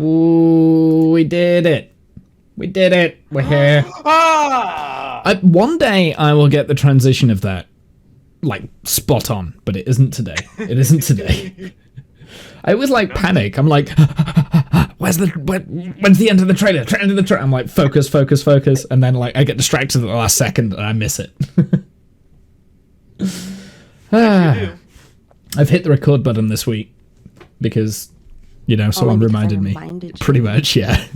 Ooh, we did it. We did it. We're here. One day I will get the transition of that, like, spot on, but it isn't today. It isn't today. I always, like, panic. I'm like, when's the end of the trailer? End of the trailer. I'm like, focus. And then, like, I get distracted at the last second and I miss it. I've hit the record button this week because, you know, someone reminded me. Pretty much, yeah.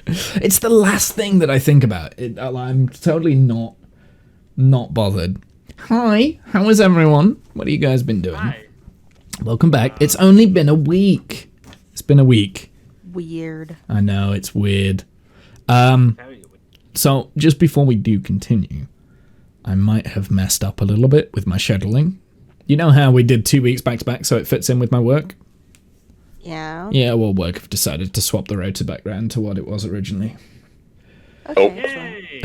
It's the last thing that I think about. I'm totally not bothered. Hi, how is everyone? What have you guys been doing? Hi. Welcome back. It's only been a week. It's been a week. Weird. I know, it's weird. So, just before we do continue, I might have messed up a little bit with my scheduling. You know how we did 2 weeks back to back so it fits in with my work? Yeah. Yeah, well, work have decided to swap the rota back round to what it was originally. Okay.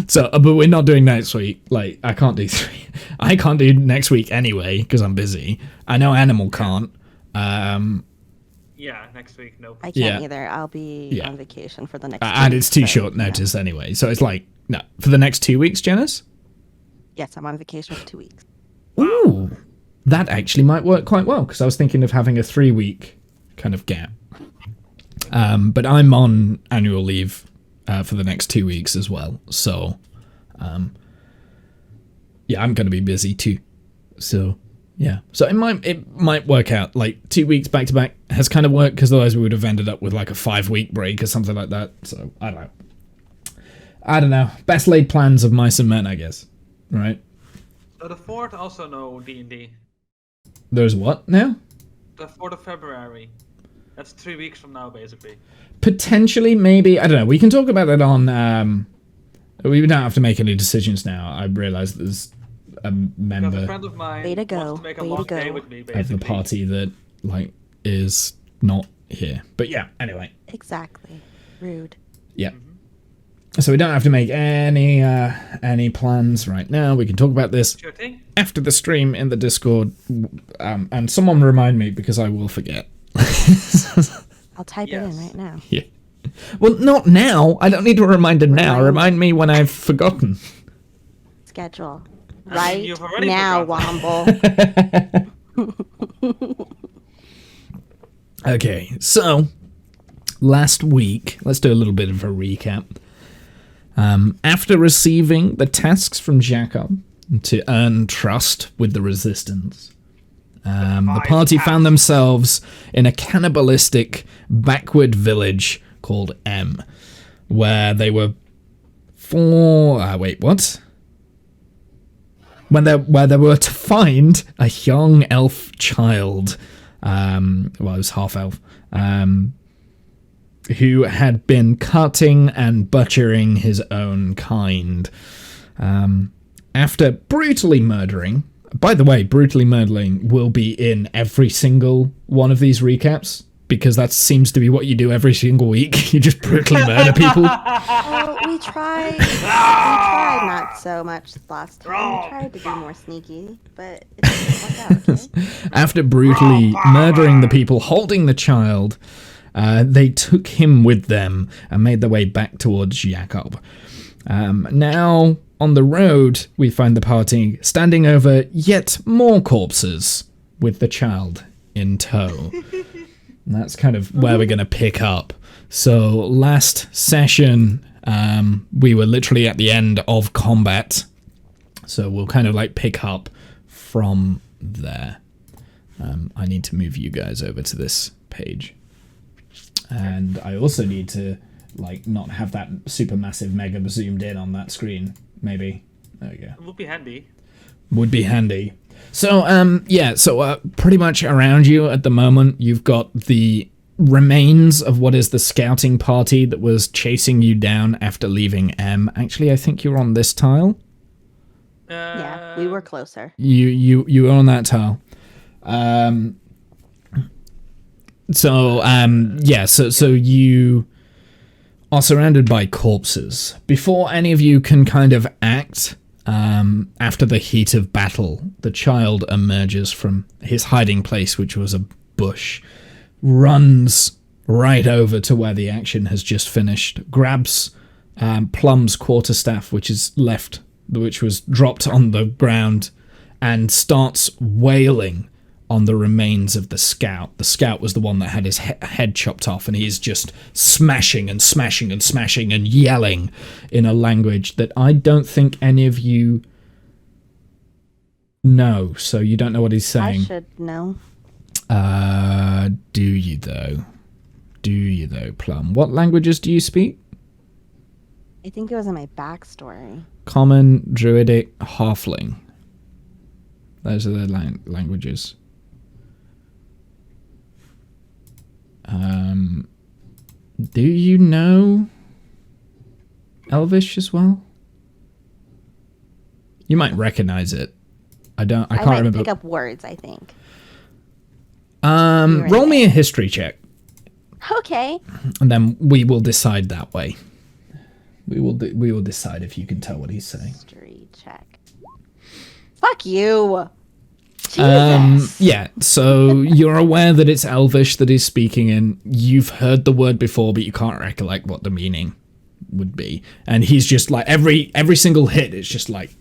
So, but we're not doing next week. Like, I can't do next week anyway because I'm busy. I know Animal can't. Yeah, next week, nope. I can't either. I'll be on vacation for the next 2 weeks. And it's too short notice anyway. So it's like, no. For the next 2 weeks, Janice? Yes, I'm on vacation for 2 weeks. Ooh. That actually might work quite well because I was thinking of having a 3-week kind of gap. But I'm on annual leave for the next 2 weeks as well. So, yeah, I'm going to be busy too. So, yeah. So it might work out. Like 2 weeks back to back has kind of worked because otherwise we would have ended up with like a 5-week break or something like that. So, I don't know. Best laid plans of mice and men, I guess. Right? So the 4th also no D&D. There's what now? The 4th of February. That's 3 weeks from now, basically. Potentially, maybe. I don't know. We can talk about that on... we don't have to make any decisions now. I realise there's a member Because a friend of mine Way to go. wants to make a long day with me, basically. of the party that, like, is not here. But yeah, anyway. Exactly. Rude. Yeah. So we don't have to make any plans right now. We can talk about this Sure thing. after the stream in the Discord. And someone remind me because I will forget. I'll type it in right now. Yeah. Well, not now. I don't need a reminder now. Remind me when I've forgotten. Schedule. I Right mean, you've already now, forgotten. Womble. Okay, so last week, let's do a little bit of a recap. After receiving the tasks from Jacob to earn trust with the resistance, the party found themselves in a cannibalistic backward village called M, where they were where they were to find a young elf child, well, it was half elf, who had been cutting and butchering his own kind. After brutally murdering... By the way, brutally murdering will be in every single one of these recaps, because that seems to be what you do every single week. You just brutally murder people. Oh, we tried. We tried not so much last time. We tried to be more sneaky, but it didn't work out, okay? After brutally murdering the people holding the child, they took him with them and made their way back towards Jacob. Now, on the road, we find the party standing over yet more corpses with the child in tow. And that's kind of where we're going to pick up. So, last session, we were literally at the end of combat. So, we'll kind of like pick up from there. I need to move you guys over to this page. And I also need to like not have that super massive mega zoomed in on that screen. Maybe. There we go. It would be handy. Would be handy. So, yeah, so pretty much around you at the moment, you've got the remains of what is the scouting party that was chasing you down after leaving M. Actually, I think you're on this tile. Yeah, we were closer. You were on that tile. So you are surrounded by corpses. Before any of you can kind of act, after the heat of battle, the child emerges from his hiding place, which was a bush, runs right over to where the action has just finished, grabs Plum's quarterstaff, which was dropped on the ground, and starts wailing on the remains of the scout. The scout was the one that had his head chopped off, and he's just smashing and smashing and smashing and yelling in a language that I don't think any of you know, so you don't know what he's saying. I should know. Do you though? Do you though, Plum? What languages do you speak? I think it was in my backstory. Common, Druidic, Halfling. Those are the languages. Do you know Elvish as well? You might recognize it. I can't remember. Pick up words, I think. Roll me a history check. Okay. And then we will decide that way. We will decide if you can tell what he's saying. History check. Fuck you. Jesus. Yeah, so you're aware that it's Elvish that he's speaking in. You've heard the word before, but you can't recollect what the meaning would be. And he's just like, every single hit, it's just like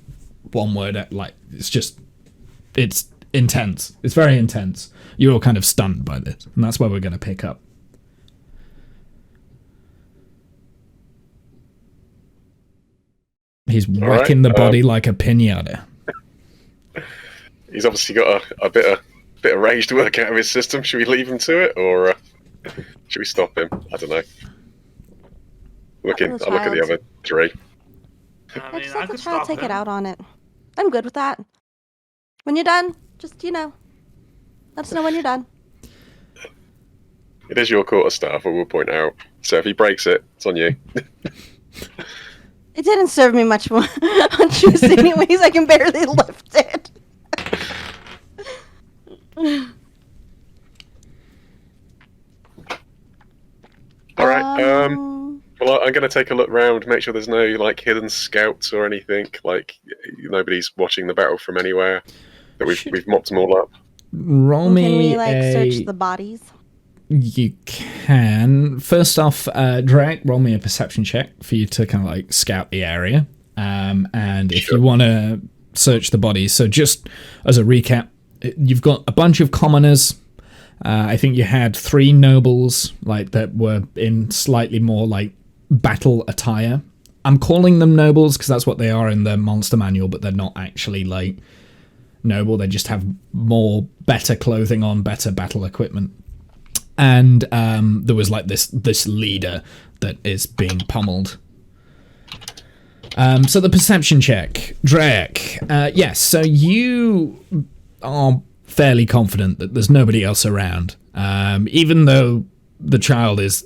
one word, like, it's intense. It's very intense. You're all kind of stunned by this, and that's where we're going to pick up. He's whacking the body like a pinata. He's obviously got a bit of rage to work out of his system. Should we leave him to it, or should we stop him? I don't know. I'll look at the other three. I just let the child take it out on it. I'm good with that. When you're done, just, let us know when you're done. It is your quarterstaff, I will point out. So if he breaks it, it's on you. It didn't serve me much more on Tuesday anyways. I can barely lift it. Alright, well, I'm going to take a look round, make sure there's no, hidden scouts or anything, nobody's watching the battle from anywhere, that we've mopped them all up. Roll me Can we, search the bodies? You can. First off, Drake, roll me a perception check for you to kind of, scout the area. And if you want to search the bodies, so just as a recap, you've got a bunch of commoners. I think you had 3 nobles, that were in slightly more, battle attire. I'm calling them nobles because that's what they are in the monster manual, but they're not actually, noble. They just have better clothing on, better battle equipment. And there was, this leader that is being pummeled. So the perception check. Drake. Yes, so you are fairly confident that there's nobody else around. Even though the child is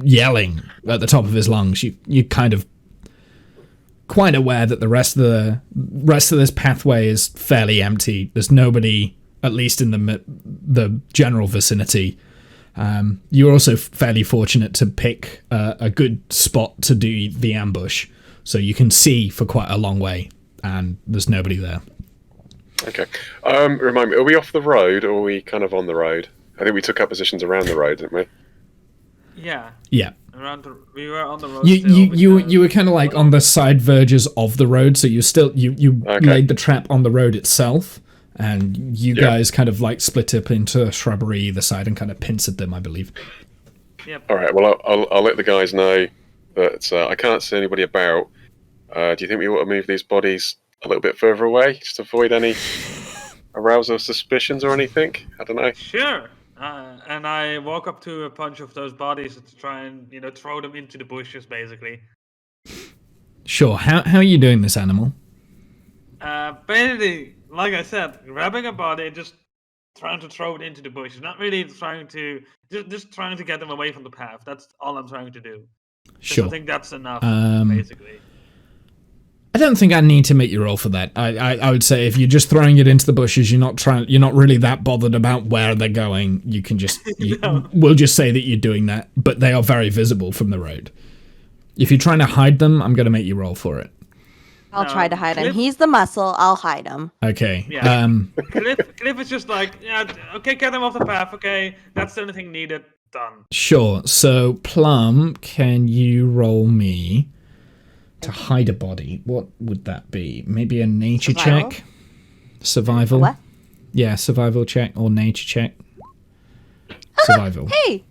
yelling at the top of his lungs, you're kind of quite aware that the rest of this pathway is fairly empty. There's nobody, at least in the general vicinity. You're also fairly fortunate to pick a good spot to do the ambush, so you can see for quite a long way, and there's nobody there. Okay. Remind me, are we off the road, or are we kind of on the road? I think we took up positions around the road, didn't we? Yeah. Yeah. We were on the road. You were kind of on the side verges of the road, so you okay. laid the trap on the road itself, and you guys kind of split up into shrubbery either side and kind of pincered them, I believe. Yep. All right. Well, I'll let the guys know that I can't see anybody about. Do you think we ought to move these bodies a little bit further away, just to avoid any arousal of suspicions or anything? I don't know. Sure. And I walk up to a bunch of those bodies to try and throw them into the bushes, basically. Sure. How are you doing this, animal? Basically, like I said, grabbing a body and just trying to throw it into the bushes. Not really trying to just trying to get them away from the path. That's all I'm trying to do. Sure. I think that's enough, basically. I don't think I need to make you roll for that. I would say if you're just throwing it into the bushes, you're not really that bothered about where they're going. You can just we'll just say that you're doing that, but they are very visible from the road. If you're trying to hide them, I'm going to make you roll for it. I'll try to hide him. Cliff, He's the muscle. I'll hide him. Okay. Yeah. Cliff is just like, yeah, okay, get him off the path. Okay, that's the only thing needed. Done. Sure. So, Plum, can you roll me to hide a body? What would that be? Maybe a nature Survival? check? Survival? What? Yeah, survival check or nature check. Survival. Hey!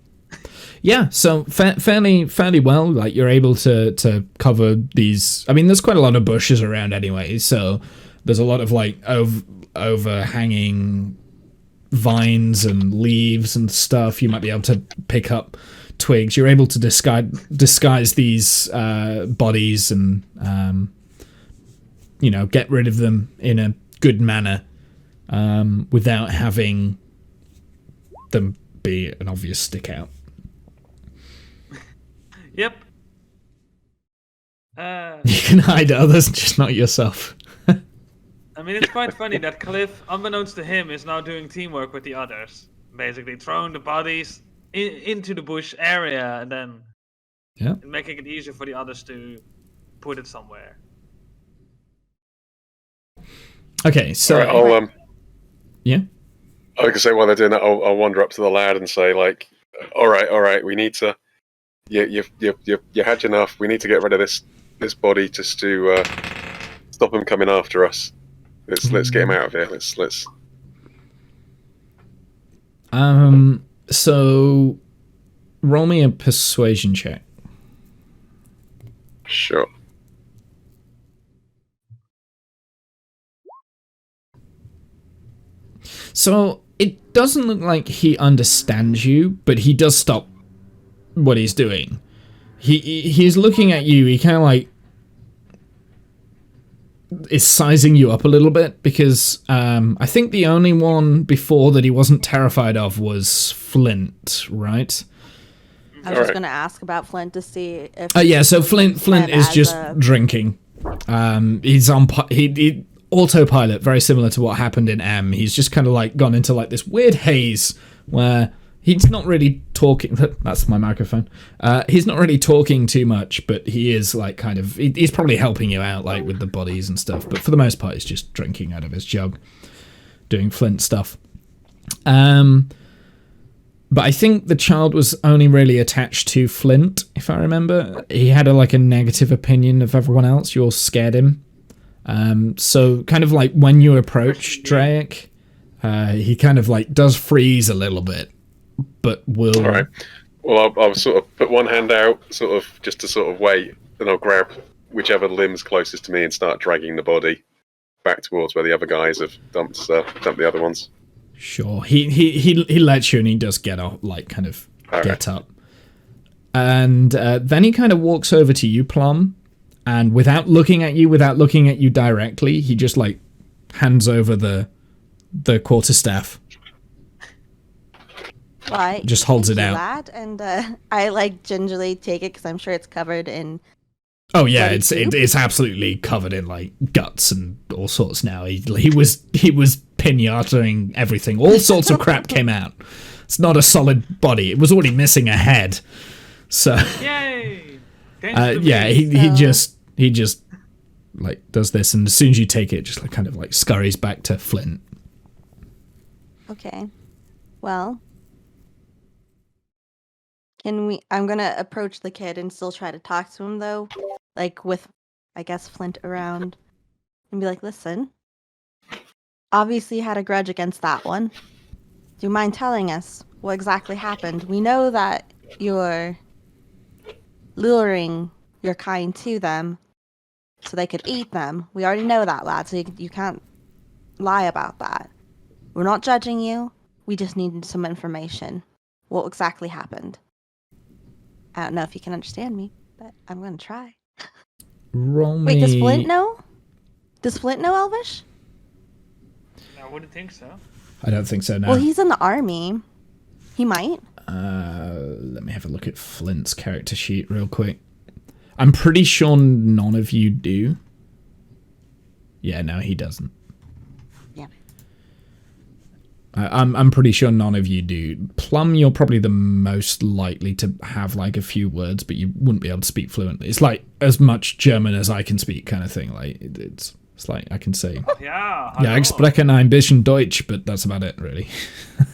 Yeah, so fairly well. Like, you're able to cover these. I mean, there's quite a lot of bushes around anyway, so there's a lot of like overhanging vines and leaves and stuff. You might be able to pick up twigs. You're able to disguise these bodies and get rid of them in a good manner without having them be an obvious stick out. Yep. You can hide others, just not yourself. I mean, it's quite funny that Cliff, unbeknownst to him, is now doing teamwork with the others. Basically, throwing the bodies into the bush area and then making it easier for the others to put it somewhere. Okay, so Right, yeah. I can say while they're doing that, I'll wander up to the lad and say, like, all right, we need to. You had enough. We need to get rid of this body just to stop him coming after us. Let's get him out of here. Let's. So roll me a persuasion check. Sure. So it doesn't look like he understands you, but he does stop what he's doing. He's looking at you. He kind of like is sizing you up a little bit because I think the only one before that he wasn't terrified of was Flint, right? I was just going to ask about Flint to see if... yeah, so Flint is just drinking. He's on... He autopilot, very similar to what happened in M. He's just kind of like gone into like this weird haze where he's not really talking. That's my microphone. He's not really talking too much, but he is like kind of. He's probably helping you out like with the bodies and stuff. But for the most part, he's just drinking out of his jug, doing Flint stuff. But I think the child was only really attached to Flint, if I remember. He had a negative opinion of everyone else. You all scared him. So kind of like when you approach Drake, he kind of like does freeze a little bit, but will... All right. Well, I'll sort of put one hand out, sort of just to sort of wait, then I'll grab whichever limb's closest to me and start dragging the body back towards where the other guys have dumped the other ones. Sure. He lets you, and he does get up, like kind of get up, and then he kind of walks over to you, Plum. And without looking at you directly, he just like hands over the quarterstaff. Well, just holds it out. Lad, and I like gingerly take it because I'm sure it's covered in. Oh yeah, it's absolutely covered in like guts and all sorts now. He was pinataing everything. All sorts of crap came out. It's not a solid body. It was already missing a head. So yay! Yeah, he just like does this, and as soon as you take it, just like kind of like scurries back to Flint. Okay, well, I'm gonna approach the kid and still try to talk to him though, like with, I guess, Flint around, and be like, "Listen, obviously you had a grudge against that one. Do you mind telling us what exactly happened? We know that you're luring your kind to them so they could eat them. We already know that, lad, so you can't lie about that. We're not judging you. We just need some information. What exactly happened?" I don't know if you can understand me, but I'm going to try. Roll me... Wait, does Flint know? Does Flint know Elvish? I wouldn't think so. I don't think so, no. Well, he's in the army. He might. Let me have a look at Flint's character sheet real quick. I'm pretty sure none of you do. Yeah, no, he doesn't. Yeah. I'm pretty sure none of you do. Plum, you're probably the most likely to have like a few words, but you wouldn't be able to speak fluently. It's like as much German as I can speak, kind of thing. Like it's like I can say, Ja, ich spreche ein bisschen Deutsch, but that's about it, really.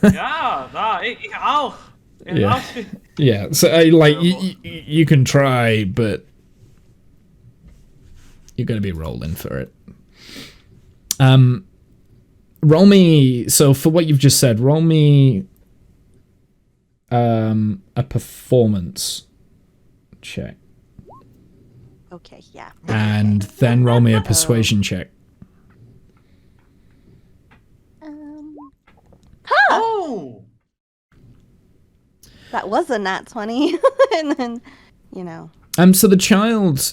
Ja, ich auch. Yeah. Yeah. So like you can try, but you're going to be rolling for it. Roll me. So for what you've just said, roll me a performance check, Okay, yeah. and then roll me a persuasion check. Oh! That was a nat 20. And then, you know. So the child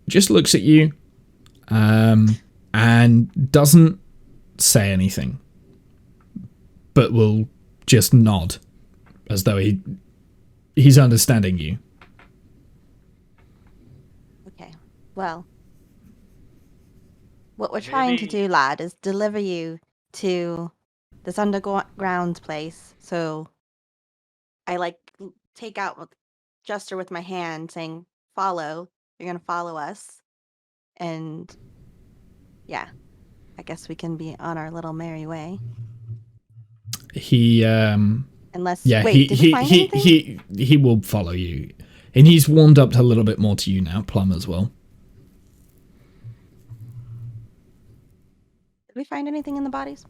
just looks at you, and doesn't say anything, but will just nod as though he's understanding you. Okay, well. What we're trying to do, lad, is deliver you to this underground place. So I like take out gesture with my hand saying, follow. You're going to follow us. And yeah, I guess we can be on our little merry way. He Unless, yeah, wait, did we find anything? he will follow you, and he's warmed up a little bit more to you now, Plum, as well. Did we find anything in the bodies?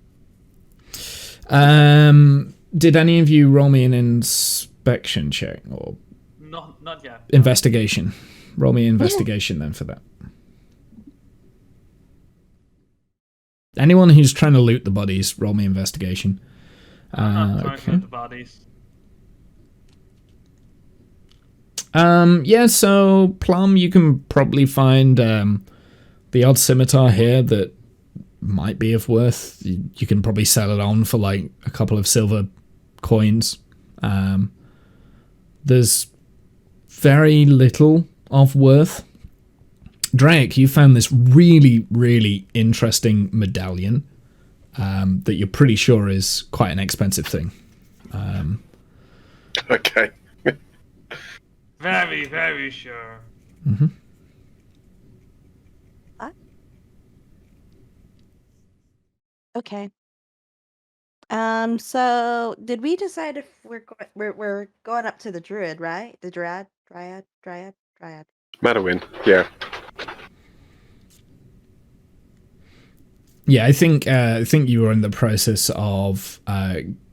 Did any of you roll me an inspection check or Not yet. investigation? Roll me investigation then for that. Anyone who's trying to loot the bodies, roll me investigation. I'm not trying to Okay. loot the bodies. Yeah, so Plum, you can probably find the odd scimitar here that might be of worth. You can probably sell it on for like a couple of silver coins. There's very little of worth. Drake, you found this really, really interesting medallion that you're pretty sure is quite an expensive thing. Okay. Very, very sure. Mm-hmm. Okay. So did we decide if we're going up to the druid, right? The dryad. Madawin, yeah. Yeah, I think you were in the process of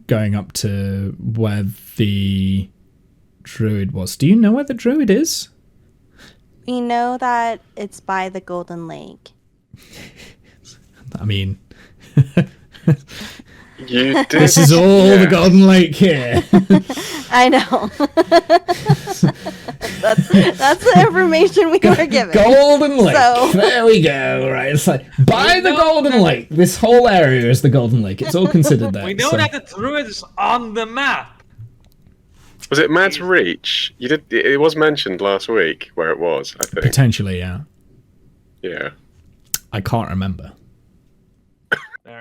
going up to where the druid was. Do you know where the druid is? We know that it's by the Golden Lake. I mean, You did. this is all the Golden Lake here. I know. that's the information we were given. Golden Lake. So- There we go. Right, it's like by the Golden Lake. This whole area is the Golden Lake. It's all considered that. We know that the druid is on the map. Was it Mad's Reach? You did. It was mentioned last week where it was, I think. Potentially, yeah. Yeah. I can't remember.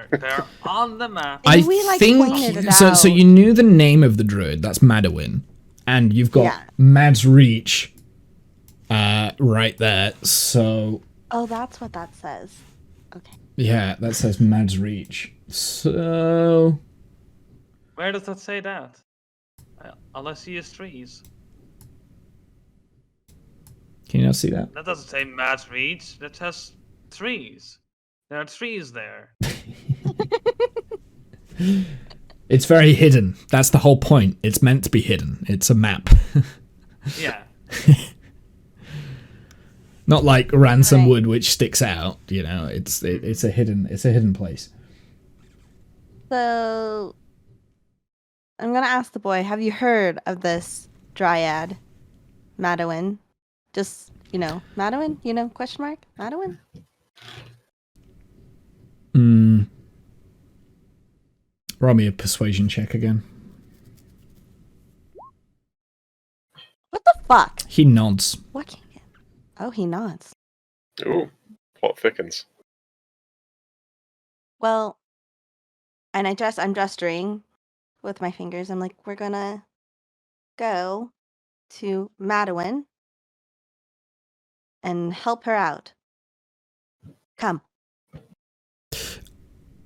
They're on the map. I Maybe we, like, pointed it so. So out. you knew the name of the druid. That's Madawin, and you've got Yeah. Mad's Reach, right there. So Oh, that's what that says. Okay. yeah, that says Mad's Reach. So Where does that say that? All I see is trees. can you not see that? That doesn't say Matt's Reach. That says trees. There are trees there. It's very hidden. That's the whole point. It's meant to be hidden. It's a map. Yeah. Not like Ransom Right. Wood, which sticks out. You know, it's a hidden place. So I'm gonna ask the boy, have you heard of this dryad, Madawin? Just, Madawin, question mark? Madawin? Roll me a persuasion check again. What the fuck? He nods. What can you get? Oh, he nods. Ooh, plot thickens. Well, And I'm gesturing with my fingers. I'm like, we're gonna go to Madeline and help her out. Come.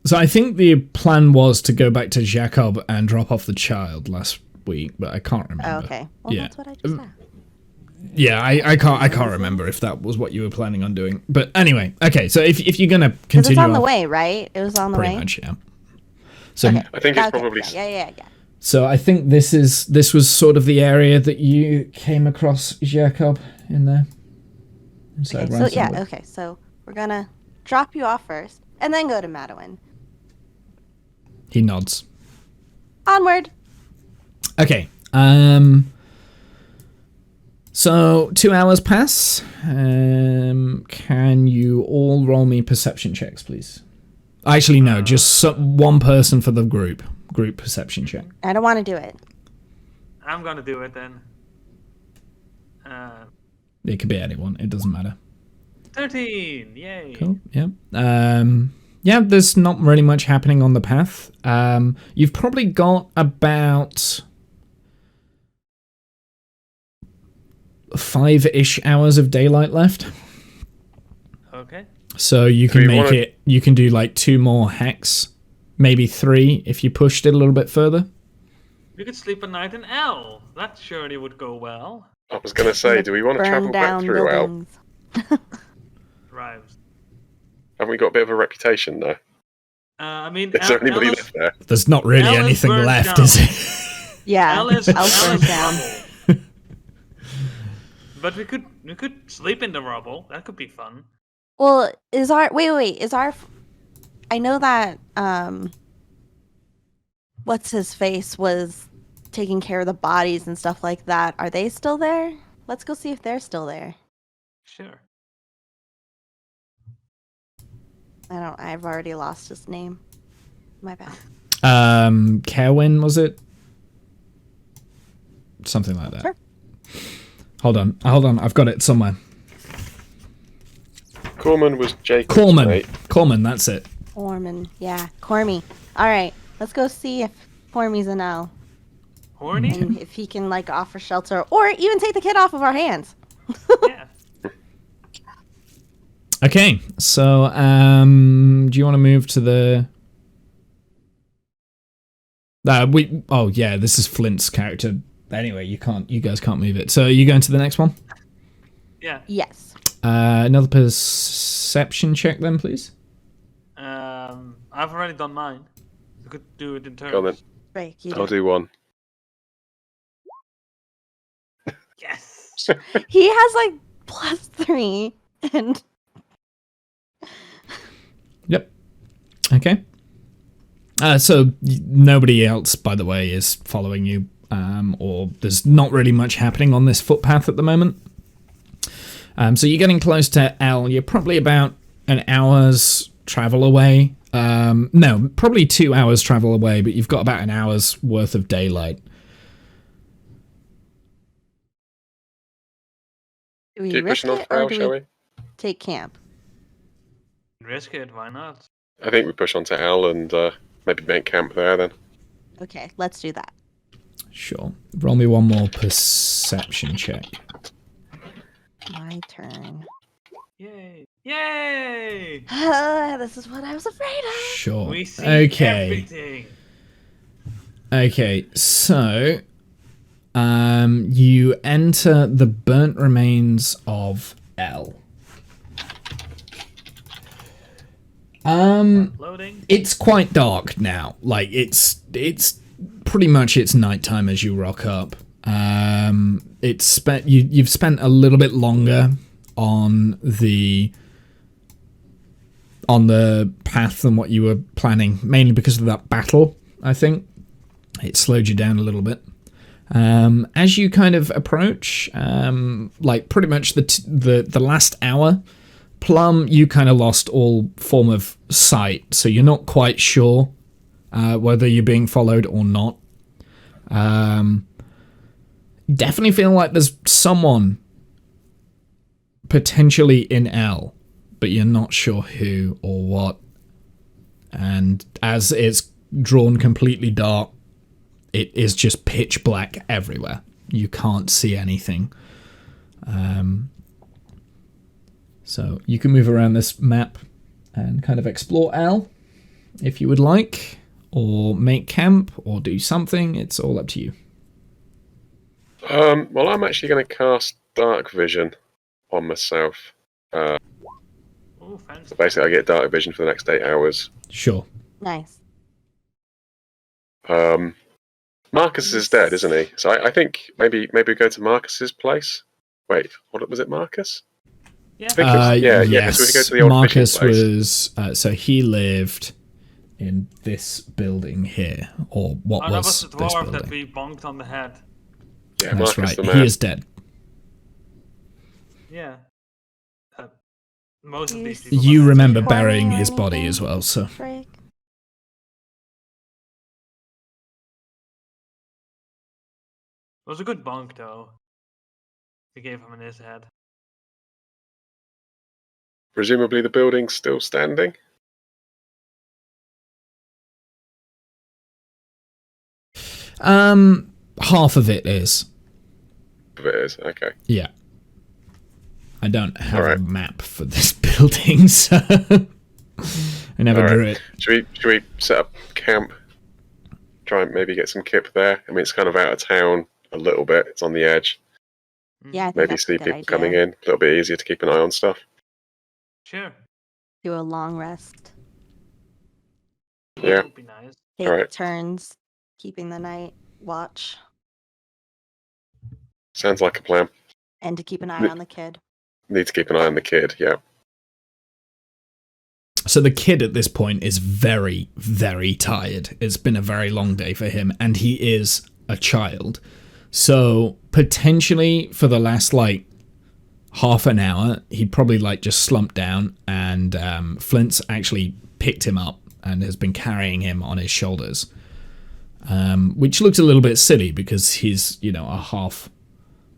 So I think the plan was to go back to Jacob and drop off the child last week, but I can't remember. Oh, okay. Well, Yeah. that's what I just asked. Yeah, I can't remember if that was what you were planning on doing. But anyway, okay. So if you're gonna Because continue, it's on the on- way, right? It was on the pretty way. much, yeah. So Okay. I think it's Okay, probably yeah. So I think this was sort of the area that you came across Jacob in there. Inside Okay, so Ransom yeah, Wood. okay. So we're gonna drop you off first, and then go to Madeline. He nods. Onward. Okay. So 2 hours pass. Can you all roll me perception checks, please? Actually, no. Just one person for the group. Group perception check. I don't want to do it. I'm gonna do it then. It could be anyone. It doesn't matter. 13! Yay! Cool. Yeah. Yeah. There's not really much happening on the path. You've probably got about 5-ish hours of daylight left. Okay. So you Do can we make wanna- it. You can do like 2 more hacks, maybe 3 if you pushed it a little bit further. We could sleep a night in L. That surely would go well. I was going to say, do we want to Burn travel back down through L? buildings. Rhymes. Haven't we got a bit of a reputation there? I mean, Is there anybody L is, left there? There's not really L is anything burned left, down. is it? Yeah, L is, I'll L burn is down. rubble. But we could sleep in the rubble. That could be fun. Well, is our I know that what's his face was taking care of the bodies and stuff like that. Are they still there? Let's go see if they're still there. Sure. I've already lost his name. My bad. Kerwin, was it? Something like that. Sure. Hold on. I've got it somewhere. Corman was Jacob's Corman. mate. Corman, that's it. Corman. Yeah, Cormy. All right, let's go see if Cormy's an L. Horny? And if he can like offer shelter or even take the kid off of our hands. Yeah. Okay, so do you want to move to the? This is Flint's character. Anyway, you guys can't move it. So you going to the next one? Yeah. Yes. Another perception check then, please. I've already done mine. We could do it in turns. Go on then. Right. You I'll do. do one. Yes. He has like +3 and Yep. Okay. So nobody else, by the way, is following you, or there's not really much happening on this footpath at the moment. So you're getting close to L. You're probably about an hour's travel away. No, probably 2 hours travel away, but you've got about an hour's worth of daylight. do we Keep risk pushing on it for or L, do shall we we? take camp? Risk it. Why not? I think we push on to L and maybe make camp there then. Okay, let's do that. Sure. Roll me one more perception check. My turn. Yay. Yay! This is what I was afraid of. Sure. We see Okay. everything. Okay, so you enter the burnt remains of L. Loading. It's quite dark now. Like it's pretty much it's nighttime as you rock up. You've spent a little bit longer on the path than what you were planning, mainly because of that battle. I think it slowed you down a little bit. As you kind of approach, like pretty much the last hour, Plum, you kind of lost all form of sight, so you're not quite sure whether you're being followed or not. Definitely feel like there's someone potentially in L, but you're not sure who or what. And as it's drawn completely dark. It is just pitch black everywhere. You can't see anything. So you can move around this map and kind of explore Al if you would like, or make camp, or do something. It's all up to you. Well, I'm actually going to cast Dark Vision on myself. Oh, fancy. So basically, I get Dark Vision for the next 8 hours. Sure. Nice. Marcus is dead, isn't he? So I think maybe we go to Marcus's place. Wait, what was it, Marcus? Yeah. I think it was, yeah. Yes. So we go to the old Marcus fishing place. was so he lived in this building here, or what that was was the this dwarf building? that we bonked on the head. Yeah, That's Marcus right. the He man. is dead. Yeah. Most of these people. You are remember dead. burying his Or body anything? as well, so Drake? It was a good bonk, though. We gave him in his head. Presumably the building's still standing. half of it is. If it is, okay. Yeah. I don't have Alright. a map for this building, so I never drew it. Should we set up camp? Try and maybe get some kip there. I mean, it's kind of out of town a little bit. It's on the edge. Yeah, I think Maybe that's see a good people idea. coming in. A little bit easier to keep an eye on stuff. Sure. Do a long rest. Yeah. That would be nice. Take Alright. turns keeping the night watch Sounds like a plan. and to keep an eye on the kid. Need to keep an eye on the kid. Yeah. So the kid at this point is very, very tired. It's been a very long day for him, and he is a child. So potentially for the last half an hour, he'd probably just slumped down, and Flint's actually picked him up and has been carrying him on his shoulders, which looks a little bit silly because he's a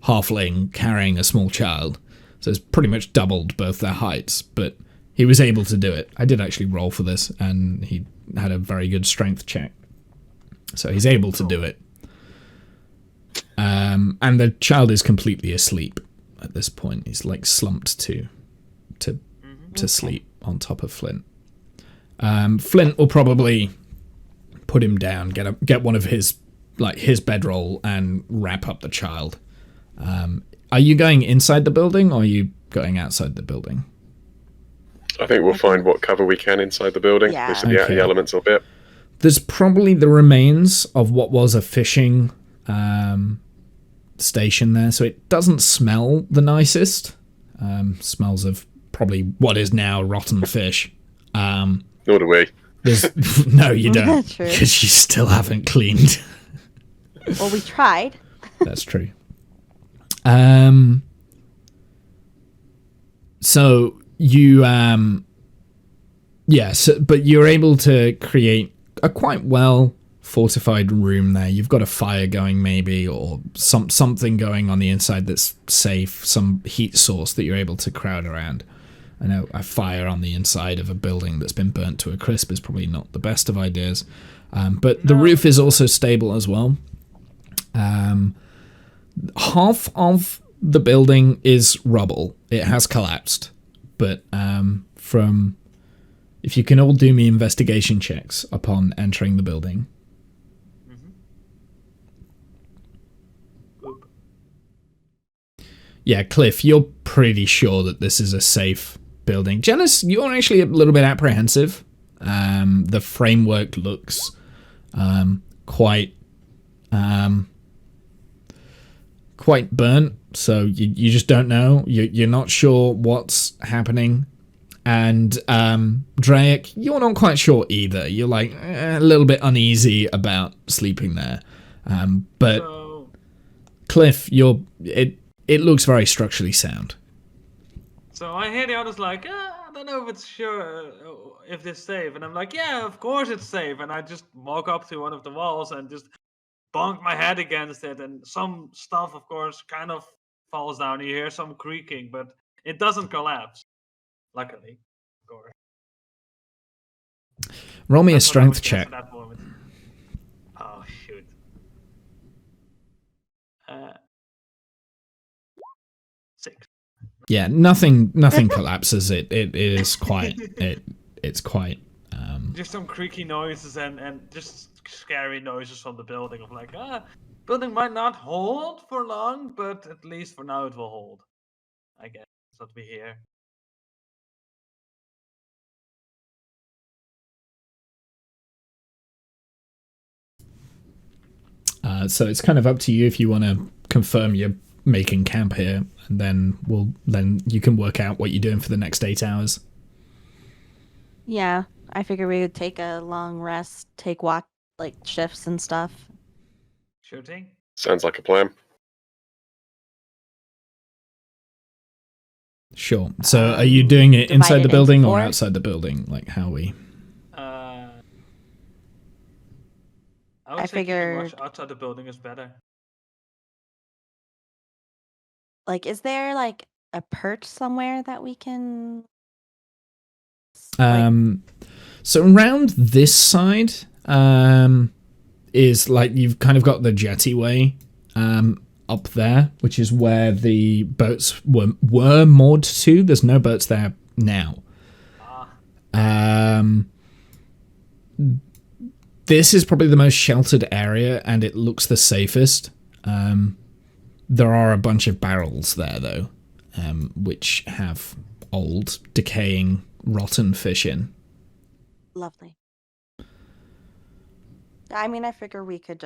halfling carrying a small child, so it's pretty much doubled both their heights, but he was able to do it. I did actually roll for this, and he had a very good strength check, so he's able to do it. And the child is completely asleep at this point. He's slumped to sleep on top of Flint. Flint will probably put him down, get one of his bedroll, and wrap up the child. Are you going inside the building, or are you going outside the building? I think we'll find what cover we can inside the building. Yeah. This will be out of Okay. the elements a bit. There's probably the remains of what was a fishing station there, so it doesn't smell the nicest. Smells of probably what is now rotten fish. Nor do we. There's no, you don't, True. because you still haven't cleaned. Well, we tried. That's true. So you, but you're able to create a quite well fortified room there. You've got a fire going maybe, or something going on the inside that's safe, some heat source that you're able to crowd around. I know a fire on the inside of a building that's been burnt to a crisp is probably not the best of ideas. But the roof is also stable as well. Half of the building is rubble. It has collapsed. But if you can all do me investigation checks upon entering the building. Oop. Yeah, Cliff, you're pretty sure that this is a safe building. Janice, you're actually a little bit apprehensive. The framework looks quite burnt, so you just don't know. You're not sure what's happening. And Draic, you're not quite sure either. You're a little bit uneasy about sleeping there. But So, Cliff, it looks very structurally sound. so I hear the others I don't know if it's sure if it's safe, and I'm like, yeah, of course it's safe, and I just walk up to one of the walls and just bonk my head against it, and some stuff, of course, kind of falls down. You hear some creaking, but it doesn't collapse. Luckily, of course. Roll me a That's what I strength would guess check. at that moment. Yeah, nothing collapses. It is quite it's quite Just some creaky noises and just scary noises from the building of like, building might not hold for long, but at least for now it will hold. I guess that's what we hear. so it's kind of up to you if you want to confirm you're making camp here, and then you can work out what you're doing for the next 8 hours. Yeah, I figure we would take a long rest, take walk like shifts and stuff. Sure thing. Sounds like a plan. Sure. So are you doing it inside the divided building into or 4? outside the building? Like how we? I would I say keeping figured- watch outside the building is better. Like, is there like a perch somewhere that we can? So around this side is like you've kind of got the jetty-way up there, which is where the boats were moored to. There's no boats there now. This is probably the most sheltered area, and it looks the safest. There are a bunch of barrels there, though, which have old, decaying, rotten fish in. Lovely. I mean, I figure we could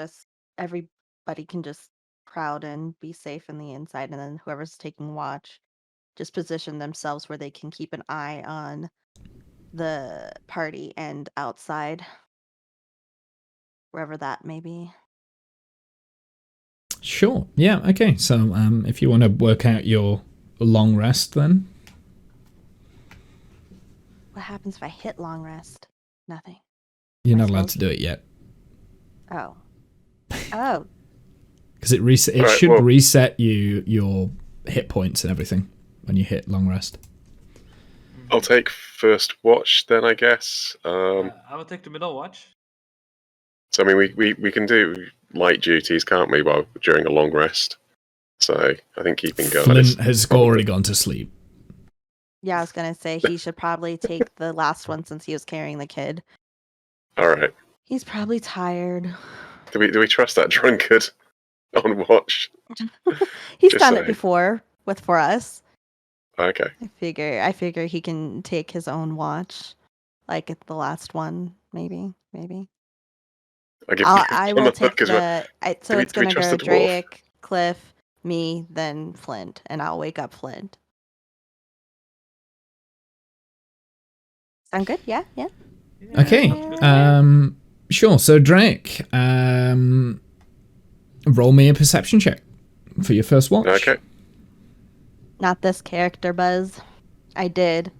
everybody can just crowd in, be safe in the inside, and then whoever's taking watch, just position themselves where they can keep an eye on the party and outside, wherever that may be. Sure. Yeah. Okay. So, if you want to work out your long rest, then What happens if I hit long rest? Nothing. you're I not allowed suppose. to do it yet Oh. Oh. because it Right, should well- reset your hit points and everything when you hit long rest. I'll take first watch then, I guess. I will take the middle watch. So I mean, we can do light duties, can't we? While during a long rest. So I think keeping guard is Flint has probably- already gone to sleep. Yeah, I was gonna say he should probably take the last one since he was carrying the kid. All right. He's probably tired. Do we trust that drunkard on watch? He's Just done it saying. before for us. Okay. I figure he can take his own watch, like at the last one, maybe. I'll give I will take because so do we it's gonna trust go the dwarf? Drake, Cliff, me, then Flint, and I'll wake up Flint. Sound good? Yeah. Okay. Sure. So Drake, roll me a perception check for your first watch. Okay. Not this character, Buzz. I did.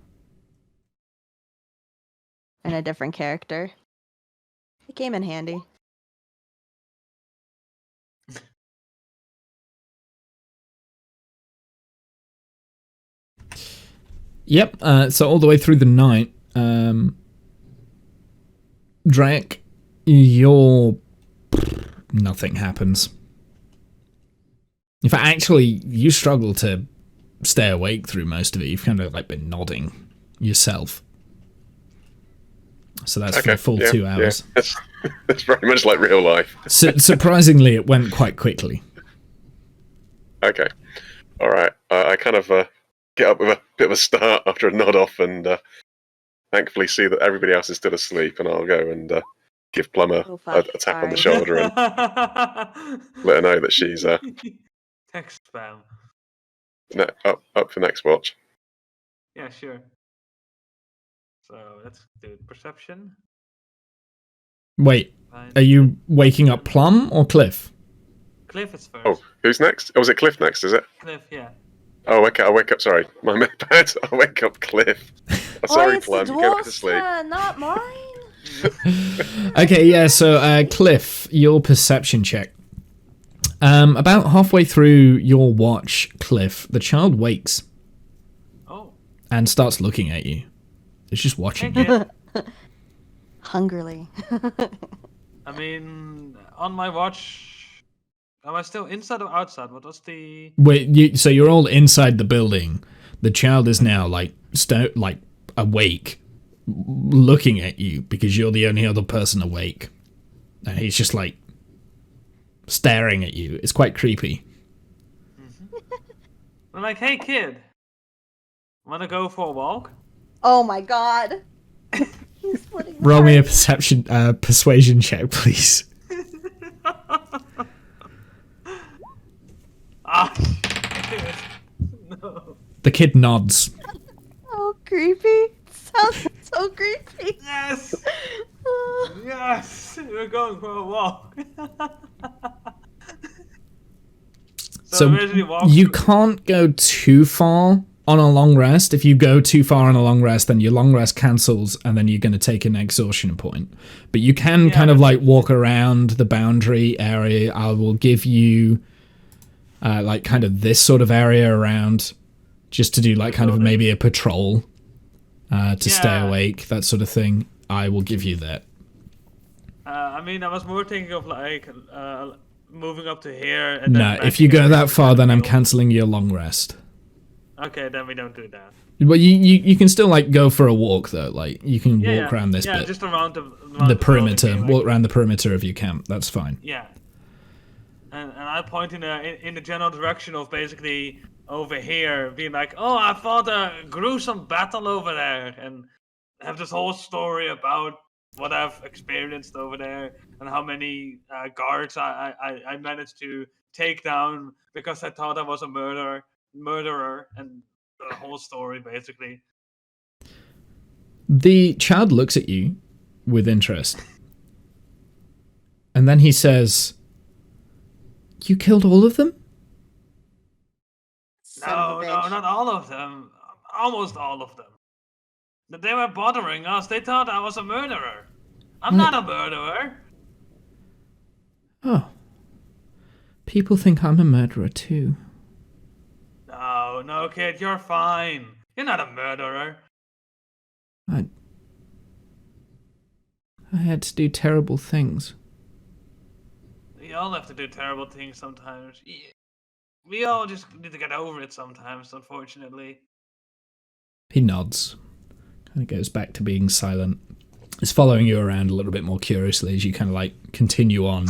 And a different character. It came in handy. Yep. So all the way through the night, Drake, nothing happens. In fact, actually, you struggle to stay awake through most of it. You've kind of like been nodding yourself. So that's for Okay. the full yeah, 2 hours. Yeah. That's very much like real life. Surprisingly, it went quite quickly. Okay. All right. I kind of get up with a bit of a start after a nod off, and thankfully see that everybody else is still asleep, and I'll go and give Plum a tap on the sorry. shoulder and let her know that she's Text spam. up for next watch. Yeah, sure. So let's do perception. Wait, are you waking up Plum or Cliff? Cliff is first. Oh, who's next? Oh, is it Cliff next? Is it? Cliff, yeah. Oh, okay. I wake up. Sorry, my bad. I wake up Cliff. Sorry, it's Plum. the You go back to dwarf's sleep. turn, not mine. Okay, yeah, so Cliff, your perception check. About halfway through your watch, Cliff, the child wakes Oh, and starts looking at you. It's just watching you. yeah. Hungrily. I mean, on my watch, am I still inside or outside? What was the? Wait, so you're all inside the building. The child is now like awake, looking at you because you're the only other person awake. And he's just like staring at you. It's quite creepy. I'm like, hey kid, wanna go for a walk? Oh my god. He's splitting the Roll me a heart. persuasion check, please. Ah, shit. No. The kid nods. Oh, creepy. Sounds so creepy. Yes! Yes! We're going for a walk. So basically walk you can't go too far on a long rest. If you go too far on a long rest, then your long rest cancels, and then you're going to take an exhaustion point. But you can kind of like walk around the boundary area. I will give you like kind of this sort of area around, just to do like kind of maybe a patrol to stay awake, that sort of thing. I will give you that. I mean, I was more thinking of like moving up to here. And No, then if you go that far, then I'm middle. cancelling your long rest. Okay, then we don't do that. But you can still like go for a walk though. Like you can walk around this bit. Just around the Perimeter. building, Walk around the perimeter of your camp. That's fine. Yeah. And I point in the general direction of basically over here, being like, oh, I fought a gruesome battle over there, and have this whole story about what I've experienced over there and how many guards I managed to take down because I thought I was a murderer, and the whole story basically. The child looks at you with interest, and then he says, "You killed all of them?" No, not all of them. Almost all of them. They were bothering us. They thought I was a murderer. I'm not a murderer. Oh. People think I'm a murderer too. No, kid, you're fine. You're not a murderer. I had to do terrible things. We all have to do terrible things sometimes. We all just need to get over it sometimes, unfortunately. He nods. Kind of goes back to being silent. He's following you around a little bit more curiously as you kind of like continue on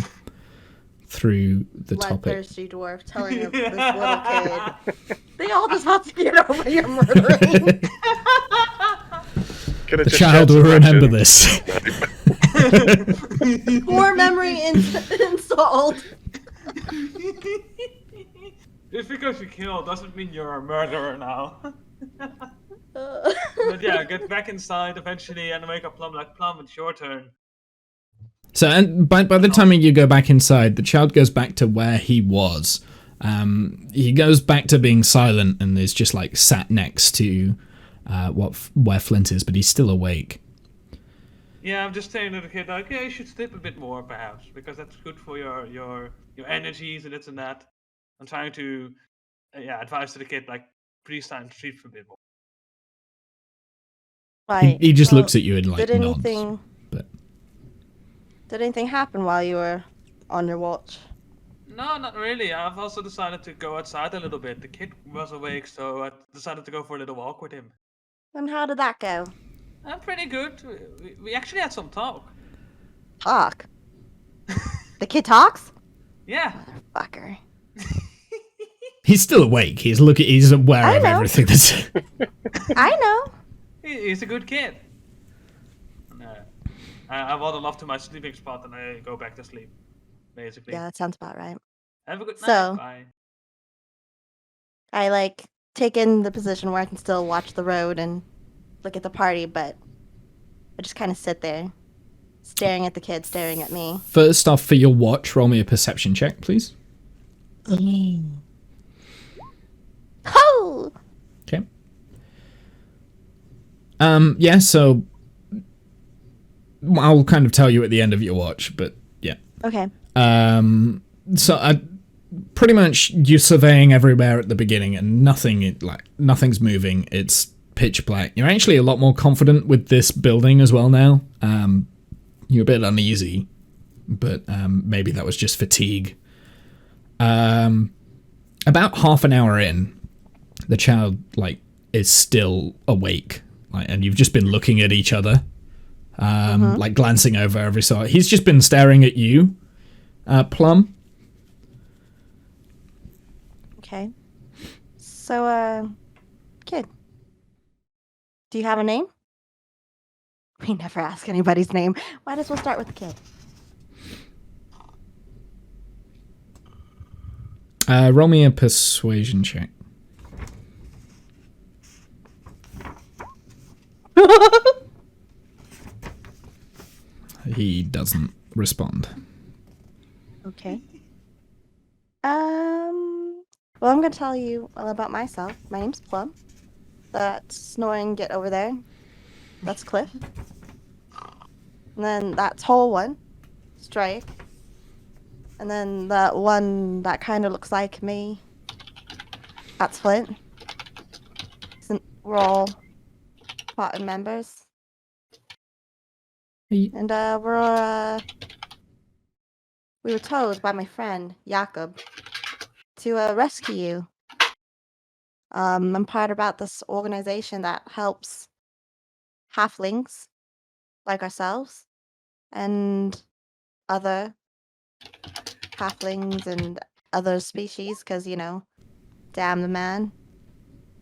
through the topic. Bloodthirsty dwarf telling this little kid, they all just have to get over your murdering. The child will remember this. More memory installed. Just because you killed doesn't mean you're a murderer now. But yeah, get back inside eventually and wake up Plum like Plum. It's your turn. So, and by the time you go back inside, the child goes back to where he was. He goes back to being silent and is just like sat next to where Flint is, but he's still awake. Yeah, I'm just saying to the kid, like, yeah, you should sleep a bit more, perhaps, because that's good for your energies and this and that. I'm trying to, advise to the kid, like, please time to sleep for a bit more. Right. He just looks at you and like did nods. Did anything happen while you were on your watch? No, not really. I've also decided to go outside a little bit. The kid was awake, so I decided to go for a little walk with him. And how did that go? Pretty good. We actually had some talk. Talk? The kid talks? Yeah. Motherfucker. He's still awake. He's aware of everything that's... I know. He's a good kid. I waddle off to my sleeping spot and I go back to sleep, basically. Yeah, that sounds about right. Have a good night. So, Bye. I like take in the position where I can still watch the road and look at the party, but I just kind of sit there, staring at the kid, staring at me. First off, for your watch, roll me a perception check, please. Oh! Okay. Yeah, so I'll kind of tell you at the end of your watch, but yeah. Okay. So pretty much you're surveying everywhere at the beginning and nothing's moving. It's pitch black. You're actually a lot more confident with this building as well now. You're a bit uneasy, but maybe that was just fatigue. About half an hour in, the child is still awake, and you've just been looking at each other, like glancing over every side. He's just been staring at you, Plum. Okay. So, kid, do you have a name? We never ask anybody's name. Might as well start with the kid. Roll me a persuasion check. He doesn't respond. Okay. Well, I'm gonna tell you all about myself. My name's Plum. That snoring git over there, that's Cliff. And then that tall one, Strike. And then that one that kind of looks like me, that's Flint. We're all Spartan members. And we were told by my friend Jakob to rescue you. I'm part about this organization that helps halflings like ourselves and other halflings and other species, because, damn the man.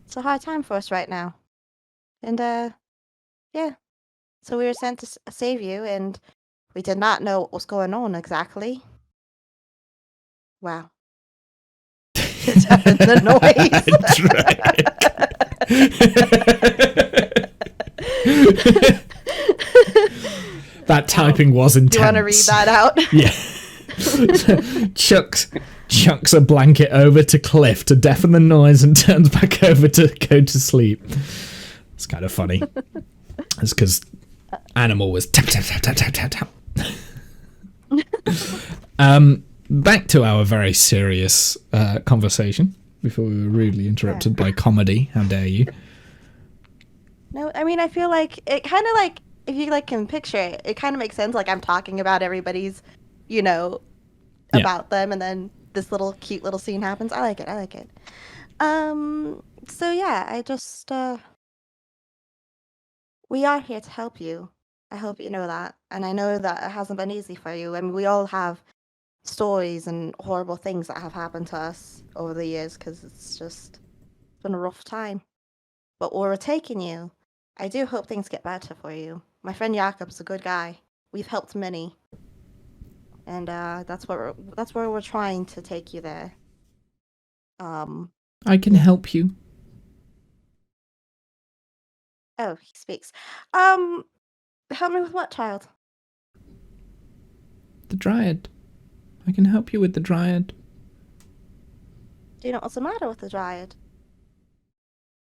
It's a hard time for us right now. And, yeah. So we were sent to save you, and we did not know what was going on exactly. Wow. The noise. That typing was intense. Do you want to read that out? Yeah. Chucks a blanket over to Cliff to deafen the noise and turns back over to go to sleep. It's kind of funny. It's because Animal was tap tap tap tap tap tap tap. Back to our very serious conversation before we were rudely interrupted by comedy. How dare you? No, I mean, I feel like it kind of like, if you can picture it, it kind of makes sense. Like I'm talking about everybody's, about them, and then this cute little scene happens. I like it. So yeah, I just, we are here to help you. I hope you know that. And I know that it hasn't been easy for you. I mean, we all have stories and horrible things that have happened to us over the years, because it's been a rough time. But where we're taking you, I do hope things get better for you. My friend Jakob's a good guy. We've helped many. And that's where we're trying to take you there. I can help you. Oh, he speaks. Help me with what, child? The Dryad. I can help you with the Dryad. Do you know what's the matter with the Dryad?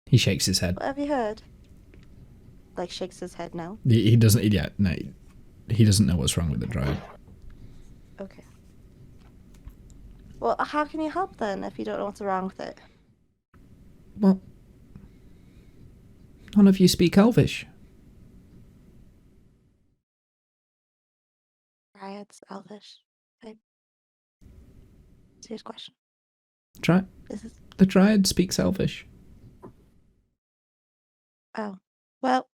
He shakes his head. What have you heard? Like, shakes his head, no? He doesn't, no. He doesn't know what's wrong with the Dryad. Okay. Well, how can you help then if you don't know what's wrong with it? Well, none of you speak Elvish. Dryads, Elvish. Okay. Serious question. The Dryad speaks Elvish. Oh. Well.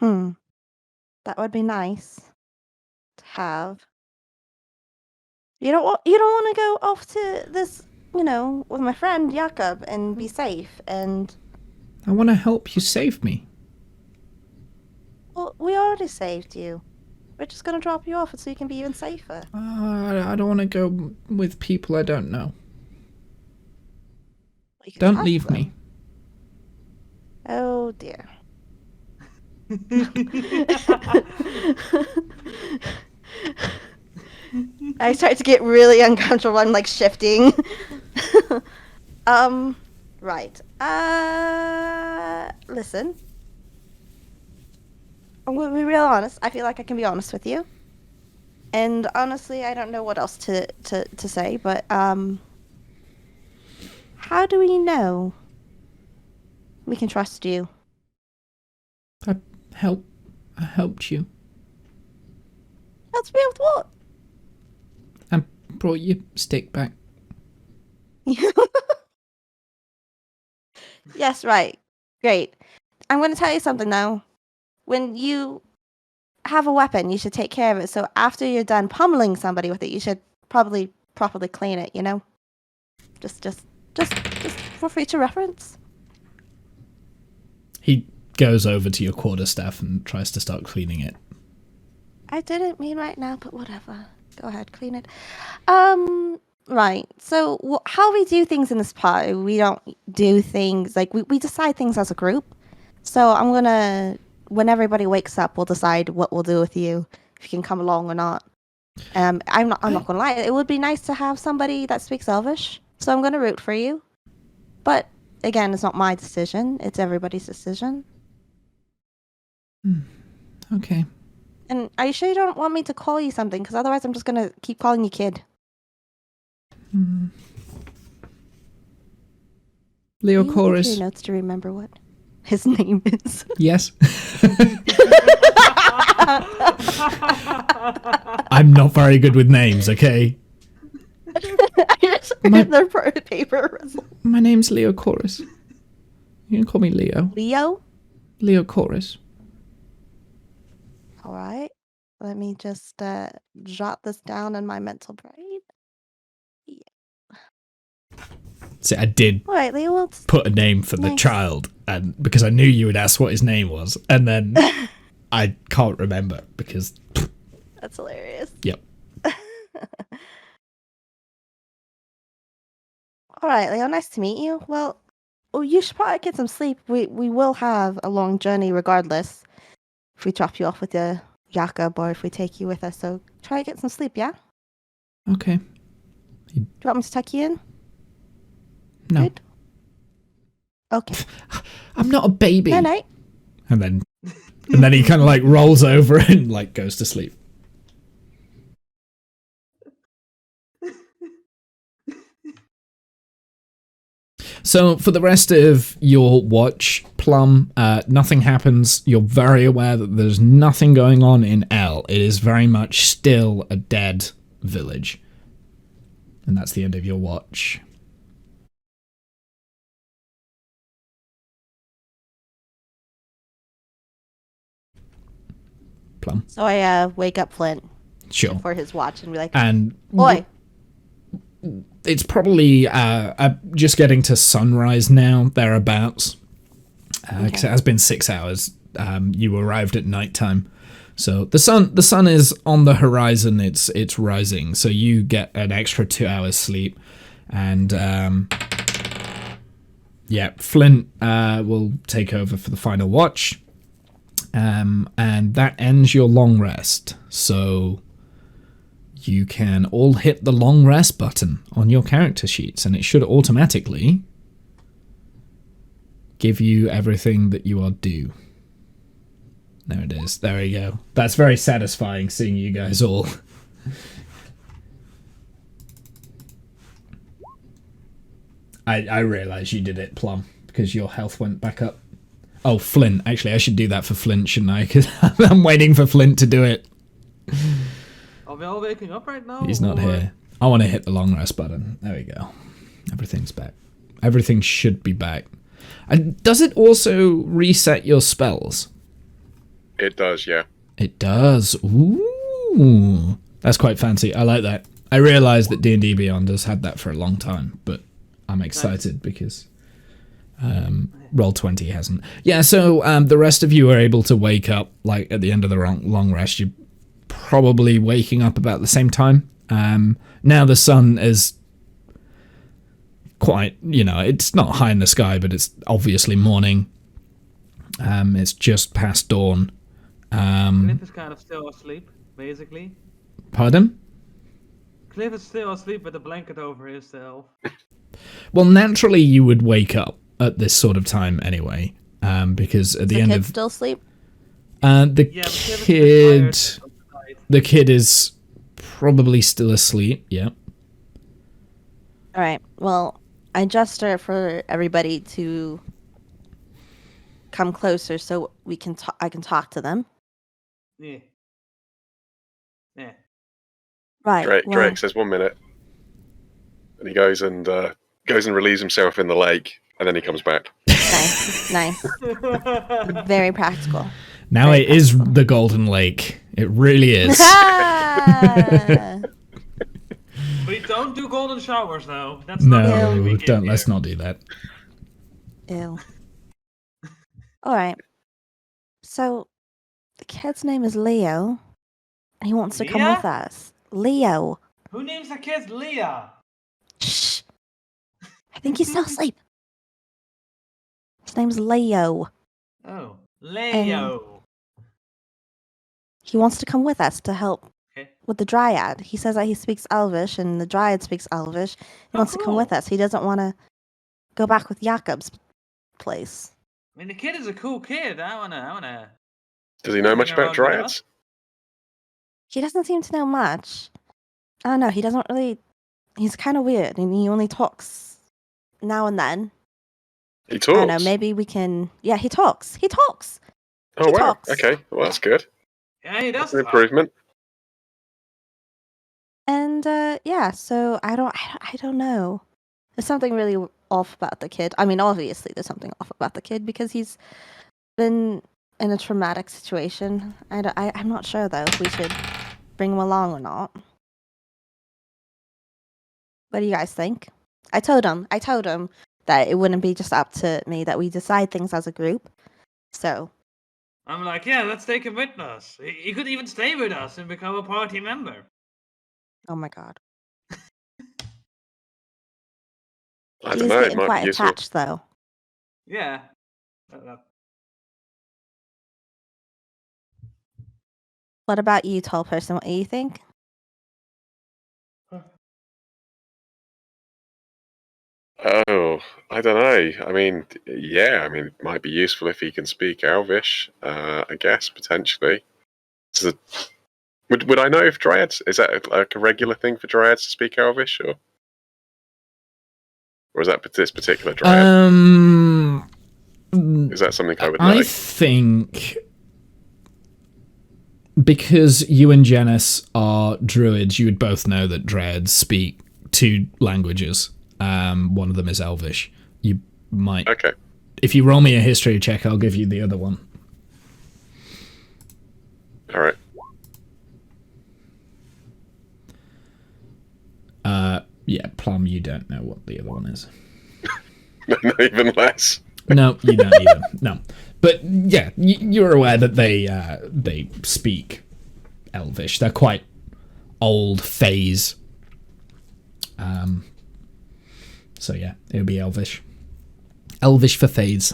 That would be nice to have. You don't want to go off to this, with my friend Jakob and be safe and. I want to help you save me. Well, we already saved you. We're just going to drop you off so you can be even safer. I don't want to go with people I don't know. Well, don't leave them. Me. Oh, dear. I start to get really uncomfortable. I'm like shifting. Right. Listen. I'm going to be real honest. I feel like I can be honest with you. And honestly, I don't know what else to say, but how do we know we can trust you? I helped you. Helped me with what? I brought your stick back. Yes, right. Great. I'm going to tell you something now. When you have a weapon, you should take care of it. So after you're done pummeling somebody with it, you should probably properly clean it, you know? Just for future reference. He goes over to your quarterstaff and tries to start cleaning it. I didn't mean right now, but whatever. Go ahead, clean it. Right. So how we do things in this party, we don't do things like we decide things as a group. So I'm gonna, when everybody wakes up, we'll decide what we'll do with you, if you can come along or not. I'm not gonna lie. It would be nice to have somebody that speaks Elvish. So I'm gonna root for you. But again, it's not my decision. It's everybody's decision. Okay. And are you sure you don't want me to call you something? Because otherwise I'm just going to keep calling you kid. Leo Can you Chorus. take your notes to remember what his name is? Yes. I'm not very good with names, okay? I just read their paper. My name's Leo Chorus. You can call me Leo. Leo? Leo Chorus. All right. Let me just jot this down in my mental brain. See, I did All right, Leo. Well, put a name for the child, and because I knew you would ask what his name was, and then I can't remember because. That's hilarious. Yep. All right, Leo. Nice to meet you. Well, you should probably get some sleep. We will have a long journey regardless. If we drop you off with the Jakob or if we take you with us, so try to get some sleep, yeah? Okay. Do you want me to tuck you in? No. Good? Okay. I'm not a baby. Night night. And then he kind of like rolls over and like goes to sleep. So for the rest of your watch, Plum, nothing happens. You're very aware that there's nothing going on in L. It is very much still a dead village. And that's the end of your watch. Plum. So I wake up Flint. Sure. For his watch and be like, and Oi! It's probably just getting to sunrise now, thereabouts. Because it has been 6 hours. You arrived at nighttime. So the sun is on the horizon. It's rising. So you get an extra 2 hours sleep. And Flint will take over for the final watch. And that ends your long rest. So you can all hit the long rest button on your character sheets, and it should automatically give you everything that you are due. There it is. There we go. That's very satisfying seeing you guys all. I realize you did it, Plum, because your health went back up. Oh, Flint. Actually, I should do that for Flint, shouldn't I? Because I'm waiting for Flint to do it. Are we all waking up right now? He's not here. I want to hit the long rest button. There we go. Everything's back. Everything should be back. And does it also reset your spells? It does, yeah. It does. Ooh. That's quite fancy. I like that. I realised that D&D Beyond has had that for a long time, but I'm excited because Roll20 hasn't. Yeah, so the rest of you are able to wake up like at the end of the long rest. You're probably waking up about the same time. Now the sun is quite, it's not high in the sky, but it's obviously morning. It's just past dawn. Cliff is kind of still asleep, basically. Pardon? Cliff is still asleep with a blanket over himself. Well, naturally you would wake up at this sort of time anyway, because at the end of... still asleep? The kid is probably still asleep, yeah. All right. Well, I gesture for everybody to come closer so we can I can talk to them. Yeah. Yeah. Right. Drake says 1 minute, and he goes and relieves himself in the lake, and then he comes back. Nice. Very practical. Now it is the Golden Lake. It really is. We don't do golden showers, though. That's not something we No, give don't. here. Let's not do that. Ew. All right. So the kid's name is Leo, and he wants to come Leah? with us. Leo. Who names their kids Leah? Shh. I think he's still asleep. His name's Leo. Oh, Leo. He wants to come with us to help Okay. with the Dryad. He says that he speaks Elvish, and the Dryad speaks Elvish. He wants to come cool. with us. He doesn't want to go back with Jakob's place. I mean, the kid is a cool kid. I wanna. Does he know much Hang around about with dryads? He doesn't seem to know much. I don't know. He doesn't really. He's kind of weird, and he only talks now and then. He I talks. don't know. Maybe we can. Yeah, he talks. He talks. Oh he wow. talks. Okay. Well, that's good. Yeah, he does. That's an talk. improvement. And yeah, so I don't know. There's something really off about the kid. I mean, obviously there's something off about the kid because he's been in a traumatic situation. I'm not sure though if we should bring him along or not. What do you guys think? I told him that it wouldn't be just up to me, that we decide things as a group. So I'm like, yeah, let's take him with us. He could even stay with us and become a party member. oh my god. I He's don't know. It getting might quite be useful. attached though. Yeah. What about you, tall person? What do you think? Oh, I don't know. I mean, yeah. I mean, it might be useful if he can speak Elvish. I guess potentially. So, would I know if dryads is that like a regular thing for dryads to speak Elvish, or is that this particular dryad? Is that something I would know? I think because you and Janice are druids, you would both know that dryads speak two languages. One of them is Elvish. You might. Okay. If you roll me a history check, I'll give you the other one. All right. Yeah, Plum, you don't know what the other one is. Not even less. No, you don't either. No. But yeah, you're aware that they speak Elvish. They're quite old phase. So yeah, it would be Elvish. Elvish for Fades.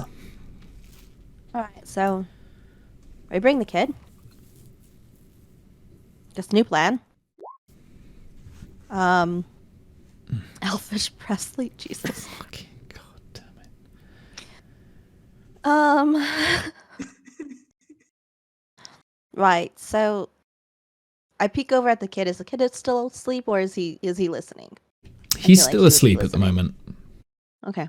Alright, so we bring the kid. Just new plan. Elvish Presley, Jesus. Fucking god damn it. Right, so I peek over at the kid. Is the kid still asleep or is he listening? He's feel like still he would be asleep at the listening. moment. Okay.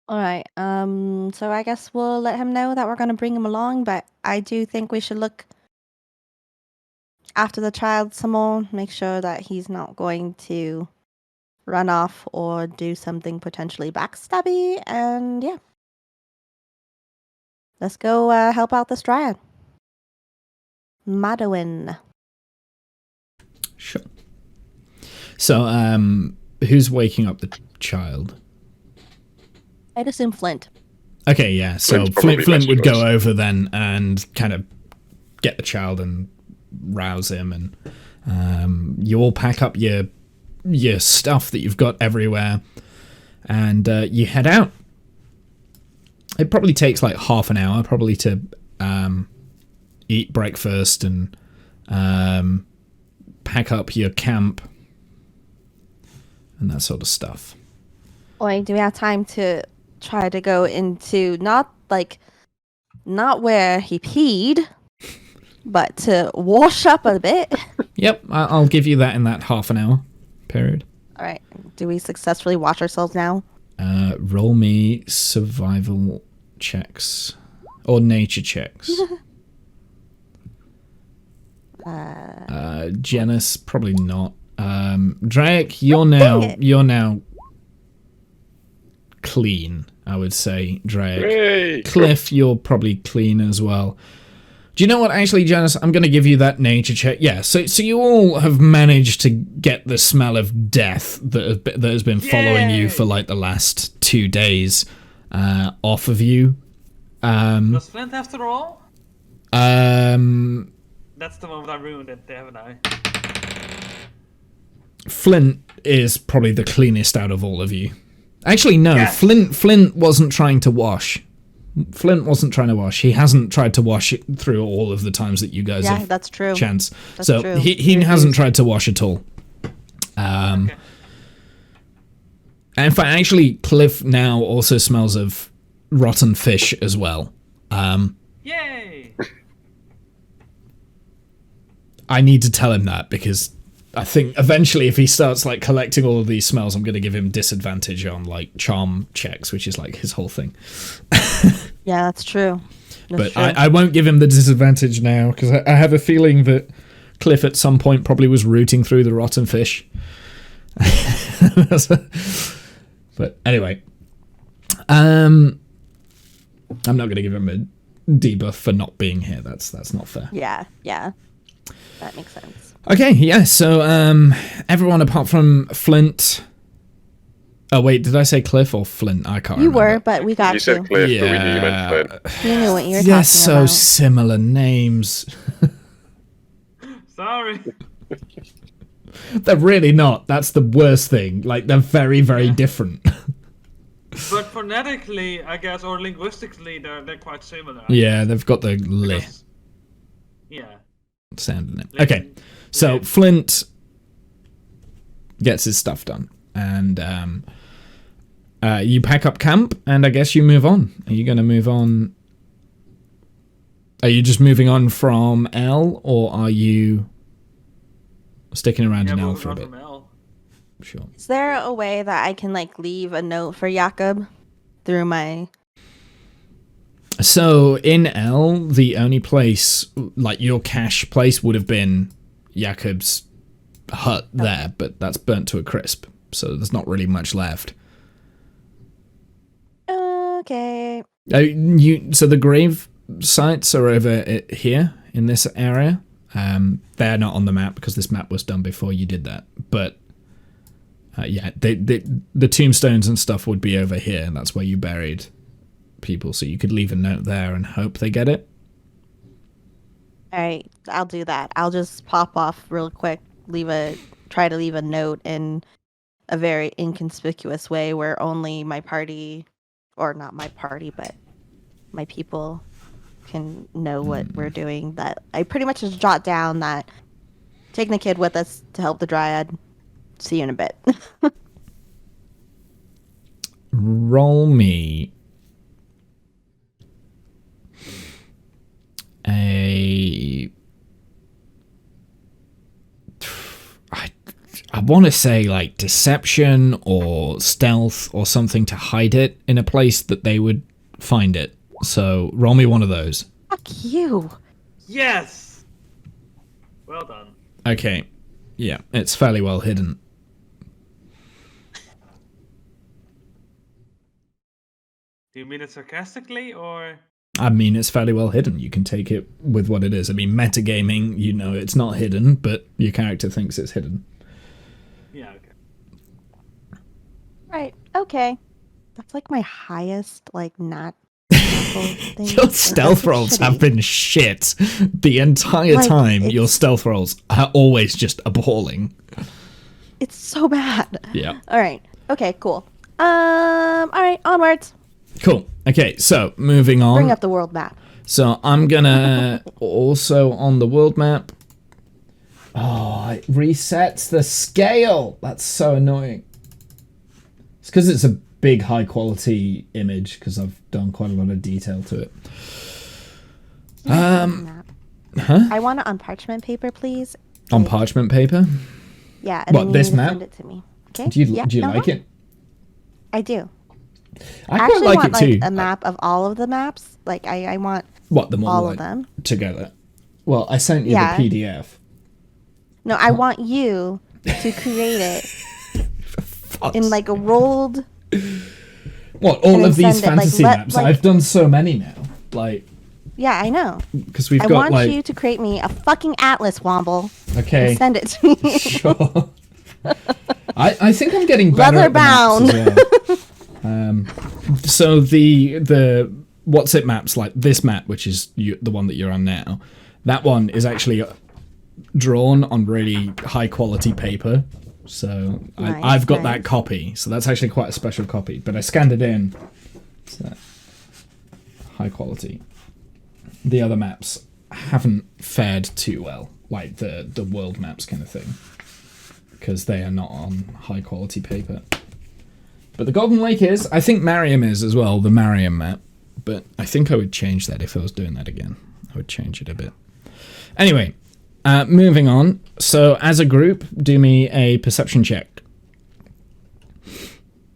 Alright, so I guess we'll let him know that we're gonna bring him along, but I do think we should look after the child some more, make sure that he's not going to run off or do something potentially backstabby, and yeah. Let's go help out this dryad. Madwin. Sure. So, who's waking up the child? I'd assume Flint. Okay, yeah. So Flint's probably Flint best would choice. go over then and kind of get the child and rouse him, and you all pack up your stuff that you've got everywhere, and you head out. It probably takes like half an hour, probably to eat breakfast and pack up your camp and that sort of stuff. Oi, do we have time to try to go into not where he peed, but to wash up a bit? Yep, I'll give you that in that half an hour period. All right. Do we successfully wash ourselves now? Roll me survival checks or nature checks. Janice, probably not. Drake, you're now clean, I would say, Drake. Hey, Cliff, you're probably clean as well. Do you know what? Actually, Janice, I'm going to give you that nature check. Yeah, so you all have managed to get the smell of death that has been following you for like the last 2 days off of you. Does Flint after all? That's the moment I ruined it, haven't I? Flint is probably the cleanest out of all of you. Actually, no. Yes. Flint wasn't trying to wash. Flint wasn't trying to wash. He hasn't tried to wash it through all of the times that you guys have that's true. chance. That's so true. he hasn't tried to wash at all. Okay. And in fact, actually, Cliff now also smells of rotten fish as well. Yay! I need to tell him that because I think eventually if he starts like collecting all of these smells, I'm going to give him disadvantage on like charm checks, which is like his whole thing. Yeah, that's true. But I won't give him the disadvantage now because I have a feeling that Cliff at some point probably was rooting through the rotten fish. But anyway, I'm not going to give him a debuff for not being here. That's not fair. Yeah, that makes sense. Okay, yeah. So everyone apart from Flint. Oh wait, did I say Cliff or Flint? I can't. You remember. were, but we got you said Cliff, Yeah. but we knew you meant Flint. We knew what you were They're talking so about. similar names. Sorry. They're really not. That's the worst thing. Like they're very, very different. But phonetically, I guess, or linguistically, they're quite similar. Yeah, they've got the li Because- yeah. sound in it. Okay, so Flint gets his stuff done, and you pack up camp, and I guess you move on. Are you going to move on? Are you just moving on from L, or are you sticking around in L moving for a on bit? from L. Sure. Is there a way that I can like leave a note for Jakob through my? So in L, the only place, like your cache place, would have been Jakob's hut there, but that's burnt to a crisp. So there's not really much left. Okay. So the grave sites are over here in this area. They're not on the map because this map was done before you did that. But yeah, the tombstones and stuff would be over here, and that's where you buried people. So you could leave a note there and hope they get it. All right, I'll do that. I'll just pop off real quick, try to leave a note in a very inconspicuous way where only my party, or not my party, but my people can know what we're doing. That I pretty much just jot down that taking the kid with us to help the dryad. See you in a bit. Roll me I want to say like deception or stealth or something to hide it in a place that they would find it. So roll me one of those. Fuck you. Yes! Well done. Okay. Yeah, it's fairly well hidden. Do you mean it sarcastically, or...? I mean, it's fairly well hidden. You can take it with what it is. I mean, metagaming, you know it's not hidden, but your character thinks it's hidden. Yeah, okay. Right. Okay. That's like my highest, like, not thing. Your stealth rolls have been shit the entire Like, time. Your it's- stealth rolls are always just appalling. It's so bad. Yeah. All right. Okay. Cool. All right. Onwards. Cool. Okay, so moving on. Bring up the world map. So I'm gonna also on the world map. Oh, it resets the scale. That's so annoying. It's because it's a big high quality image because I've done quite a lot of detail to it. Map. Huh? I want it on parchment paper, please. On parchment paper. Yeah. And What, then you this need to map? Send it to me. Okay. Do you Yeah, like it? I do. I I quite actually like want it too. like a map of all of the maps. Like I want What the all more of them. together. Well, I sent you Yeah. the PDF. No, I want you to create it Fuck's in like a rolled What, all And of then these send it, like, fantasy maps? I've done so many now. Like, yeah, I know. because we've I got want like. you to create me a fucking atlas, Womble. Okay. And send it to me. Sure. I think I'm getting better Leather at the maps bound. as well. So the what's it maps, like this map, which is the one that you're on now, that one is actually drawn on really high quality paper. So Nice, I've got nice. that copy. So that's actually quite a special copy. But I scanned it in. So high quality. The other maps haven't fared too well, like the world maps kind of thing, because they are not on high quality paper. But the Golden Lake is. I think Mariam is as well, the Mariam map. But I think I would change that if I was doing that again. I would change it a bit. Anyway, moving on. So as a group, do me a perception check.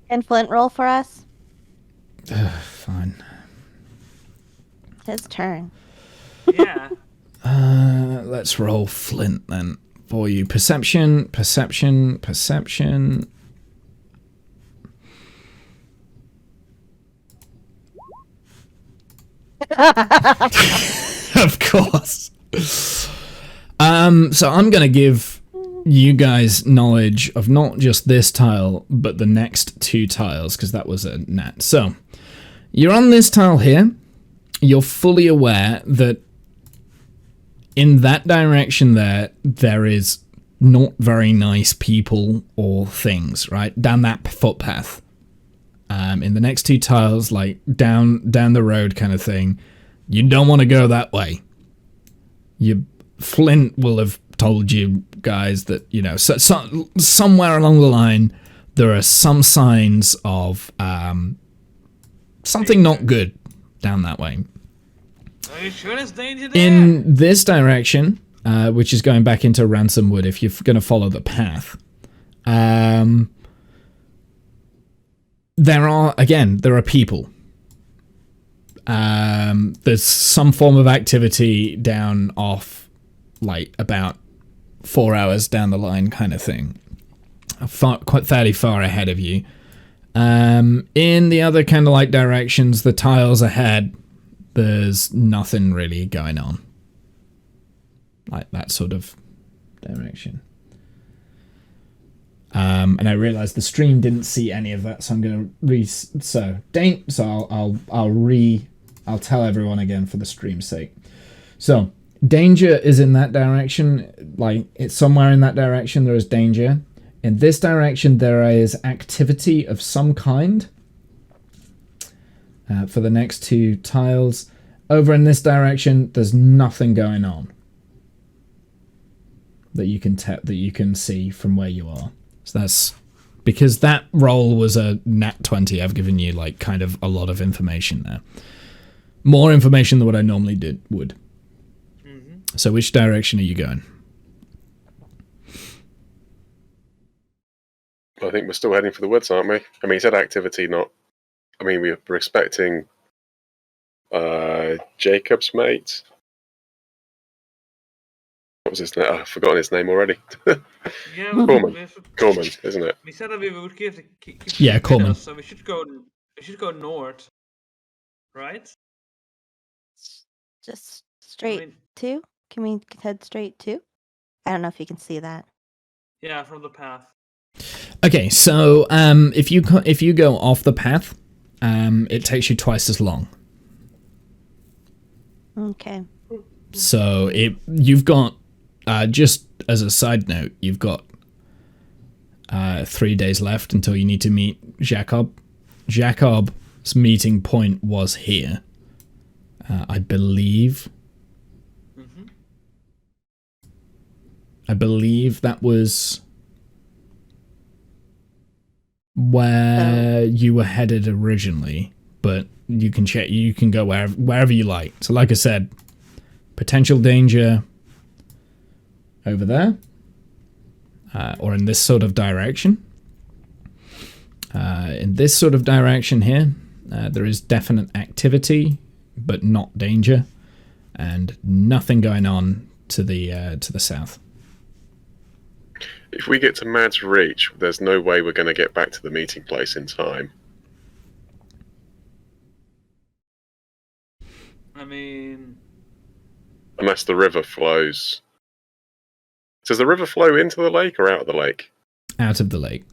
And Flint roll for us. Fine. His turn. Yeah. Let's roll Flint then for you. Perception. Of course. So I'm gonna give you guys knowledge of not just this tile, but the next two tiles, because that was a nat. So you're on this tile here. You're fully aware that in that direction there is not very nice people or things, right? Down that footpath. In the next two tiles, like down the road kind of thing, you don't want to go that way. Flint will have told you guys that, you know, somewhere along the line, there are some signs of something not good down that way. Are you sure there's danger there? In this direction, which is going back into Ransomwood, if you're going to follow the path, there are people. There's some form of activity down off, like about 4 hours down the line kind of thing. Fairly far ahead of you. In the other kind of like directions, the tiles ahead, there's nothing really going on. Like that sort of direction. And I realized the stream didn't see any of that, so I'm gonna I'll tell everyone again for the stream's sake. So danger is in that direction, like it's somewhere in that direction there is danger. In this direction there is activity of some kind. For the next two tiles. Over in this direction, there's nothing going on that you can see from where you are. So that's because that roll was a nat 20. I've given you like kind of a lot of information there, more information than what I normally would. Mm-hmm. So which direction are you going? I think we're still heading for the woods, aren't we? I mean, he said activity, not. I mean, we're expecting Jacob's mate. What was his name? I've forgotten his name already. Yeah, Corman, isn't it? We said that we would keep yeah, Corman. So we should go north, right? Just straight to? Can we head straight to? I don't know if you can see that. Yeah, from the path. Okay, so if you go off the path, it takes you twice as long. Okay. So you've got just as a side note, you've got 3 days left until you need to meet Jacob. Jacob's meeting point was here, I believe. Mm-hmm. I believe that was where you were headed originally, but you can check. You can go wherever you like. So, like I said, potential danger over there, or in this sort of direction. In this sort of direction here, there is definite activity, but not danger, and nothing going on to the south. If we get to Mad's Reach, there's no way we're going to get back to the meeting place in time. I mean, unless the river flows. Does the river flow into the lake or out of the lake? Out of the lake.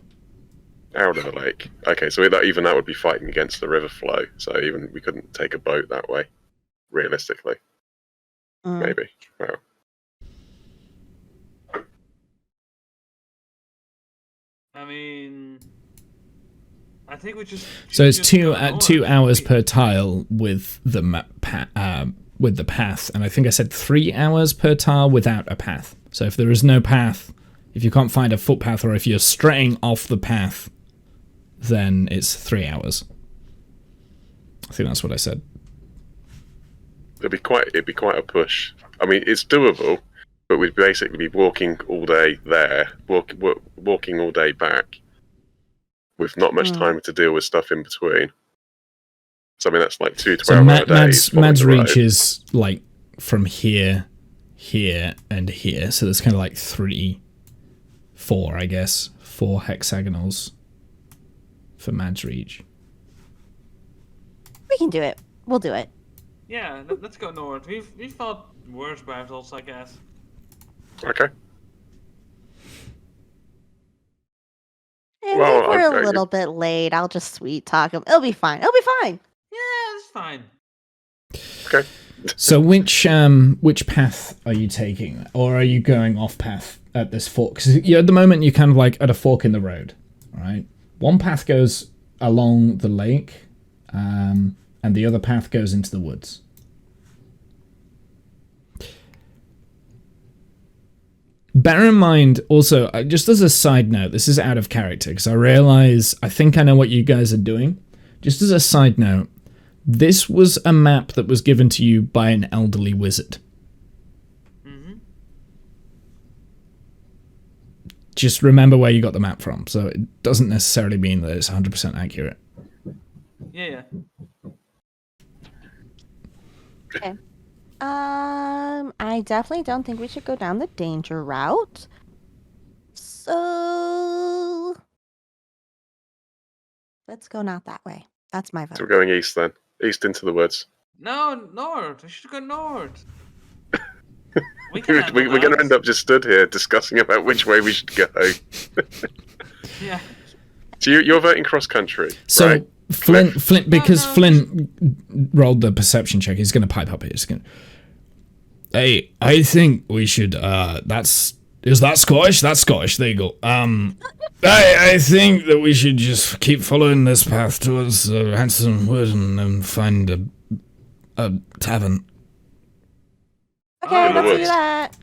Out of the lake. Okay, so even that would be fighting against the river flow. So even we couldn't take a boat that way, realistically. Maybe. Well. I mean, I think we just. So it's just 2 hours per tile with the with the path, and I think I said 3 hours per tile without a path. So if there is no path, if you can't find a footpath, or if you're straying off the path, then it's 3 hours. I think that's what I said. It'd be quite a push. I mean, it's doable, but we'd basically be walking all day there, walking all day back, with not much time to deal with stuff in between. So I mean, that's like 2 12-hour days. Mad's reach is like from here, here, and here. So there's kind of like 4, I guess, 4 hexagonals for Mad's reach. We can do it. We'll do it. Yeah, let's go north. We've fought worse battles, I guess. Okay. And if we're a little bit late, I'll just sweet talk him. It'll be fine. It'll be fine. Yeah, it's fine. Okay. So which path are you taking, or are you going off path at this fork? Because at the moment you're kind of like at a fork in the road, right? One path goes along the lake, and the other path goes into the woods. Bear in mind, also, just as a side note, this is out of character, because I think I know what you guys are doing. Just as a side note, this was a map that was given to you by an elderly wizard. Mm-hmm. Just remember where you got the map from, so it doesn't necessarily mean that it's 100% accurate. Yeah. Okay. I definitely don't think we should go down the danger route. So let's go not that way. That's my vote. So we're going east then. East into the woods. No, north. We should go north. We're going to end up just stood here discussing about which way we should go. Yeah. So you're voting cross country. So right? Flint, because Flint rolled the perception check, he's going to pipe up here. He's going to, hey, I think we should, is that Scottish? That's Scottish, there you go. I think that we should just keep following this path towards Handsome Wood and find a tavern. Okay, let's do that.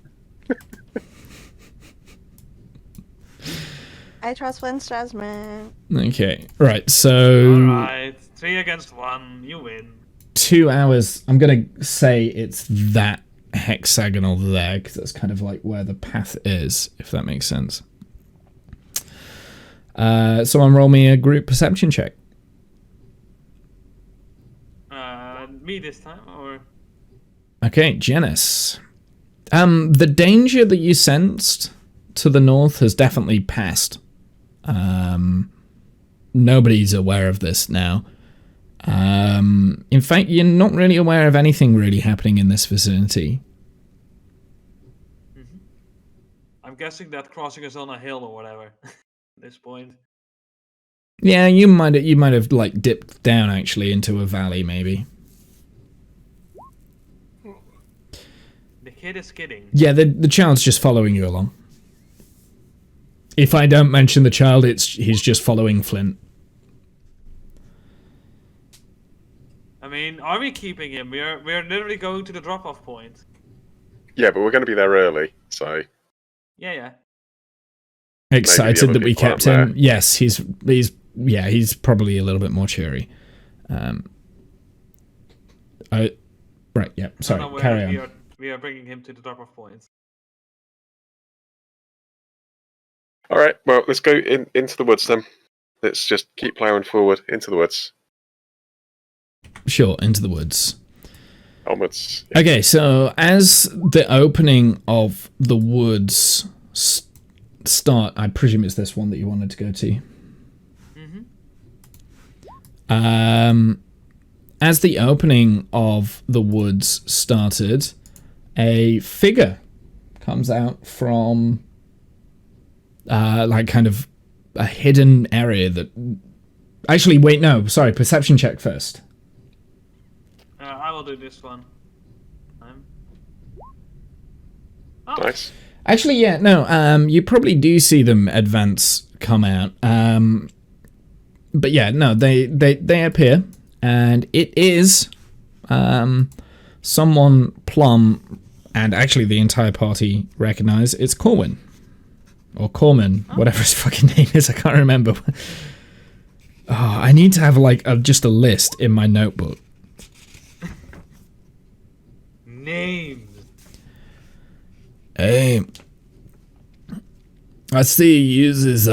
I trust Flint's judgment. Okay, right, so... Alright, 3 against 1, you win. 2 hours, I'm going to say it's that hexagonal there, because that's kind of like where the path is, if that makes sense. Someone roll me a group perception check. Me this time, or... Okay, Janice. The danger that you sensed to the north has definitely passed. Nobody's aware of this now. In fact, you're not really aware of anything really happening in this vicinity. Mm-hmm. I'm guessing that crossing is on a hill or whatever at this point. Yeah, you might have like dipped down actually into a valley maybe. The kid is kidding. Yeah, the child's just following you along. If I don't mention the child, he's just following Flint. I mean, are we keeping him? We're literally going to the drop-off point. Yeah, but we're going to be there early, so... Yeah. Excited that we kept him. Yes, he's probably a little bit more cheery. Right, yeah, sorry, carry on. We are bringing him to the drop-off point. All right, well, let's go into the woods then. Let's just keep ploughing forward into the woods. Sure, into the woods. Onwards. Yeah. Okay, so as the opening of the woods start, I presume it's this one that you wanted to go to. Mm-hmm. as the opening of the woods started, a figure comes out from like kind of a hidden area that... Actually, wait, no, sorry, perception check first. I will do this one. Oh. Nice. Actually, yeah, no, you probably do see them advance, come out. But yeah, no, they appear, and it is someone Plum and actually the entire party recognize. It's Corwin. Or Corman, whatever his fucking name is, I can't remember. Oh, I need to have like just a list in my notebook. Names. Hey, I see you uses,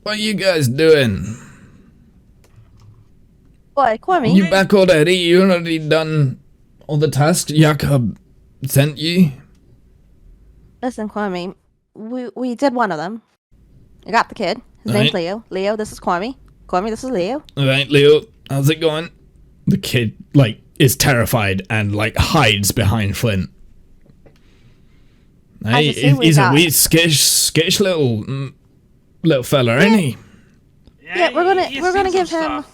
what you guys doing? Boy, Kwame. You back already? You already done all the tasks Jakob sent you? Listen, Kwame. We did one of them. I got the kid. His name's Leo. Leo, this is Kwame. Kwame, this is Leo. Alright, Leo, how's it going? The kid, like, is terrified and, like, hides behind Flint. Hey, he's a wee skittish little fella, ain't he? Yeah, we're gonna give him.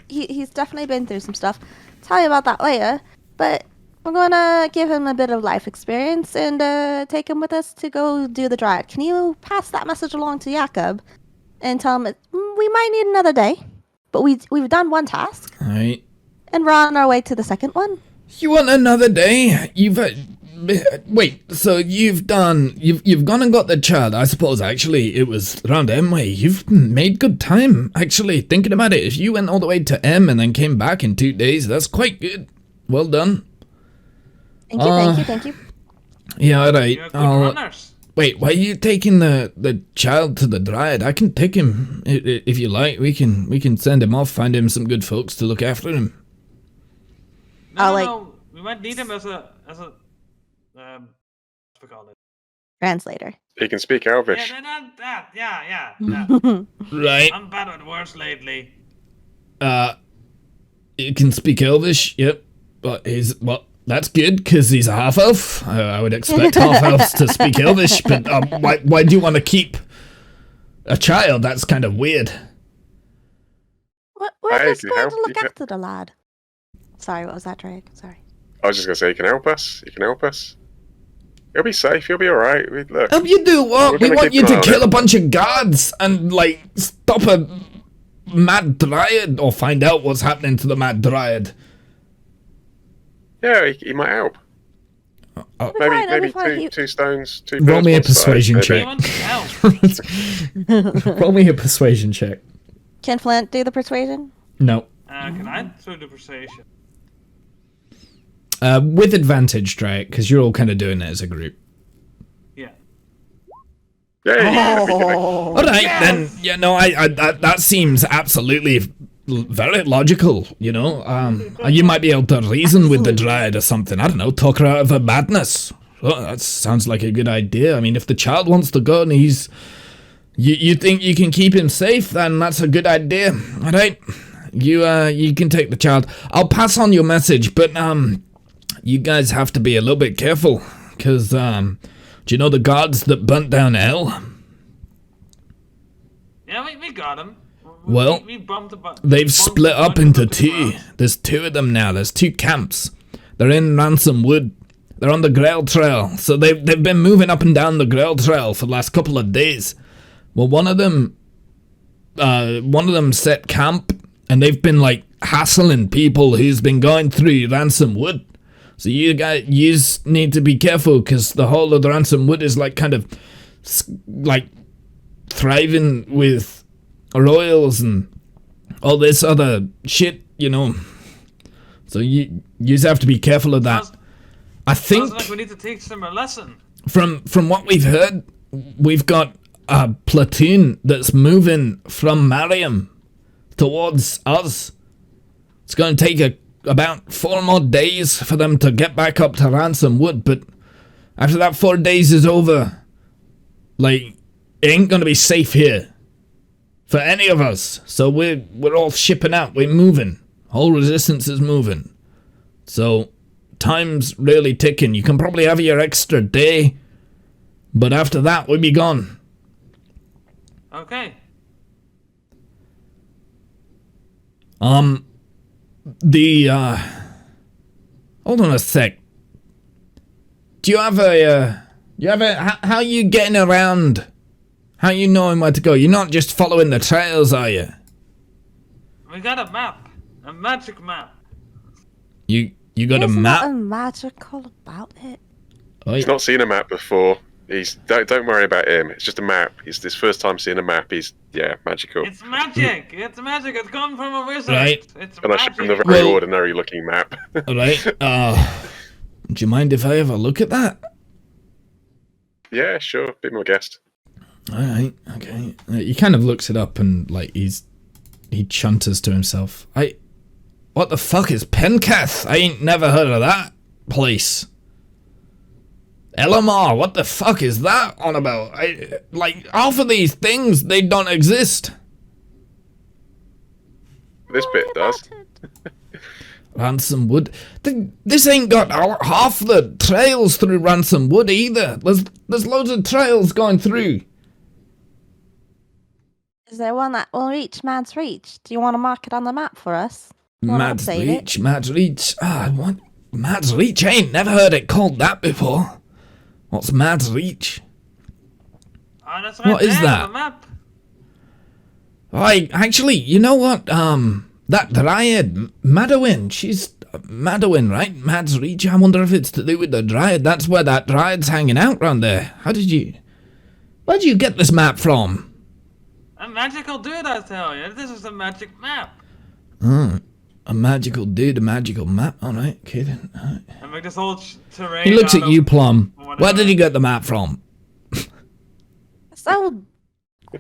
He's definitely been through some stuff. Tell you about that later, but we're gonna give him a bit of life experience and take him with us to go do the dryad. Can you pass that message along to Jakob and tell him we might need another day, but we've done one task. All right. And we're on our way to the second one. You want another day? Wait, so you've gone and got the child. I suppose actually it was around M way. You've made good time, actually, thinking about it. If you went all the way to M and then came back in 2 days, that's quite good. Well done. Thank you. Yeah, alright. Runners. Wait, why are you taking the child to the dryad? I can take him if you like. We can send him off, find him some good folks to look after him. No, we might need him as a what's we call it? Translator. He can speak Elvish. Yeah. Right. I'm bad with words lately. He can speak Elvish, yep. But that's good, because he's a half-elf. I would expect half-elves to speak Elvish, but why do you want to keep a child? That's kind of weird. We're just going to look after the lad. Sorry, what was that, Drake? Sorry. I was just going to say, he can help us. He'll be safe, he'll be alright. Look. Help you do what? We want you to kill a bunch of guards and, like, stop a mad dryad, or find out what's happening to the mad dryad. Yeah, he might help. Maybe two stones, two birds. Roll me a persuasion check. Roll me a persuasion check. Can Flint do the persuasion? No. Can I do the persuasion? With advantage, Drake, because you're all kind of doing it as a group. Yeah. Yeah. All right, then. Yeah, no, I that seems absolutely very logical. You know, you might be able to reason with the dryad or something. I don't know, talk her out of her madness. Well, that sounds like a good idea. I mean, if the child wants to go and you think you can keep him safe, then that's a good idea. All right, you can take the child. I'll pass on your message, but you guys have to be a little bit careful, because do you know the guards that burnt down L? Yeah, we got him. Well, they've split up into two. There's two of them now. There's two camps. They're in Ransom Wood. They're on the Grail Trail. So they've been moving up and down the Grail Trail for the last couple of days. Well, one of them set camp, and they've been like hassling people who's been going through Ransom Wood. So you need to be careful, because the whole of the Ransom Wood is like kind of like thriving with royals and all this other shit, you know. So you just have to be careful of that. I think like we need to teach them a lesson. From what we've heard, we've got a platoon that's moving from Mariam towards us. It's going to take about 4 more days for them to get back up to Ransom Wood, but after that 4 days is over, like, it ain't going to be safe here for any of us. So we're all shipping out. We're moving. Whole resistance is moving. So, time's really ticking. You can probably have your extra day, but after that, we'll be gone. Okay. Hold on a sec. Do you have how you getting around? How you knowing where to go? You're not just following the trails, are you? We got a map. A magic map. You got a There's map? nothing magical about it. He's not seen a map before. Don't worry about him. It's just a map. It's his first time seeing a map. He's magical. It's magic. It's magic. It's come from a wizard. Right. It's And I showed him the magic. very ordinary looking map. Alright, do you mind if I have a look at that? Yeah, sure. Be my guest. Alright, okay. He kind of looks it up and, like, he chunters to himself. What the fuck is Pencath? I ain't never heard of that place. Elamar, what the fuck is that on about? Half of these things, they don't exist. This bit does. Ransom Wood. This ain't got half the trails through Ransom Wood either. There's loads of trails going through. Is there one that will reach Mad's Reach? Do you want to mark it on the map for us? Mad's Reach. What? Mad's Reach? I ain't never heard it called that before. What's Mad's Reach? Oh, that's right What is there, that? The map. Actually, you know what? That Dryad, Madowin, she's Madowin, right? Mad's Reach. I wonder if it's to do with the Dryad. That's where that Dryad's hanging out round there. Where'd you get this map from? A magical dude, I tell you. This is a magic map. A magical dude, a magical map. Alright, okay then. All right. And make this whole terrain. He looks out at you, of Plum. whatever. Where did he get the map from? So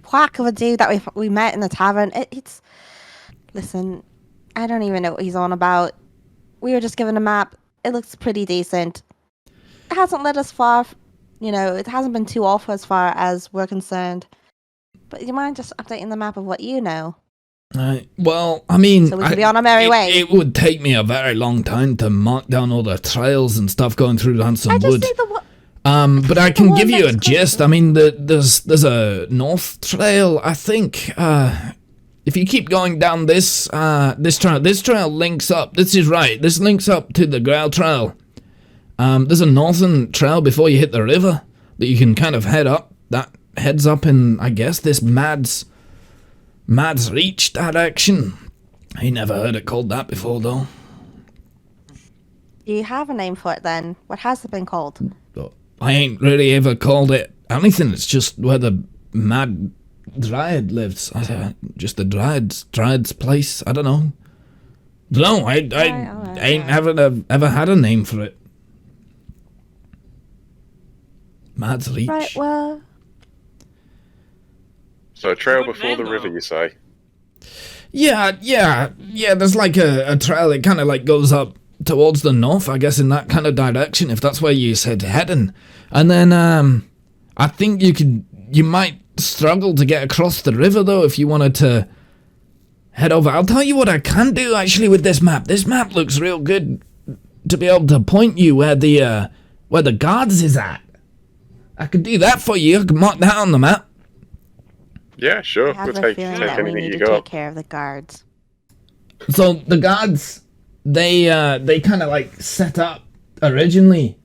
quack of a dude that we met in the tavern. It's listen, I don't even know what he's on about. We were just given a map. It looks pretty decent. It hasn't led us far. It hasn't been too off as far as we're concerned. But you mind just updating the map of what you know? Well, I mean, So we could be on our merry way. It would take me a very long time to mark down all the trails and stuff going through Ransom I just Wood. see the one. But I can one give you a that's gist. I mean, there's a north trail. I think if you keep going down this trail links up. This is right. This links up to the Grail Trail. There's a northern trail before you hit the river that you can kind of head up. That heads up in, I guess, this Mad's Reach direction. I never heard it called that before, though. Do you have a name for it then? What has it been called? I ain't really ever called it anything. It's just where the Mad Dryad lives. Just the Dryad's place. I don't know. I ain't ever had a name for it. Mad's Reach. Right, well, So a trail Good before name, the river, though. you say? Yeah. There's like a trail that kind of like goes up towards the north, I guess, in that kind of direction, if that's where you said heading. And then I think you might struggle to get across the river though if you wanted to head over. I'll tell you what I can do actually with this map. This map looks real good to be able to point you where the guards is at. I could do that for you. I could mark that on the map. Yeah, sure. I have We'll a take feeling that we anything need you to got. take care of the guards. So the guards, they kind of like set up originally.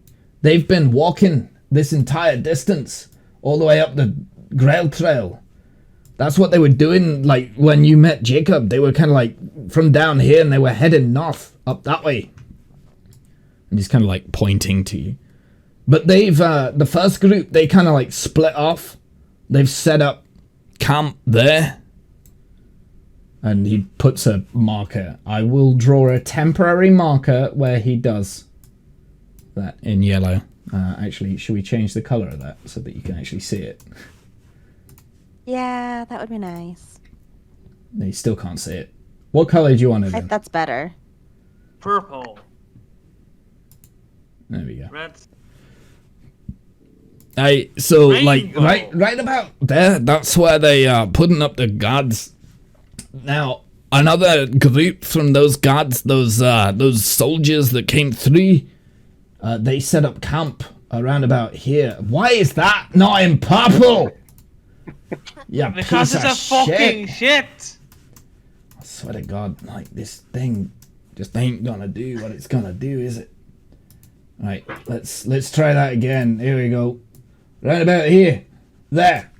They've been walking this entire distance all the way up the Grail Trail. That's what they were doing. Like when you met Jacob, they were kind of like from down here and they were heading north up that way. And he's kind of like pointing to you. But they've the first group, they kind of like split off. They've set up camp there. And he puts a marker. I will draw a temporary marker where he does that in yellow. Actually, should we change the color of that so that you can actually see it? Yeah, that would be nice. No, you still can't see it. What color do you want it in? That's better. Purple. There we go. Red. Like Rainbow. right about there, that's where they are putting up the guards. Now, another group from those guards, those soldiers that came through. They set up camp around about here. Why is that not in purple? Yeah, Because it's a fucking shit. I swear to God, like, this thing just ain't gonna do what it's gonna do, is it? Right, let's try that again. Here we go. Right about here. There.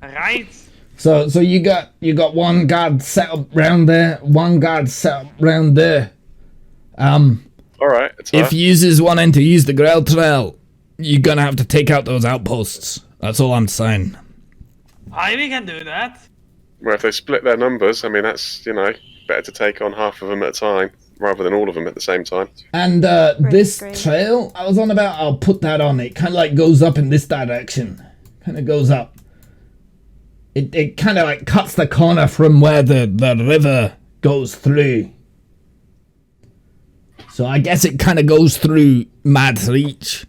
Right. So you got one guard set up round there, one guard set up round there. Alright, If users wanting to use the Grail Trail, you're gonna have to take out those outposts. That's all I'm saying. Aye, we can do that. Well, if they split their numbers, I mean, that's, better to take on half of them at a time, rather than all of them at the same time. And this trail I was on about, I'll put that on. It kind of like goes up in this direction. Kind of goes up. It kind of like cuts the corner from where the river goes through. So I guess it kind of goes through Mad's Reach.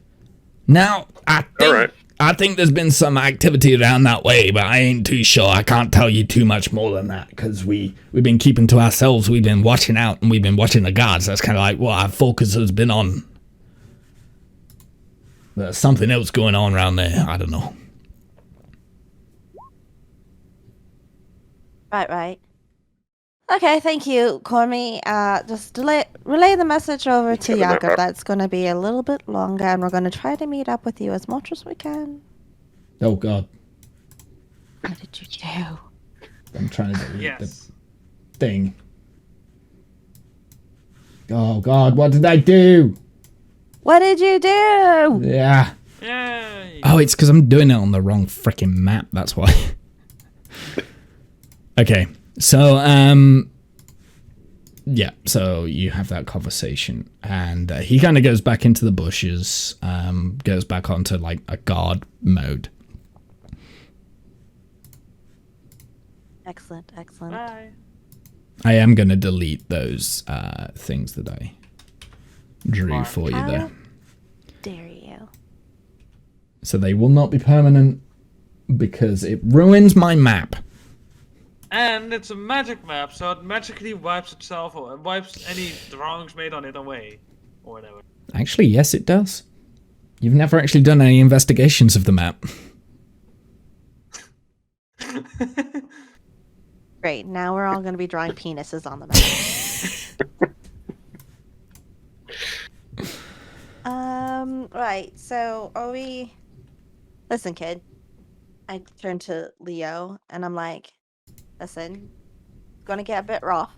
Now, I think there's been some activity around that way, but I ain't too sure. I can't tell you too much more than that, because we've been keeping to ourselves. We've been watching out, and we've been watching the guards. That's kind of like what our focus has been on. There's something else going on around there. I don't know. Right. Okay, thank you, Cormy. Just relay the message over to Jakob. That's going to be a little bit longer, and we're going to try to meet up with you as much as we can. Oh, God. What did you do? I'm trying to delete the thing. Oh, God, what did I do? What did you do? Yeah. Yay. Oh, it's because I'm doing it on the wrong freaking map. That's why. Okay. So, yeah, so you have that conversation, and he kind of goes back into the bushes, goes back onto, like, a guard mode. Excellent. Bye. I am going to delete those things that I drew for you there. How dare you? So they will not be permanent, because it ruins my map. And it's a magic map, so it magically wipes itself or wipes any drawings made on it away. Or whatever. Actually, yes, it does. You've never actually done any investigations of the map. Great, now we're all going to be drawing penises on the map. Right, so are we... Listen, kid. I turn to Leo, and I'm like... Listen, it's gonna get a bit rough.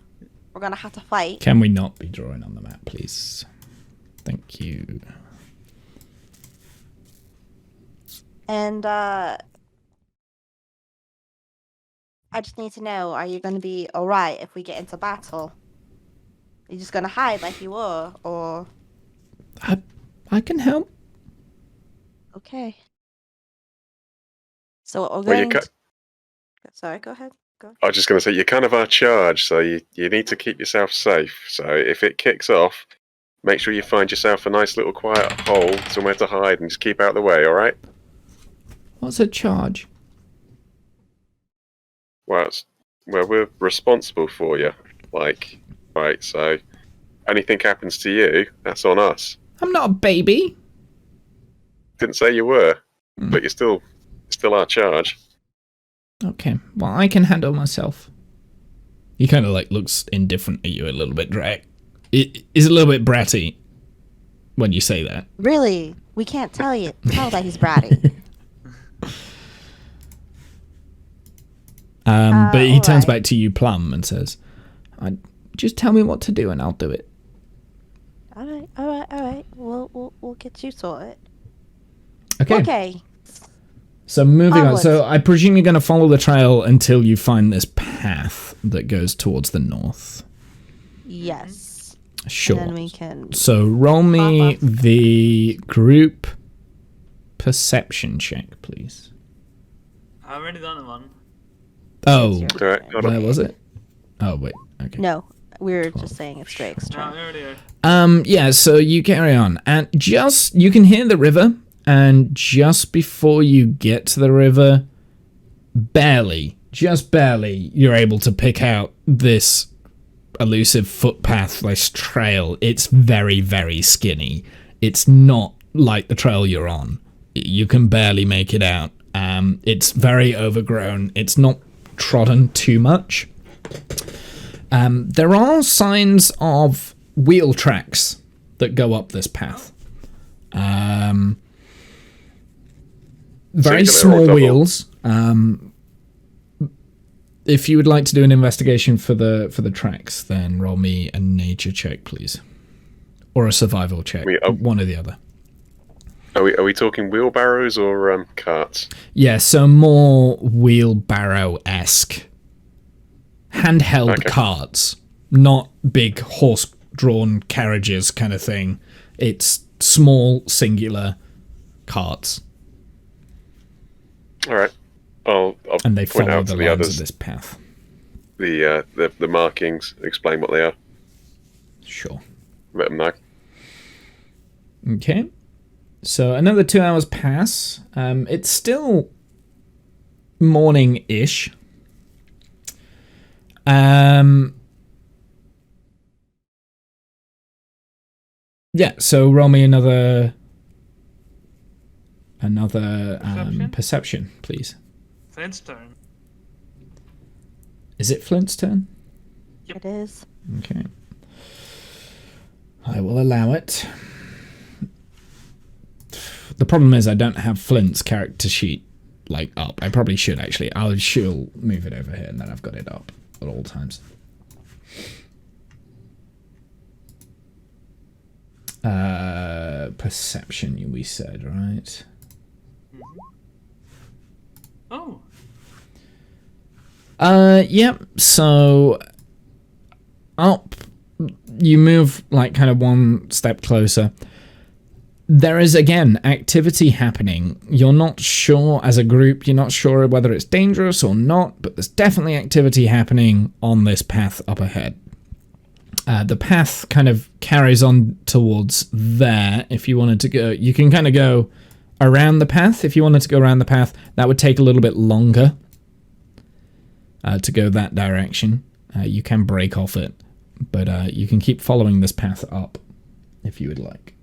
We're gonna have to fight. Can we not be drawing on the map, please? Thank you. And I just need to know, are you gonna be alright if we get into battle? Are you just gonna hide like you were, or... I can help. Okay. So what we're going to... Sorry, go ahead. I was just going to say, you're kind of our charge, so you need to keep yourself safe. So if it kicks off, make sure you find yourself a nice little quiet hole, somewhere to hide, and just keep out of the way, alright? What's a charge? Well, we're responsible for you. Like, right, so anything happens to you, that's on us. I'm not a baby. Didn't say you were, but you're still our charge. Okay, well, I can handle myself. He kind of like looks indifferent at you a little bit, Drake. It is a little bit bratty when you say that. Really? We can't tell that he's bratty. But he turns back to you, Plum, and says, just tell me what to do and I'll do it. All right. We'll get you sorted. Okay. So moving on. So I presume you're going to follow the trail until you find this path that goes towards the north. Yes. Sure. And then we can... So roll me the group perception check, please. I've already done one. Oh, Right, where was it? Oh, wait. Okay. No, we were just saying it's Drake's turn. Yeah, so you carry on. And you can hear the river. And just before you get to the river, just barely, you're able to pick out this elusive footpath, this trail, it's very, very skinny. It's not like the trail you're on. You can barely make it out. It's very overgrown. It's not trodden too much. There are signs of wheel tracks that go up this path. Very small wheels. If you would like to do an investigation for the tracks, then roll me a nature check, please, or a survival check, one or the other. Are we talking wheelbarrows or carts? Yeah, so more wheelbarrow-esque, handheld carts, not big horse-drawn carriages kind of thing. It's small, singular carts. All right. I'll and they point follow out the to the lines others of this path. The markings, explain what they are. Sure. Let them know. Okay. So another 2 hours pass. It's still morning-ish. Yeah, so roll me another perception, please. Flint's turn. Is it Flint's turn? It is. Okay. I will allow it. The problem is I don't have Flint's character sheet up. I probably should actually. She'll move it over here and then I've got it up at all times. Perception, we said, right? Oh. Yep. So up, you move kind of one step closer. There is again activity happening. You're not sure as a group. You're not sure whether it's dangerous or not, but there's definitely activity happening on this path up ahead. The path kind of carries on towards there. If you wanted to go, you can kind of go around the path. If you wanted to go around the path, that would take a little bit longer to go that direction. You can break off it, but you can keep following this path up if you would like.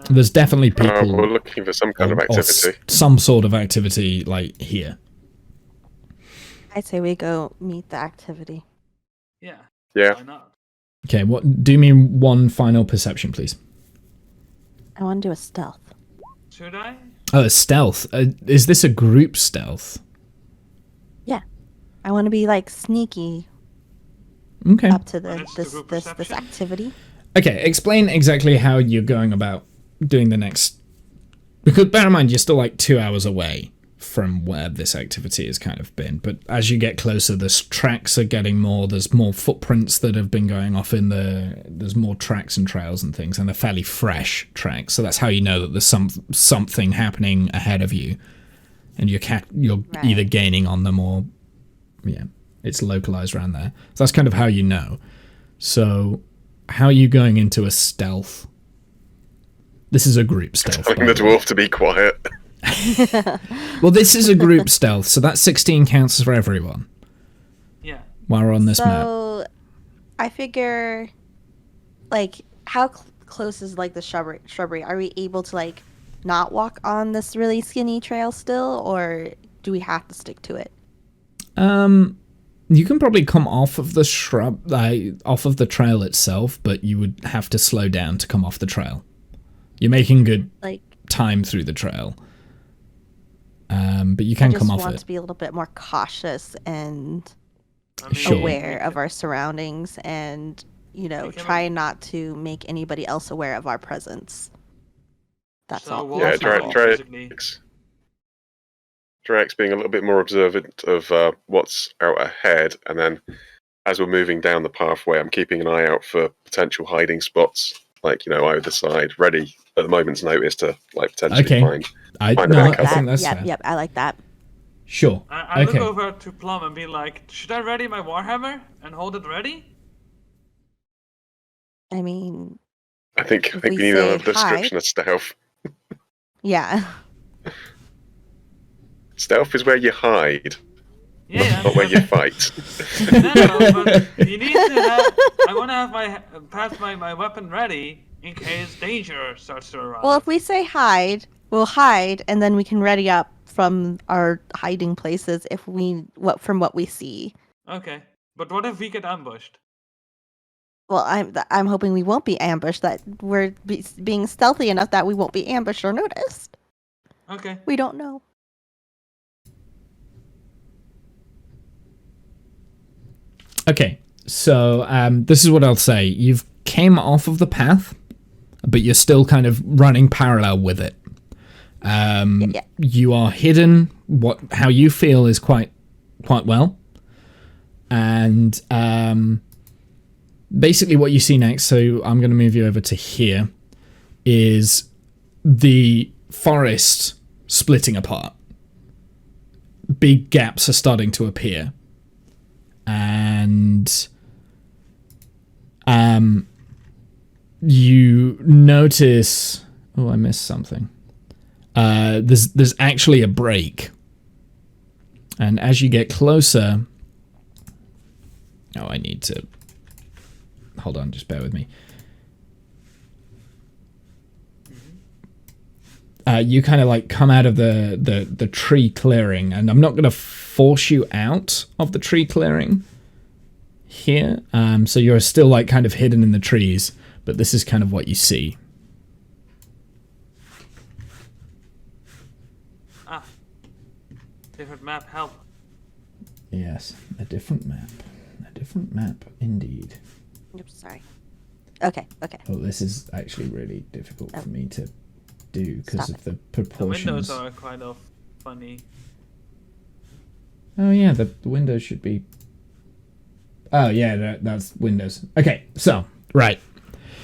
There's definitely people. We're looking for some kind of activity. Some sort of activity here. I'd say we go meet the activity. Yeah. Yeah. Why not? Okay, do me one final perception, please. I want to do a stealth. Should I? Oh, a stealth. Is this a group stealth? Yeah. I want to be sneaky. Okay. Up to this activity. Okay, explain exactly how you're going about doing the next. Because bear in mind, you're still 2 hours away from where this activity has kind of been. But as you get closer, the tracks are getting more. There's more footprints that have been going off there's more tracks and trails and things, and they're fairly fresh tracks. So that's how you know that there's something happening ahead of you, and you're right. either gaining on them or, it's localized around there. So that's kind of how you know. So how are you going into a stealth? This is a group stealth. Telling the dwarf to be quiet. Well, this is a group stealth, so that 16 counts for everyone. Yeah. While we're on this map. So, I figure, how close is the shrubbery? Are we able to not walk on this really skinny trail still, or do we have to stick to it? You can probably come off of the off of the trail itself, but you would have to slow down to come off the trail. You're making good time through the trail. But you can come off it. I just want to be a little bit more cautious and Sure. aware of our surroundings and, try not to make anybody else aware of our presence. That's all. Yeah, Drake's being a little bit more observant of what's out ahead, and then as we're moving down the pathway, I'm keeping an eye out for potential hiding spots, either side, ready at the moment's notice to potentially find I think that's fair. Yep, I like that. Sure. I look over to Plum and be like, should I ready my Warhammer and hold it ready? I mean, I think we need another description of stealth. Yeah. Stealth is where you hide. Yeah, not where you fight. no, but you need to have. I want to have my weapon ready in case danger starts to arise. Well, if we say hide, we'll hide, and then we can ready up from our hiding places from what we see. Okay, but what if we get ambushed? Well, I'm hoping we won't be ambushed. That we're being stealthy enough that we won't be ambushed or noticed. Okay. We don't know. Okay, so this is what I'll say. You've came off of the path, but you're still kind of running parallel with it. Yeah. You are hidden. How you feel is quite well, and basically what you see next. So I'm going to move you over to here. Is the forest splitting apart? Big gaps are starting to appear. And you notice, I missed something. There's actually a break, and as you get closer, I need to hold on. Just bear with me. You kind of like come out of the tree clearing, and I'm not going to force you out of the tree clearing here. So you're still like kind of hidden in the trees, but this is kind of what you see. Different map, help. Yes, a different map. A different map, indeed. Oops, sorry. Okay. Oh, this is actually really difficult for me to do because of the proportions. The windows are kind of funny. Oh yeah, the windows should be... Oh yeah, that's windows. Okay, so, right.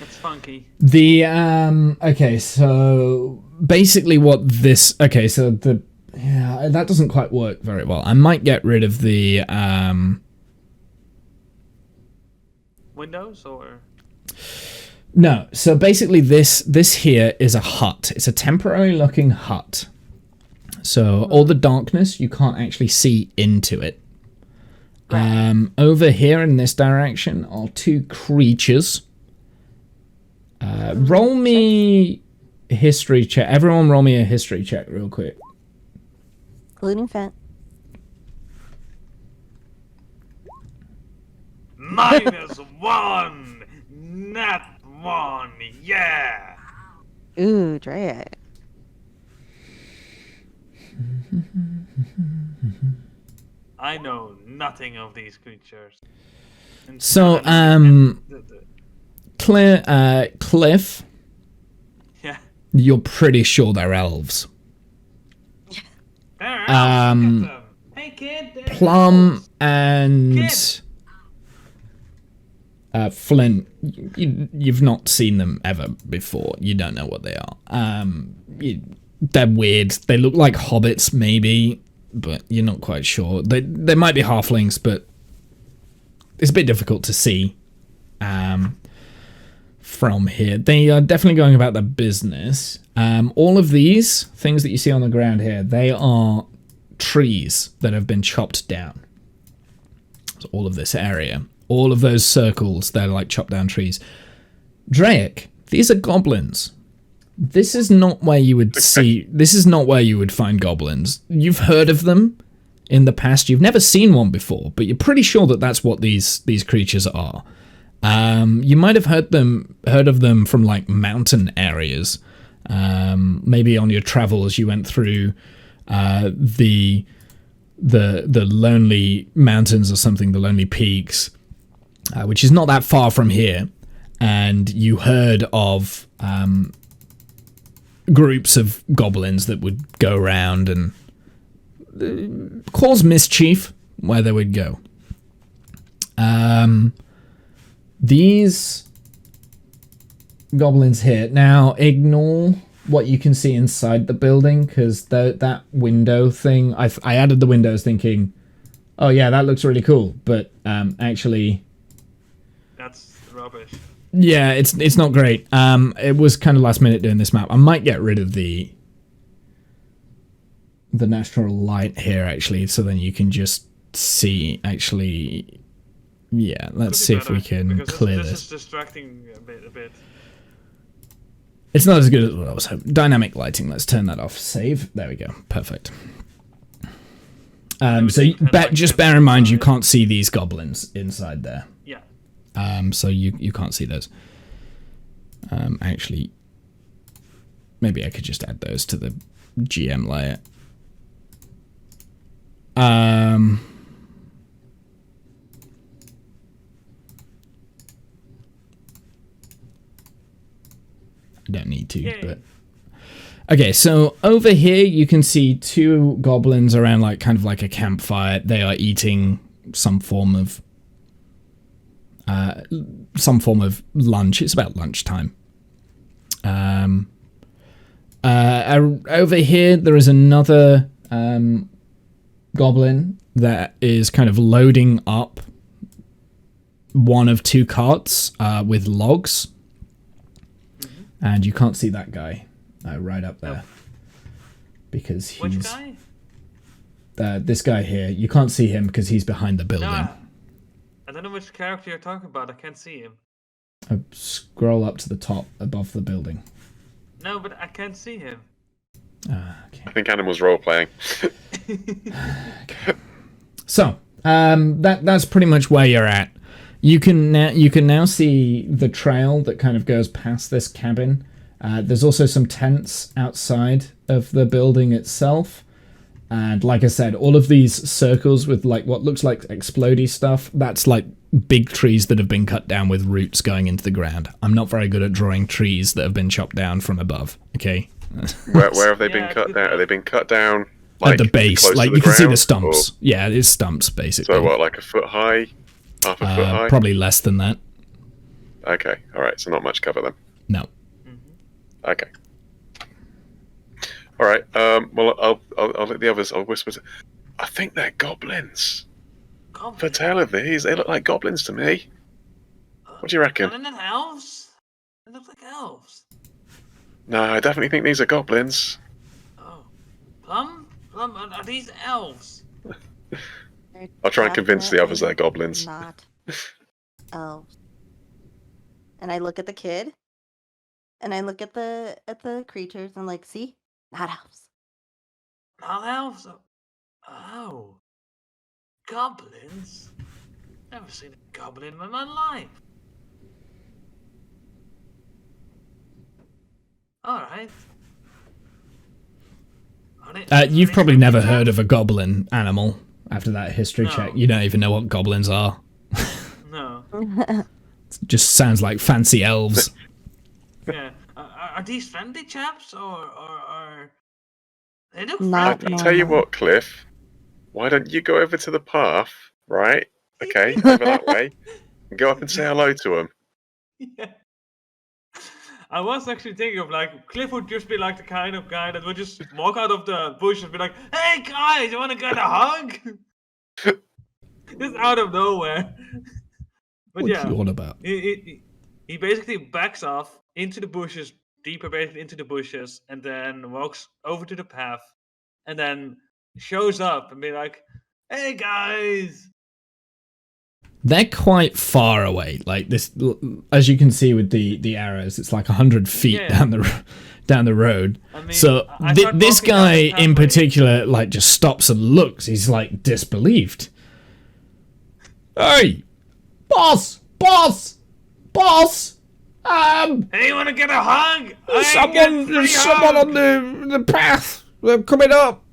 It's funky. Okay, so basically what this... Okay, so that doesn't quite work very well. I might get rid of the... Windows or... No, so basically this here is a hut. It's a temporary looking hut. So all the darkness, you can't actually see into it. Over here in this direction are two creatures. Roll me a history check. Everyone roll me a history check real quick. Including Fent. -1! Nat 1! Yeah! Ooh, Drea. I know nothing of these creatures. So, Cliff, yeah, you're pretty sure they're elves. they're elves. Look at them. Hey kid, they're Plum elves. and Kid. Flint, you've not seen them ever before. You don't know what they are. They're weird. They look like hobbits, maybe, but you're not quite sure. They might be halflings, but it's a bit difficult to see from here. They are definitely going about their business. All of these things that you see on the ground here, they are trees that have been chopped down. So all of this area. All of those circles, they're like chopped down trees. Draic, these are goblins. This is not where you would see... This is not where you would find goblins. You've heard of them in the past. You've never seen one before, but you're pretty sure that that's what these creatures are. You might have heard of them from like mountain areas. Maybe on your travels you went through the Lonely Mountains or something, the Lonely Peaks. Which is not that far from here, and you heard of groups of goblins that would go around and cause mischief where they would go. These goblins here, now ignore what you can see inside the building, because that window thing, I added the windows thinking, oh yeah, that looks really cool, but actually... That's rubbish. Yeah, it's not great. It was kind of last minute doing this map. I might get rid of the natural light here, actually, so then you can just see, actually. Yeah, let's see if we can clear this. This is distracting a bit. It's not as good as what I was hoping. Dynamic lighting, let's turn that off. Save. There we go. Perfect. So just bear in mind you can't see these goblins inside there. Yeah. So you can't see those. Actually, maybe I could just add those to the GM layer. I don't need to, but okay. So over here you can see two goblins around kind of like a campfire. They are eating some form of lunch. It's about lunchtime. Over here there is another goblin that is kind of loading up one of two carts with logs. And you can't see that guy right up there. Because he's... Which guy? This guy here. You can't see him because he's behind the building. No, I don't know which character you're talking about. I can't see him. Scroll up to the top above the building. No, but I can't see him. Okay. I think Animal's role-playing. Okay. So, that's pretty much where you're at. You can now see the trail that kind of goes past this cabin. There's also some tents outside of the building itself. And like I said, all of these circles with what looks like explodey stuff, that's like big trees that have been cut down with roots going into the ground. I'm not very good at drawing trees that have been chopped down from above, okay? Where have they been cut down? Have they been cut down at the base? You can see the stumps. Or... Yeah, it's stumps, basically. So what, like a foot high? Half a foot high? Probably less than that. Okay, alright, so not much cover then. No. Okay. Alright, well, I'll let the others, I'll whisper I think they're goblins. For tale of these, they look like goblins to me. What do you reckon? Are they not elves? They look like elves. No, I definitely think these are goblins. Oh. Plum, are these elves? I'll try and convince the others they're goblins. Not elves. And I look at the kid, and I look at the creatures, and like, see, not elves. Not elves. Oh, goblins. Never seen a goblin in my life. All right. You've probably never heard of a goblin animal. After that history check, you don't even know what goblins are. No. It just sounds like fancy elves. Yeah. Are these friendly chaps or they look Not friendly? I'll tell you what, Cliff. Why don't you go over to the path, right? Okay, over that way. And go up and say hello to them. Yeah. I was actually thinking of Cliff would just be like the kind of guy that would just walk out of the bush and be like, "Hey guys, you want to get a hug?" Just out of nowhere. But What's he on about? He basically backs off into the bushes, deeper basically into the bushes, and then walks over to the path, and then shows up and be like, "Hey guys." They're quite far away. Like this, as you can see with the arrows, it's like 100 feet down the road. I mean, so this guy in particular, just stops and looks. He's like disbelieved. Hey, boss! Hey, you want to get a hug? There's someone on the path. They're coming up,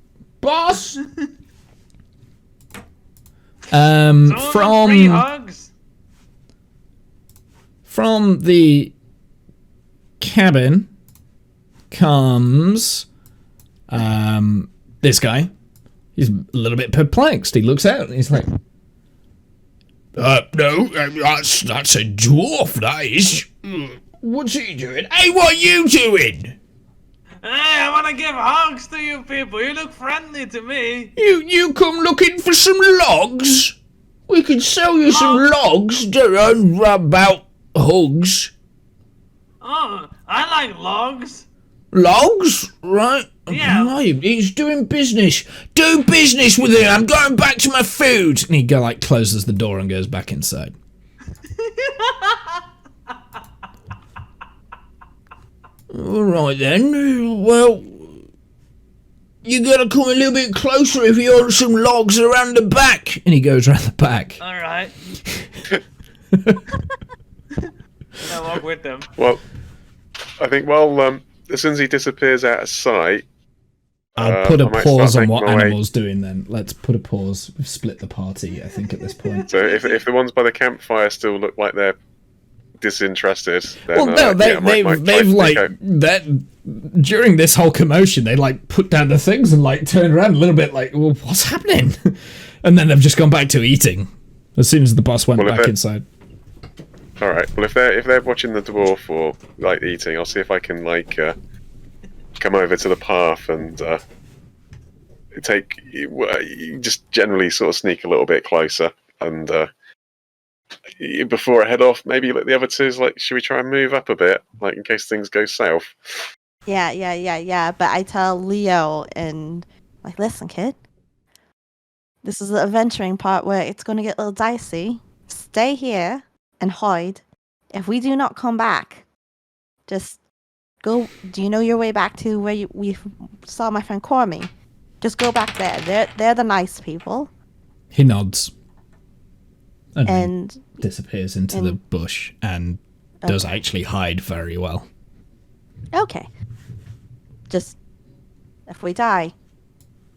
boss. From the cabin comes this guy. He's a little bit perplexed. He looks out and he's like, no, that's a dwarf, that is. What's he doing? Hey, what are you doing? Hey, I want to give hugs to you people. You look friendly to me. You come looking for some logs? We can sell you some logs. Don't rub about hugs. Oh, I like logs. Logs? Right. Yeah. Right, he's doing business. Do business with him. I'm going back to my food. And he closes the door and goes back inside. All right then. Well, you gotta come a little bit closer if you want some logs around the back. And he goes around the back. All right. I walk with them. Well, I think while as soon as he disappears out of sight, I'll put a I might pause start on what making my way. Animal's doing then. Let's put a pause. We've split the party, I think, at this point. So if the ones by the campfire still look like they're disinterested, then Well, no, yeah, I might try they've to like take out- that during this whole commotion. They like put down the things and like turned around a little bit, like, well, what's happening? And then they've just gone back to eating as soon as the boss went back inside. All right. Well, if they're watching the dwarf or like eating, I'll see if I can like come over to the path and just generally sort of sneak a little bit closer and before I head off, maybe let the other two's like, should we try and move up a bit, like in case things go south? Yeah. But I tell Leo and like, listen, kid. This is the adventuring part where it's going to get a little dicey. Stay here and hide. If we do not come back, just go. Do you know your way back to where we saw my friend Cormy? Just go back there. They're the nice people. He nods and And disappears into the bush and does actually hide very well. okay, just if we die,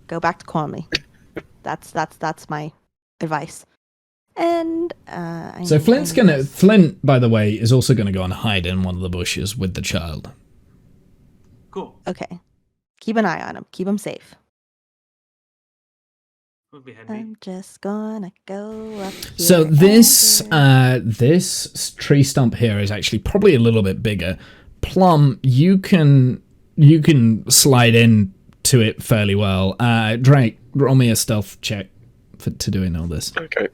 go back to Cormy. That's my advice. And So Flint, by the way, is also gonna go and hide in one of the bushes with the child. Cool. Okay, keep an eye on him. Keep him safe. Would be handy. I'm just gonna go up here. So this tree stump here is actually probably a little bit bigger. Plum, you can slide in to it fairly well. Drake, roll me a stealth check to doing all this. Okay.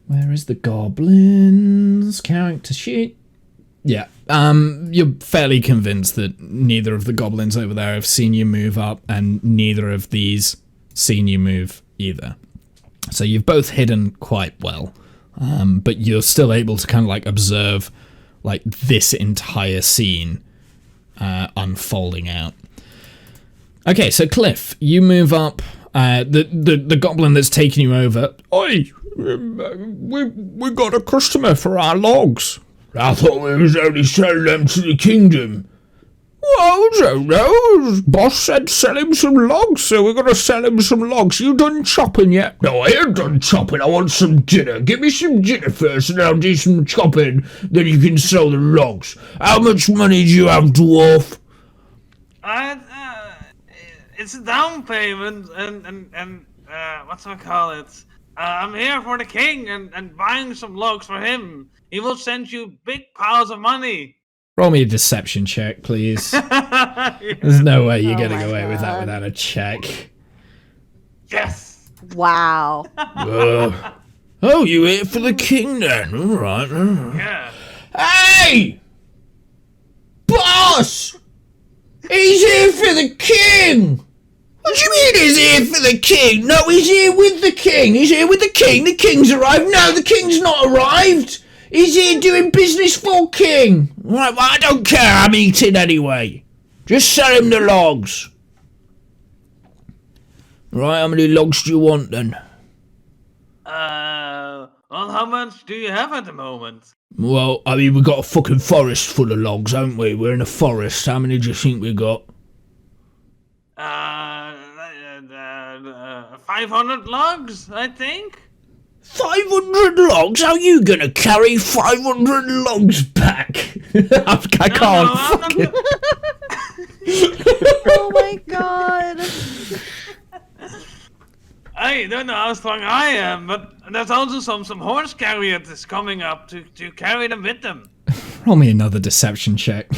Where is the goblin's character sheet? Yeah, you're fairly convinced that neither of the goblins over there have seen you move up, and neither of these seen you move either. So you've both hidden quite well, but you're still able to kind of like observe like this entire scene unfolding out. Okay, so Cliff, you move up. The goblin that's taken you over. Oi, we got a customer for our logs. I thought we was only selling them to the kingdom. Well, I don't know. Boss said sell him some logs, so we're gonna sell him some logs. You done chopping yet? No, I ain't done chopping. I want some dinner. Give me some dinner first, and I'll do some chopping. Then you can sell the logs. How much money do you have, dwarf? It's a down payment, and what's I call it? I'm here for the king and buying some logs for him. He will send you big piles of money. Roll me a deception check, please. There's no way you're getting away with that without a check. Yes. Wow. Oh, you here for the king then? All right. Yeah. Hey! Boss! He's here for the king! What do you mean he's here for the king? No, he's here with the king. He's here with the king. The king's arrived. No, the king's not arrived. He's here doing business for king. Right, well, I don't care. I'm eating anyway. Just sell him the logs. Right, how many logs do you want then? Well, how much do you have at the moment? Well, I mean, we've got a fucking forest full of logs, haven't we? We're in a forest. How many do you think we got? 500 logs, I think. 500 logs? How you gonna carry 500 logs back? I can't. Fucking... Oh my god. I don't know how strong I am, but there's also some horse carriers coming up to carry them with them. Roll me another deception check.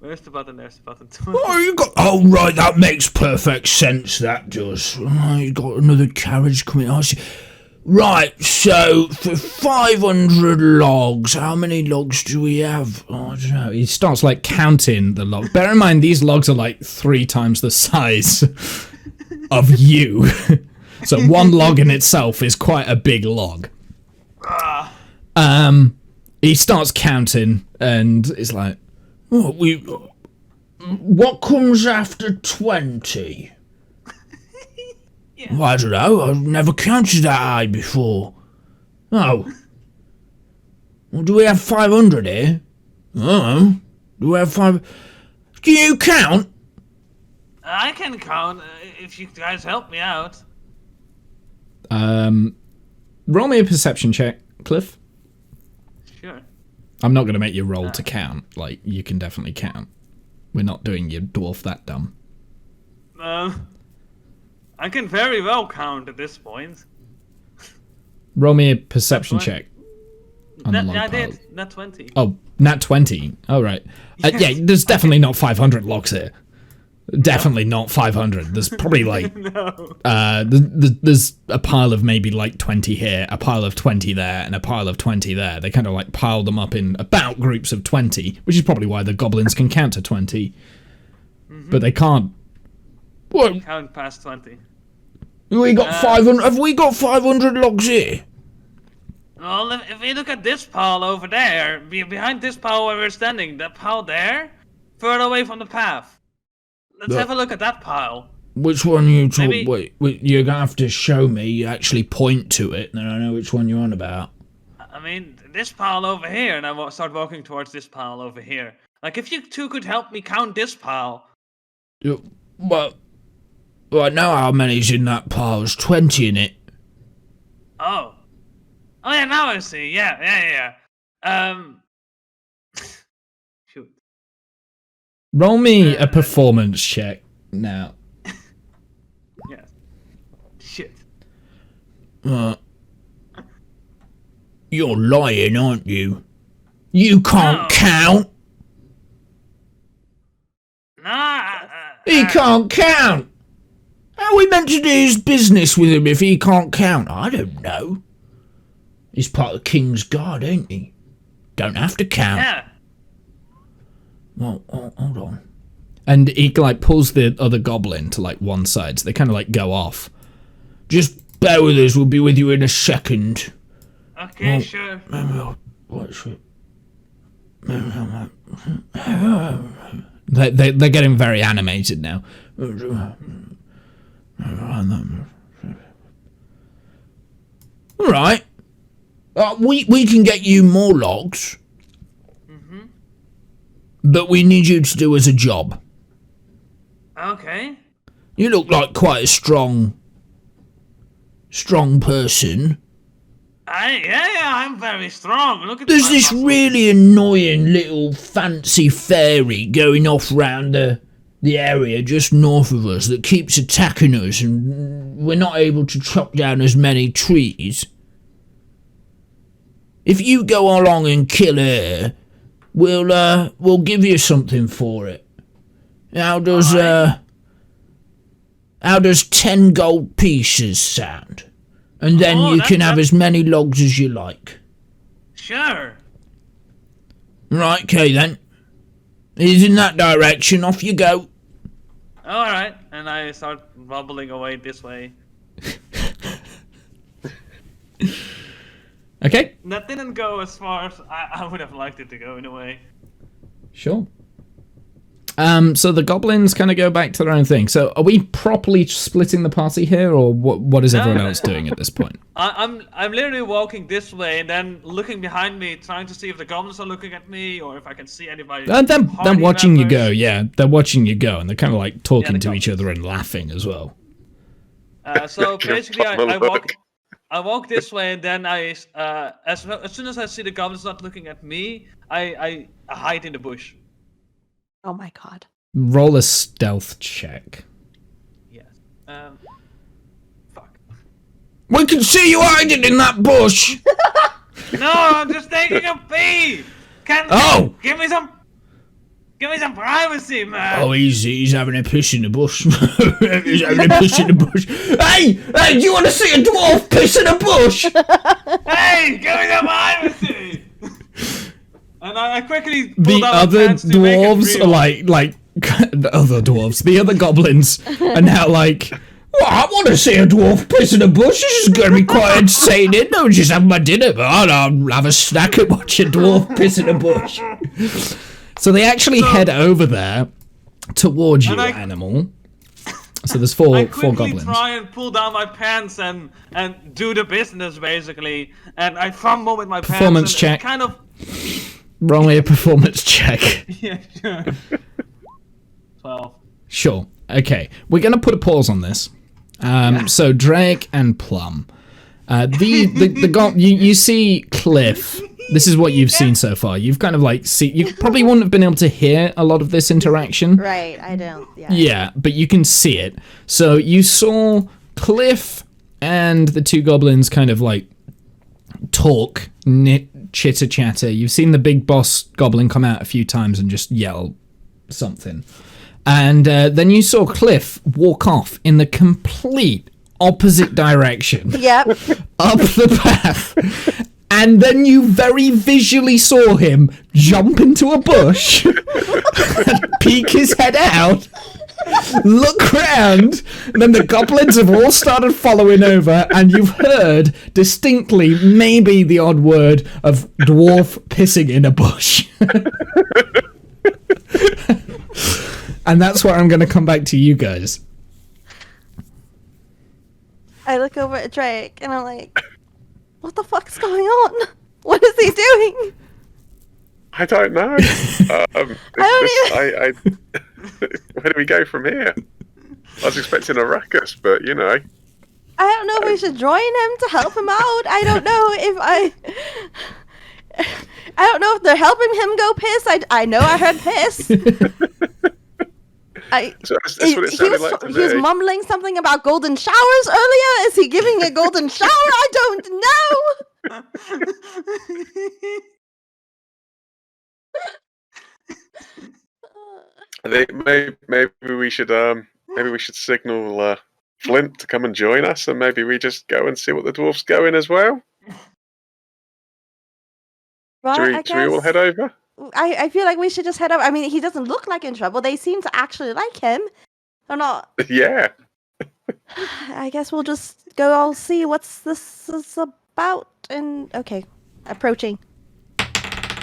Where's the button? There's the button. Oh, you got. Oh, right, that makes perfect sense. That does. Oh, you got another carriage coming. I see. Right, so for 500 logs, how many logs do we have? Oh, I don't know. He starts like counting the logs. Bear in mind, these logs are like 3 times the size of you. So one log in itself is quite a big log. He starts counting and it's like, what comes after 20? Well, I don't know. I've never counted that high before. Oh. Well, do we have 500 here? Oh. Do we have 5... Can you count? I can count if you guys help me out. Roll me a perception check, Cliff. Sure. I'm not going to make you roll to count. Like, you can definitely count. We're not doing your dwarf that dumb. I can very well count at this point. Roll me a perception check. On the log I pile. did. Nat 20. Oh, nat 20. Oh, right. Yeah, there's definitely not 500 logs here. Definitely not 500. There's probably like... No. There's a pile of maybe like 20 here, a pile of 20 there, and a pile of 20 there. They kind of like pile them up in about groups of 20, which is probably why the goblins can count to 20. But they can't... What? Count past 20. We got 500... Have we got 500 logs here? Well, if we look at this pile over there, behind this pile where we're standing, that pile there, further away from the path. Let's have a look at that pile. Which one you talk... Maybe- Wait, you're gonna have to show me. You actually point to it, then I know which one you're on about. I mean, this pile over here, and I start walking towards this pile over here. Like, if you two could help me count this pile. Well, I know how many's in that pile. There's 20 in it. Oh. Oh yeah, now I see. Yeah. Shoot. Roll me a performance check now. Yeah. Shit. You're lying, aren't you? You can't No. count. Nah. He can't count. How are we meant to do his business with him if he can't count? I don't know. He's part of the King's Guard, ain't he? Don't have to count. Yeah. Well, hold on. And he like pulls the other goblin to like one side, so they kind of like go off. Just bear with us. We'll be with you in a second. Okay, sure. What's it? They're getting very animated now. All right. We can get you more logs. But we need you to do us a job. Okay. You look like quite a strong person. I'm very strong. Look at There's my this muscles. really annoying little fancy fairy going off round the area just north of us that keeps attacking us, and we're not able to chop down as many trees. If you go along and kill her, we'll give you something for it. How does 10 gold pieces sound? And then you can have as many logs as you like. Sure. Right, okay then. He's in that direction, off you go. Alright, and I start wobbling away this way. Okay, That didn't go as far as I would have liked it to go in a way. sure. So the goblins kind of go back to their own thing. So are we properly splitting the party here, or what is everyone else doing at this point? I'm literally walking this way and then looking behind me, trying to see if the goblins are looking at me or if I can see anybody. They're party watching you go, members. yeah. They're watching you go, and they're kind of like talking the to each goblins. other and laughing as well. So basically, Have a look. I walk this way, and then as soon as I see the goblins not looking at me, I hide in the bush. Oh my god. Roll a stealth check. Yes. Fuck. We can see you hiding in that bush. No, I'm just taking a pee. Oh. Give me some Give me some privacy, man. Oh, he's having a piss in the bush. He's having a piss in the bush. Hey, do you want to see a dwarf piss in a bush? Hey, give me some privacy. And I quickly pulled The out my other pants to make it dwarves real. are like the other dwarves. The other goblins are now like, well, I want to see a dwarf piss in a bush. This is going to be quite entertaining. No, just have my dinner, but I'll have a snack and watch a dwarf piss in a bush. So they actually head over there towards you, animal. So there's four I quickly goblins. try and pull down my pants and do the business basically, and I fumble with my Performance pants. And check. Kind of. Roll me a performance check. Yeah, sure. 12. Sure. Okay. We're going to put a pause on this. So Drake and Plum. You see Cliff. This is what you've seen so far. You've kind of like you probably wouldn't have been able to hear a lot of this interaction. Right, I don't. Yeah. Yeah, but you can see it. So you saw Cliff and the two goblins kind of like talk, chitter chatter. You've seen the big boss goblin come out a few times and just yell something. And then you saw Cliff walk off in the complete opposite direction. Yep. Up the path. And then you very visually saw him jump into a bush, peek his head out, look round, and then the goblins have all started following over, and you've heard distinctly maybe the odd word of dwarf pissing in a bush. And that's where I'm going to come back to you guys. I look over at Drake and I'm like, what the fuck's going on? What is he doing? I don't know. I Where do we go from here? I was expecting a ruckus, but you know. I don't know if we should join him to help him out. I don't know if they're helping him go piss. I know I heard piss. So that's what it sounded like to me. He was mumbling something about golden showers earlier. Is he giving a golden shower? I don't know. I think maybe we should signal Flint to come and join us, and maybe we just go and see what the dwarf's going as well. Right, Should we all head over? I feel like we should just head up. I mean, he doesn't look like in trouble. They seem to actually like him. Or not. Yeah. I guess we'll just go all see what's this is about. And okay, approaching.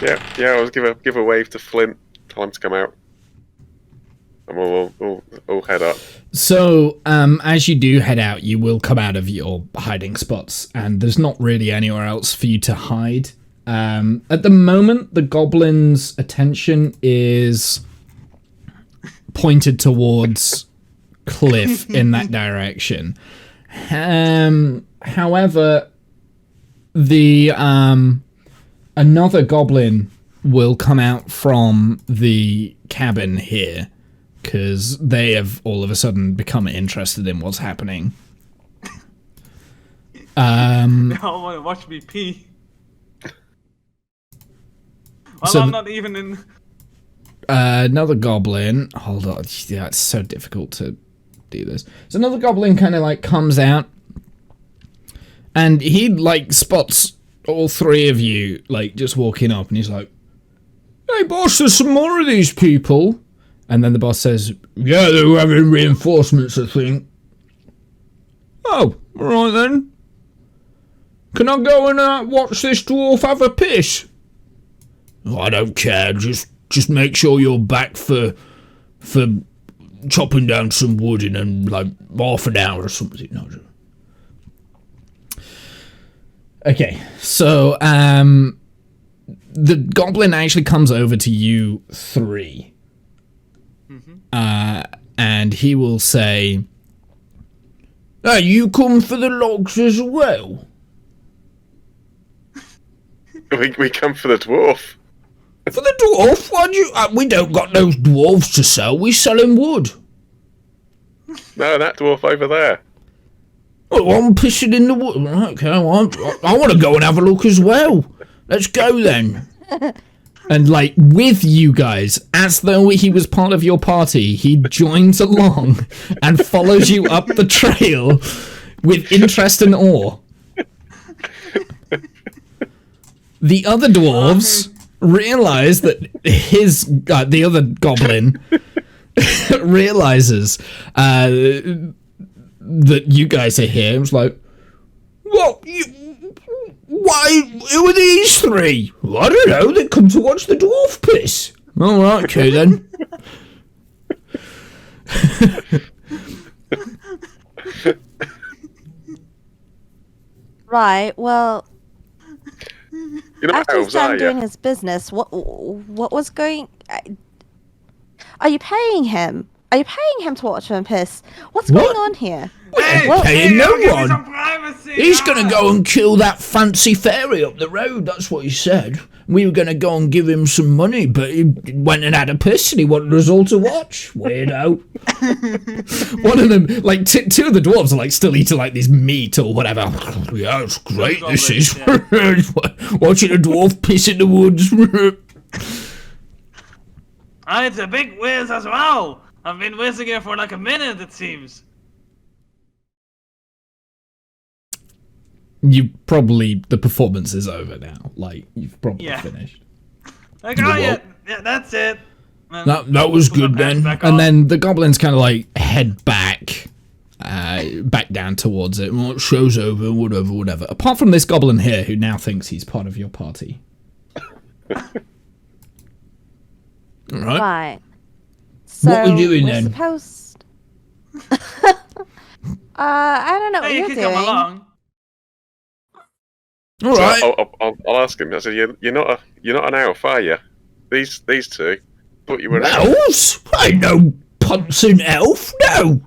Yeah. I'll give a wave to Flint. Tell him to come out. And we'll head up. So, as you do head out, you will come out of your hiding spots, and there's not really anywhere else for you to hide. At the moment, the goblins' attention is pointed towards Cliff in that direction. However, the another goblin will come out from the cabin here because they have all of a sudden become interested in what's happening. I want to watch me pee. Well, So I'm not even in. Another goblin. Hold on. Yeah, it's so difficult to do this. So another goblin kind of like comes out, and he like spots all three of you like just walking up, and he's like, "Hey, boss, there's some more of these people." And then the boss says, "Yeah, they were having reinforcements, I think." "Oh, all right then. Can I go and watch this dwarf have a piss?" "I don't care. Just make sure you're back for chopping down some wood in like half an hour or something." No. Okay, so the goblin actually comes over to you three, and he will say, "Hey, you come for the logs as well?" We come for the dwarf. For the dwarf? Why do you? We don't got no dwarves to sell. We selling wood. No, that dwarf over there. Oh, I'm pissing in the wood. Okay, I want to go and have a look as well. Let's go then. And, like, with you guys, as though he was part of your party, he joins along and follows you up the trail with interest and awe. The other dwarves realize that the other goblin realizes that you guys are here. It was like, what? Why? Who are these three? Well, I don't know. They come to watch the dwarf piss. All right, okay then. Right. Well, You're not after elves, Sam are doing you? his business, what was going? Are you paying him? Are you paying him to watch him piss? What's What? going on here? Hey, Well, paying no give me one. some privacy, He's gonna go and kill that fancy fairy up the road, that's what he said. We were gonna go and give him some money, but he went and had a piss and he wanted us all to watch. Weirdo. One of them, like, two of the dwarves are, like, still eating, like, this meat or whatever. Yeah, it's great, Goblins, this is. yeah. Watching a dwarf piss in the woods. Oh, it's a big whiz as well. I've been whizzing here for like a minute, it seems. The performance is over now. Like, you've probably Yeah. finished. Like, oh yeah, that's it. And That was put my good pants then. back on. And then the goblins kind of, like, head back down towards it. Well, show's over, whatever. Apart from this goblin here, who now thinks he's part of your party. Alright. Right. So What we doing we're then? Supposed... I don't know what Hey, you you're can doing. come along. Alright. So I'll ask him. I said, you're not an elf, are you? These two. Thought you were an elf. Elves? I ain't no pouncing elf, no.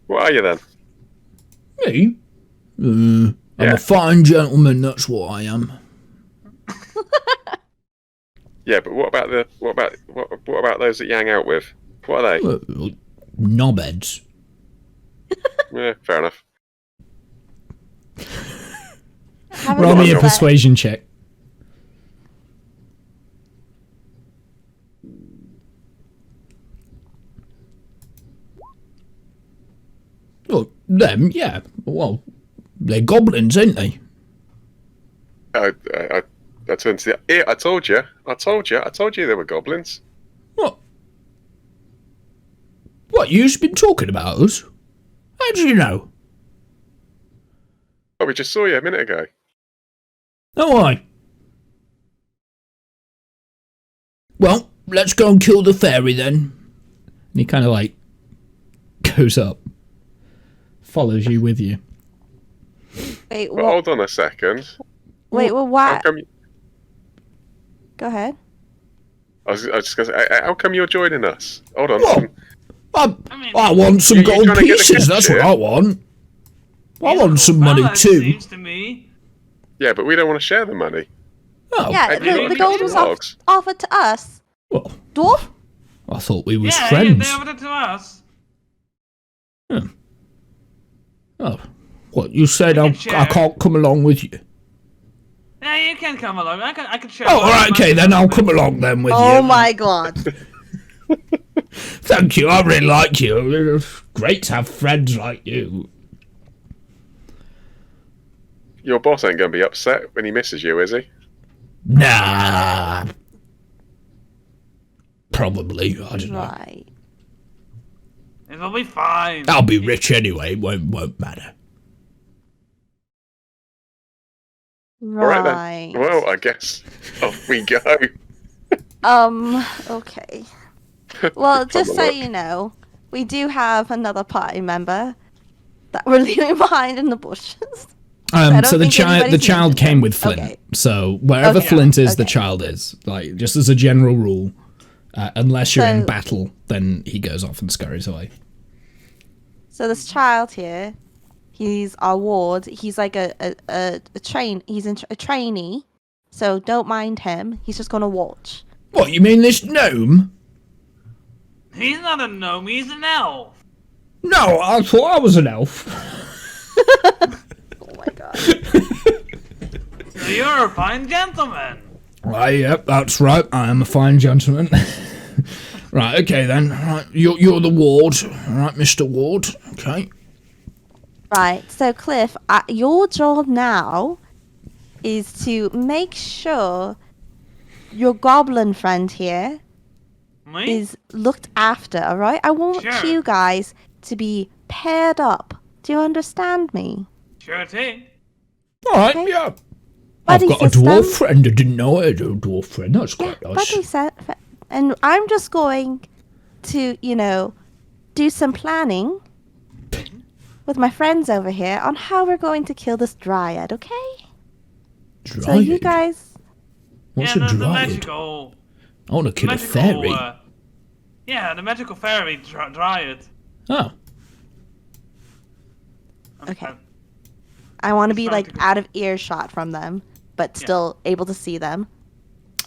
What are you then? Me? I'm Yeah. a fine gentleman, that's what I am. Yeah, but what about those that you hang out with? What are they? Knobheads. Yeah, fair enough. Haven't Roll me you a let- persuasion check. Oh, them, yeah. Well, they're goblins, ain't they? I turned to the. Yeah, I told you they were goblins. What? What, you've been talking about us? How do you know? Oh, we just saw you a minute ago. Oh, I. Well, let's go and kill the fairy then. And he kind of, like, goes up. Follows you with you. Wait, But what? hold on a second. Wait, well, How why? come? Go ahead. I was just gonna say, how come you're joining us? Hold on. What? I mean, want some you're gold trying to get the pieces, that's what cashier? I want. I he's a want some cool money fella, it too. Seems to me. Yeah, but we don't want to share the money. Oh, Yeah, Have you got the any gold was logs? offered to us. well, Dwarf? I thought we was Yeah, friends. they offered it to us. Oh, what, you said We I can share. can't come along with you? Yeah, you can come along. I can share. Oh, my alright, okay, money then I'll with come you. along then with you. Oh my god. Thank you, I really like you. It's great to have friends like you. Your boss ain't going to be upset when he misses you, is he? Nah. Probably, I don't know. Right. It'll be fine. I'll be rich anyway, won't matter. Right. All right then. Well, I guess off we go. Okay. Well, just Have a so look. you know, we do have another party member that we're leaving behind in the bushes. I don't So the think child anybody's came mentioned with it. Flint. Okay. So wherever Okay. Flint is, the Okay. child is. Like, just as a general rule, unless you're in So- battle, then he goes off and scurries away. So this child here, he's our ward. He's like a trainee. So don't mind him. He's just gonna watch. What, you mean this gnome? He's not a gnome. He's an elf. No, I thought I was an elf. Oh my god. So you're a fine gentleman. Yep, that's right. I am a fine gentleman. Right, okay then. Right, you're the ward. All right, Mr. Ward. Okay. Right, so Cliff, your job now is to make sure your goblin friend here Me? is looked after, alright? I want Sure. you guys to be paired up. Do you understand me? Sure thing. All right, Okay. yeah. Buddy I've got a system. dwarf friend. I didn't know I had a dwarf friend. That's quite nice. Buddy set, and I'm just going to, do some planning with my friends over here on how we're going to kill this dryad, okay? Dryad? So you guys... What's yeah, a the dryad? magical... I want to kill a fairy. Yeah, the magical fairy dryad. Oh. Okay. I want to be, Trying to go- out of earshot from them, but still able to see them.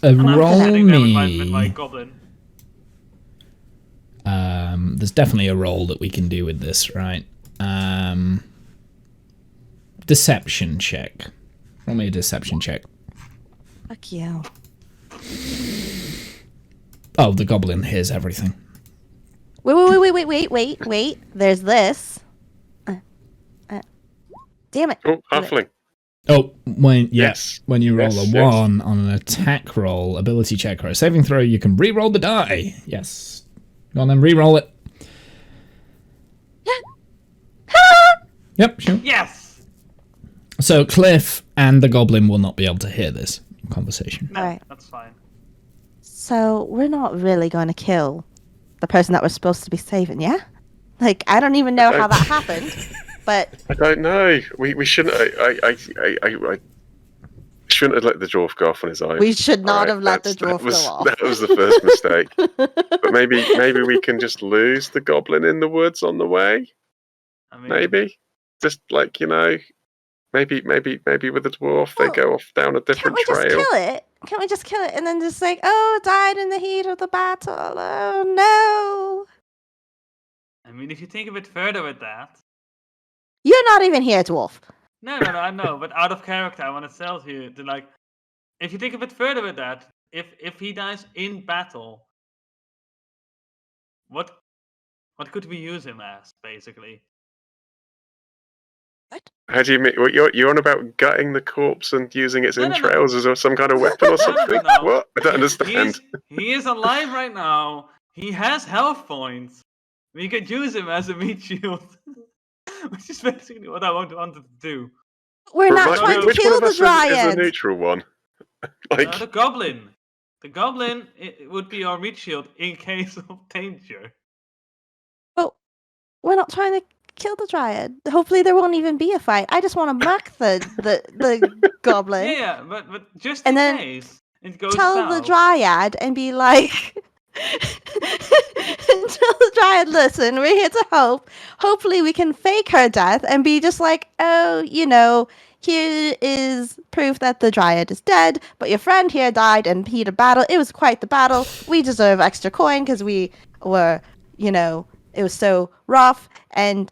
And I'm Roll sitting there with me. my goblin. There's definitely a roll that we can do with this, right? Deception check. Roll me a deception check. Fuck you. Oh, the goblin hears everything. Wait. There's this. Damn it. Oh, halfling. Oh, when Yes. when you roll Yes, a yes. 1 on an attack roll, ability check, or a saving throw, you can re-roll the die. Yes. Go on then, re-roll it. Yep, sure. Yes! So Cliff and the goblin will not be able to hear this conversation. No, Alright. that's fine. So we're not really going to kill the person that we're supposed to be saving, yeah? I don't even know how that happened, but I don't know. We shouldn't. I shouldn't have let the dwarf go off on his own. we should not Alright, have let the that's- dwarf go off. That was the first mistake. But maybe we can just lose the goblin in the woods on the way. I mean, Maybe, just maybe with the dwarf they Well, go off down a Can't different we just trail. kill it? Can't we just kill it and then just died in the heat of the battle? Oh no! I mean, if you think a bit further with that. You're not even here, dwarf. No, I know, but out of character, I want to tell you that, if you think a bit further with that, if he dies in battle, what could we use him as, basically? How do you mean? What, you're on about gutting the corpse and using its No, no, no. entrails as some kind of weapon or something? No. What? I don't understand. He is alive right now. He has health points. We could use him as a meat shield, which is basically what I wanted to do. We're not Right, trying to which one kill of the us is dryad. the neutral one? The goblin. The goblin it would be our meat shield in case of danger. But we're not trying to kill the dryad. Hopefully there won't even be a fight. I just want to murk the goblin. Yeah, but just And in then case it goes Tell south. the dryad and be like, tell the dryad, listen, we're here to help. Hopefully we can fake her death and be just like, oh, here is proof that the dryad is dead, but your friend here died in heat of battle. It was quite the battle. We deserve extra coin because we were, it was so rough, and,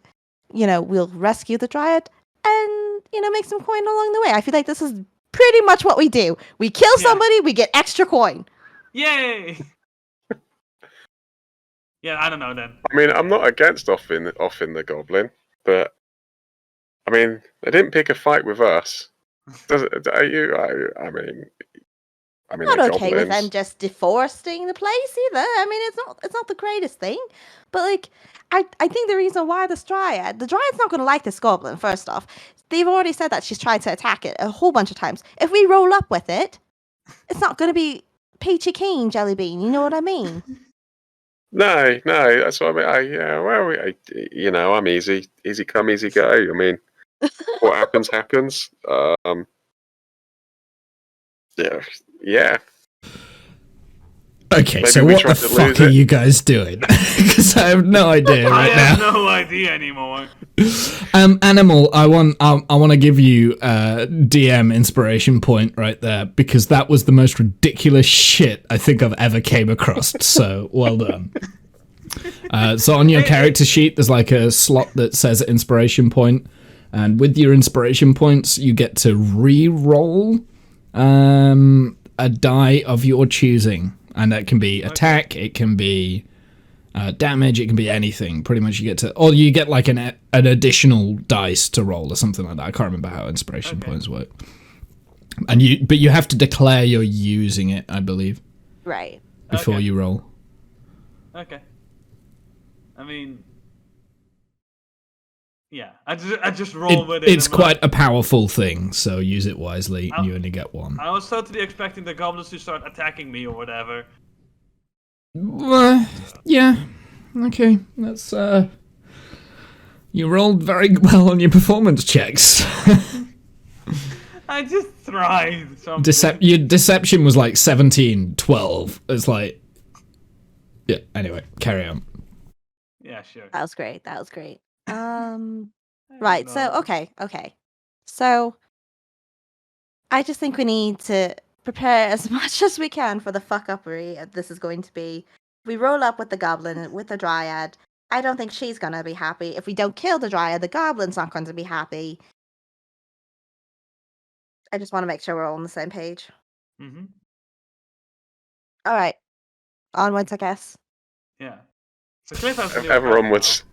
we'll rescue the dryad and, make some coin along the way. I feel like this is pretty much what we do. We kill somebody, we get extra coin. Yay! Yeah, I don't know then. I mean, I'm not against offing the goblin, but I mean, they didn't pick a fight with us. Are you? I mean, I'm the not okay with goblins- them just deforesting the place either. I mean, it's not the greatest thing, but I think the reason why the dryad's not going to like this goblin. First off, they've already said that she's tried to attack it a whole bunch of times. If we roll up with it, it's not going to be peachy keen jelly bean. You know what I mean? No, that's what I mean. I'm easy come, easy go. I mean, what happens. Yeah. Okay, Maybe so we what tried the to fuck lose are it. you guys doing? Because I have no idea I right have now. no idea anymore. Animal, I want to give you a DM inspiration point right there, because that was the most ridiculous shit I think I've ever came across. So well done. So on your character sheet, there's a slot that says inspiration point, and with your inspiration points, you get to re-roll a die of your choosing, and that can be attack, it can be damage, it can be anything. Pretty much you get to, or you get like an additional dice to roll or something like that. I can't remember how inspiration points work. And but you have to declare you're using it, I believe. Right. Before you roll. Okay. I mean, yeah, I just roll with it. It's quite a powerful thing, so use it wisely. And you only get one. I was totally expecting the goblins to start attacking me or whatever. Yeah. Okay. That's you rolled very well on your performance checks. I just tried something. Your deception was like 17, 12. It's like, yeah. Anyway, carry on. Yeah, sure. That was great. That was great. Right. So okay. So I just think we need to prepare as much as we can for the fuck-uppery this is going to be. If we roll up with the goblin, with the dryad, I don't think she's going to be happy. If we don't kill the dryad, the goblin's not going to be happy. I just want to make sure we're all on the same page. Mm-hmm. All right. Onwards, I guess. Yeah. So Cliff has to do Ever onwards.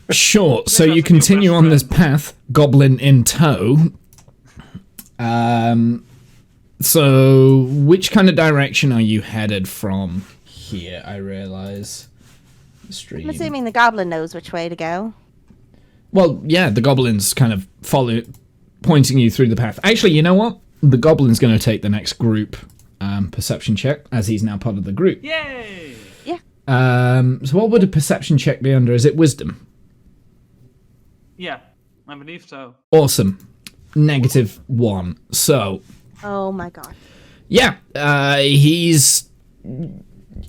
Sure, so you continue on this path, goblin in tow. So which kind of direction are you headed from here? I realize. Stream. I'm assuming the goblin knows which way to go. Well, yeah, the goblin's kind of pointing you through the path. Actually, you know what? The goblin's going to take the next group perception check, as he's now part of the group. Yay! Yeah. So what would a perception check be under? Is it wisdom? Yeah, I believe so. Awesome. -1. So... Oh my god. Yeah, he's...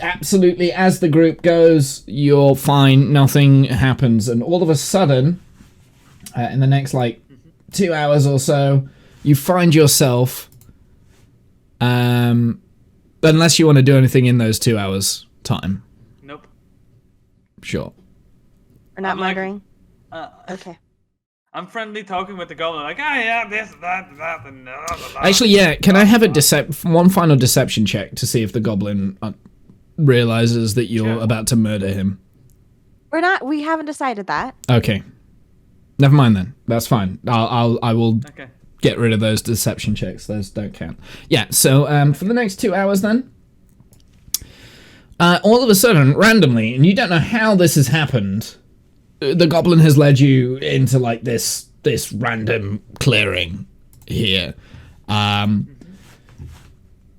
Absolutely, as the group goes, you're fine, nothing happens, and all of a sudden, in the next, 2 hours or so, you find yourself, unless you want to do anything in those 2 hours time. Nope. Sure. We're not I'm like, murdering? Okay. I'm friendly talking with the goblin, like, yeah, this, that, and blah, blah, blah. Actually, yeah, can I have one final deception check to see if the goblin realizes that you're about to murder him? We haven't decided that. Okay. Never mind then. That's fine. I will Okay. get rid of those deception checks. Those don't count. Yeah, so for the next 2 hours then, all of a sudden, randomly, and you don't know how this has happened, the goblin has led you into this random clearing here.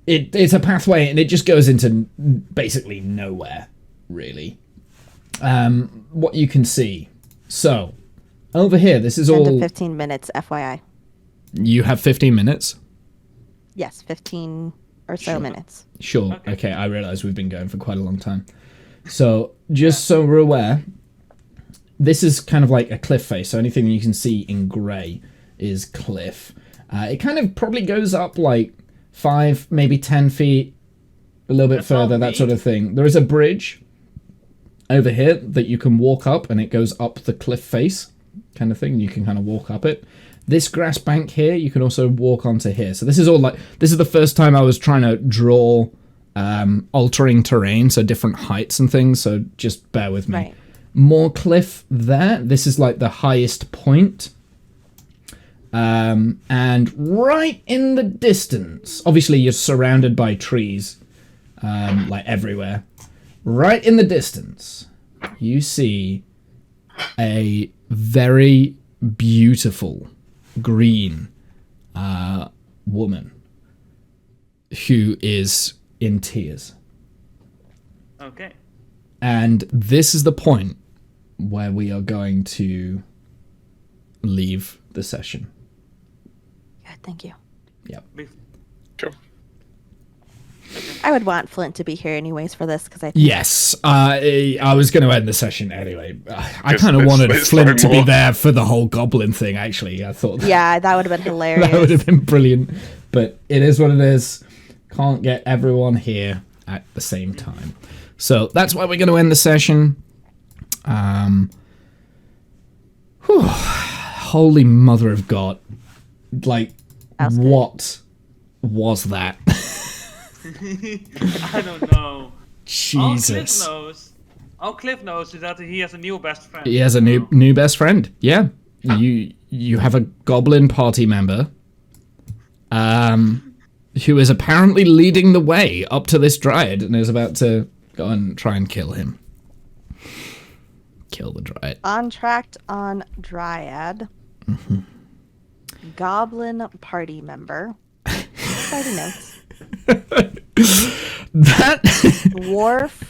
It's a pathway, and it just goes into basically nowhere, really. What you can see. So, over here, this is 10 all... to 15 minutes, FYI. You have 15 minutes? Yes, 15 or so minutes. Sure. Okay, I realise we've been going for quite a long time. So, just so we're aware, this is kind of like a cliff face, so anything you can see in grey is cliff. It kind of probably goes up 5, maybe 10 feet, a little bit further, that sort of thing. There is a bridge over here that you can walk up, and it goes up the cliff face kind of thing. You can kind of walk up it. This grass bank here, you can also walk onto here. So this is all this is the first time I was trying to draw altering terrain, so different heights and things, so just bear with me. Right. More cliff there. This is the highest point. And right in the distance, obviously you're surrounded by trees, everywhere. Right in the distance, you see a very beautiful green woman who is in tears. Okay. And this is the point where we are going to leave the session. Good, thank you. Yep. Sure. I would want Flint to be here anyways for this, because I think... Yes, I was going to end the session anyway. I kind of There's wanted Flint to be more. there for the whole goblin thing, actually. I thought Yeah, that would have been hilarious. that would have been brilliant. But it is what it is. Can't get everyone here at the same time. So that's why we're going to end the session. Holy mother of God. That was good. What was that? I don't know. Jesus. All Cliff knows is that he has a new best friend. He has a new best friend. Yeah. You have a goblin party member who is apparently leading the way up to this dryad and is about to go and try and kill him. Kill the dryad. Contract on dryad. Goblin party member. Party notes. That Dwarf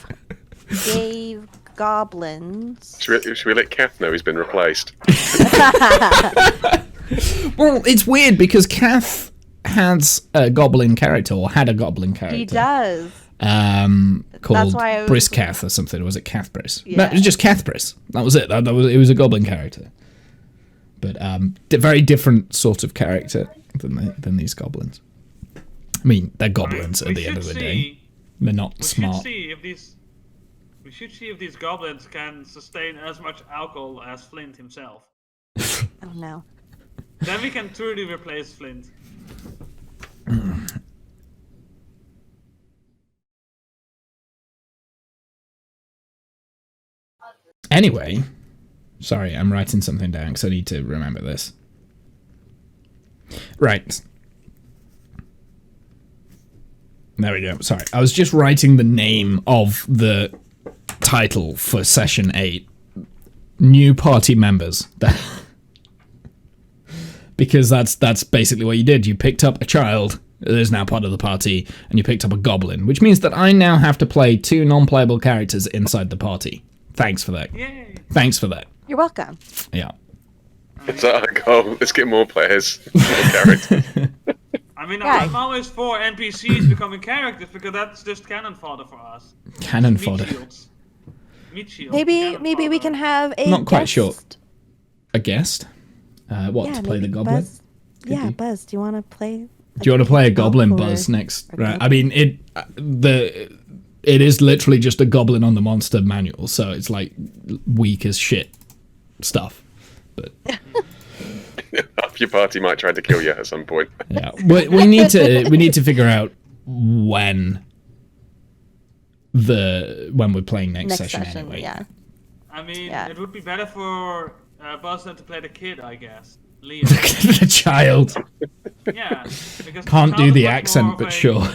gave goblins. Should we let Kath know he's been replaced? Well, it's weird because Kath has a goblin character, or had a goblin character. He does. Called why I was- Briss Kath or something. Or was it Kath Briss? Yeah. No, it was just Kath Briss. That was it. It was a goblin character. But very different sort of character than these goblins. I mean, they're goblins at the end of the day. They're not smart. We should see if these goblins can sustain as much alcohol as Flint himself. Oh no. Then we can truly replace Flint. Anyway, sorry, I'm writing something down because I need to remember this. Right. There we go. Sorry, I was just writing the name of the title for session 8. New party members. Because that's basically what you did. You picked up a child that is now part of the party, and you picked up a goblin, which means that I now have to play 2 non-playable characters inside the party. Thanks for that. Yay! Thanks for that. You're welcome. Yeah. Is that our goal? Let's get more players, more characters. I mean, Yeah. I'm always for NPCs becoming characters because that's just cannon fodder for us. Cannon Meat fodder. shields. Meat shields. Maybe cannon we fodder. can have a Not quite guest. sure. A guest? What, to play the maybe goblin? Buzz. Yeah, be. Buzz, do you want to play? Do you want to play a goblin or- Buzz next? or Right. goblin? I mean, it is literally just a goblin on the monster manual, so it's like weak as shit stuff. But Half your party might try to kill you at some point. yeah, we need to figure out when we're playing next session anyway. Yeah. I mean, Yeah. it would be better for Buzz than to play the kid, I guess. Leo. The child Yeah. Because can't the do child the is much accent, more of but a- sure.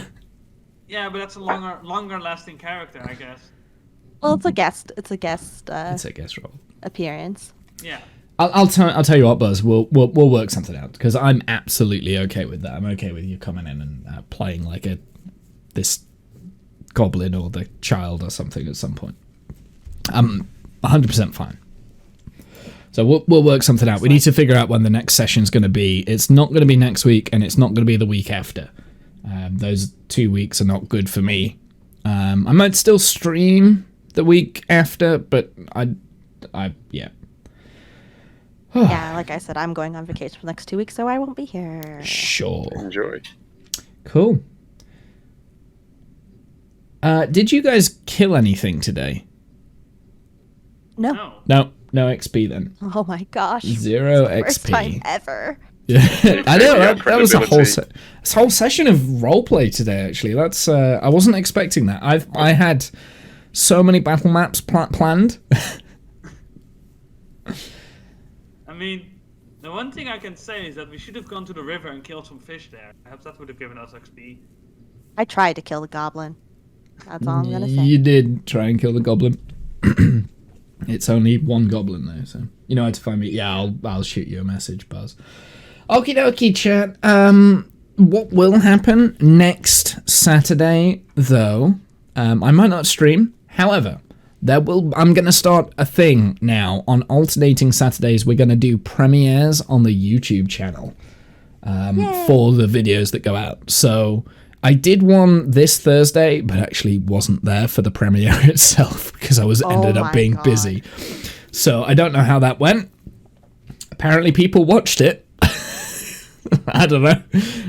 Yeah, but that's a longer lasting character, I guess. Well, it's a guest. It's a guest It's a guest role. appearance. Yeah. I'll tell you what, Buzz. We'll work something out because I'm absolutely okay with that. I'm okay with you coming in and playing like this goblin or the child or something at some point. I'm 100% fine. So we'll work something out. We need to figure out when the next session's going to be. It's not going to be next week, and it's not going to be the week after. Those 2 weeks are not good for me. I might still stream the week after, but yeah. Yeah, like I said, I'm going on vacation for the next 2 weeks, so I won't be here. Sure. Enjoy. Cool. Did you guys kill anything today? No. No. No XP then. Oh my gosh. 0 First time XP. ever. Yeah, I know. Yeah, That was a credibility. whole session of roleplay today. Actually, that's I wasn't expecting that. I had so many battle maps planned. I mean, the one thing I can say is that we should have gone to the river and killed some fish there. Perhaps that would have given us XP. I tried to kill the goblin. That's all I'm gonna say. You did try and kill the goblin. It's only one goblin though, so you know how to find me. Yeah, I'll shoot you a message, Buzz. Okie dokie, chat. What will happen next Saturday, though? I might not stream. However, I'm going to start a thing now. On alternating Saturdays, we're going to do premieres on the YouTube channel for the videos that go out. So I did one this Thursday, but actually wasn't there for the premiere itself because I ended up my being God. busy. So I don't know how that went. Apparently people watched it. I don't know.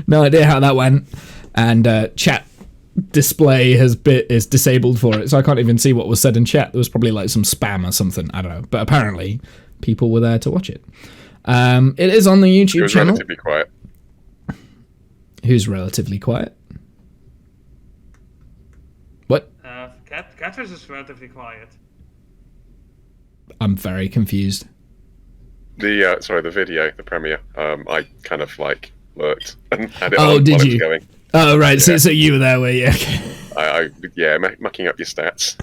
No idea how that went. And chat display is disabled for it, so I can't even see what was said in chat. There was probably like some spam or something. I don't know. But apparently people were there to watch it. It is on the It YouTube was channel. relatively quiet. Who's relatively quiet? Catfish is relatively quiet. I'm very confused. The video, the premiere. I kind of like lurked and had it Oh, on did while it you? was going. Oh, right. Yeah. So you were there, were you? Okay. Mucking up your stats.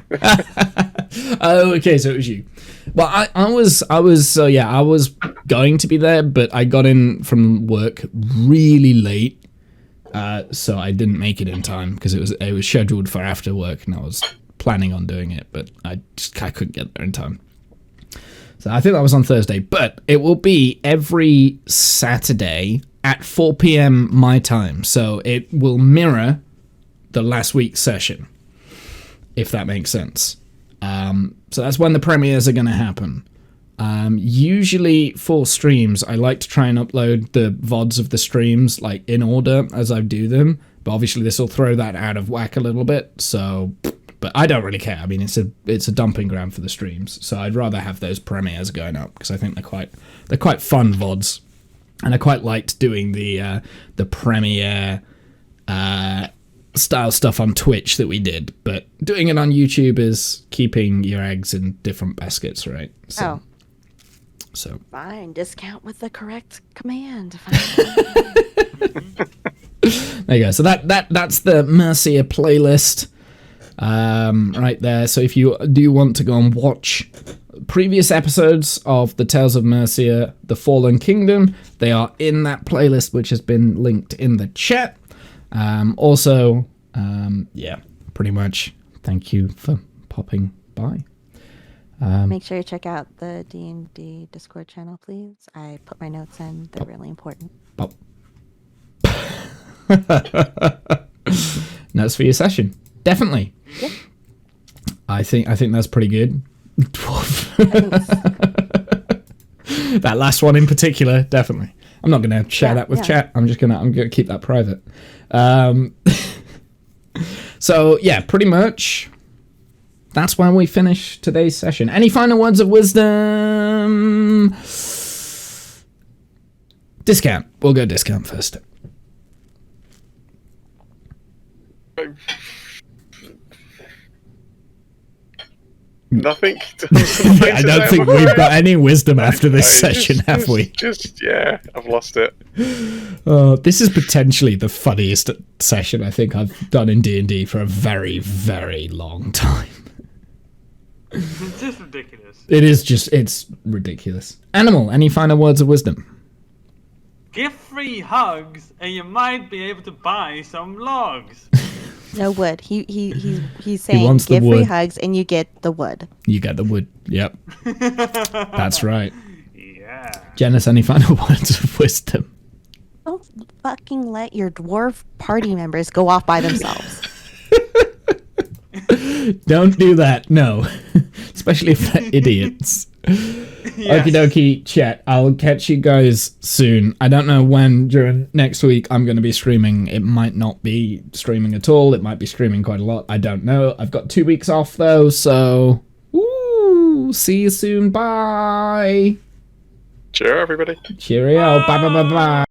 Oh, okay. So it was you. Well, I was going to be there, but I got in from work really late, so I didn't make it in time because it was scheduled for after work, and I was planning on doing it, but I couldn't get there in time. So I think that was on Thursday, but it will be every Saturday at 4 p.m. my time, so it will mirror the last week's session, if that makes sense. So that's when the premieres are going to happen. Usually for streams, I like to try and upload the VODs of the streams like in order as I do them, but obviously this will throw that out of whack a little bit, so... But I don't really care. I mean, it's a dumping ground for the streams, so I'd rather have those premieres going up because I think they're quite fun VODs, and I quite liked doing the premiere style stuff on Twitch that we did. But doing it on YouTube is keeping your eggs in different baskets, right? So Fine, discount with the correct command. There you go. So that's the Mercia playlist. Right there. So if you do want to go and watch previous episodes of the Tales of Mercia, The Fallen Kingdom, they are in that playlist, which has been linked in the chat. Pretty much. Thank you for popping by. Make sure you check out the D&D Discord channel, please. I put my notes in. They're really important. Notes for your session. Definitely. Yep. I think that's pretty good. That last one in particular, definitely. I'm not going to share that with chat. I'm going to keep that private. So yeah, pretty much. That's why we finish today's session. Any final words of wisdom? Discount. We'll go discount first. Nothing. I don't think we've got any wisdom after this session, have we? I've lost it. This is potentially the funniest session I think I've done in D&D for a very, very long time. It's just ridiculous. It's ridiculous. Animal, any final words of wisdom? Give free hugs, and you might be able to buy some logs. No wood. He's saying wants the give free wood. hugs and you get the wood. You get the wood. Yep. That's right. Yeah. Janice, any final words of wisdom? Don't fucking let your dwarf party members go off by themselves. Don't do that. No. Especially if they're idiots. Yes. Okie dokie, chat. I'll catch you guys soon. I don't know when during next week I'm going to be streaming. It might not be streaming at all. It might be streaming quite a lot. I don't know. I've got 2 weeks off though, so see you soon. Bye. Cheerio, everybody. Cheerio. Bye bye bye bye.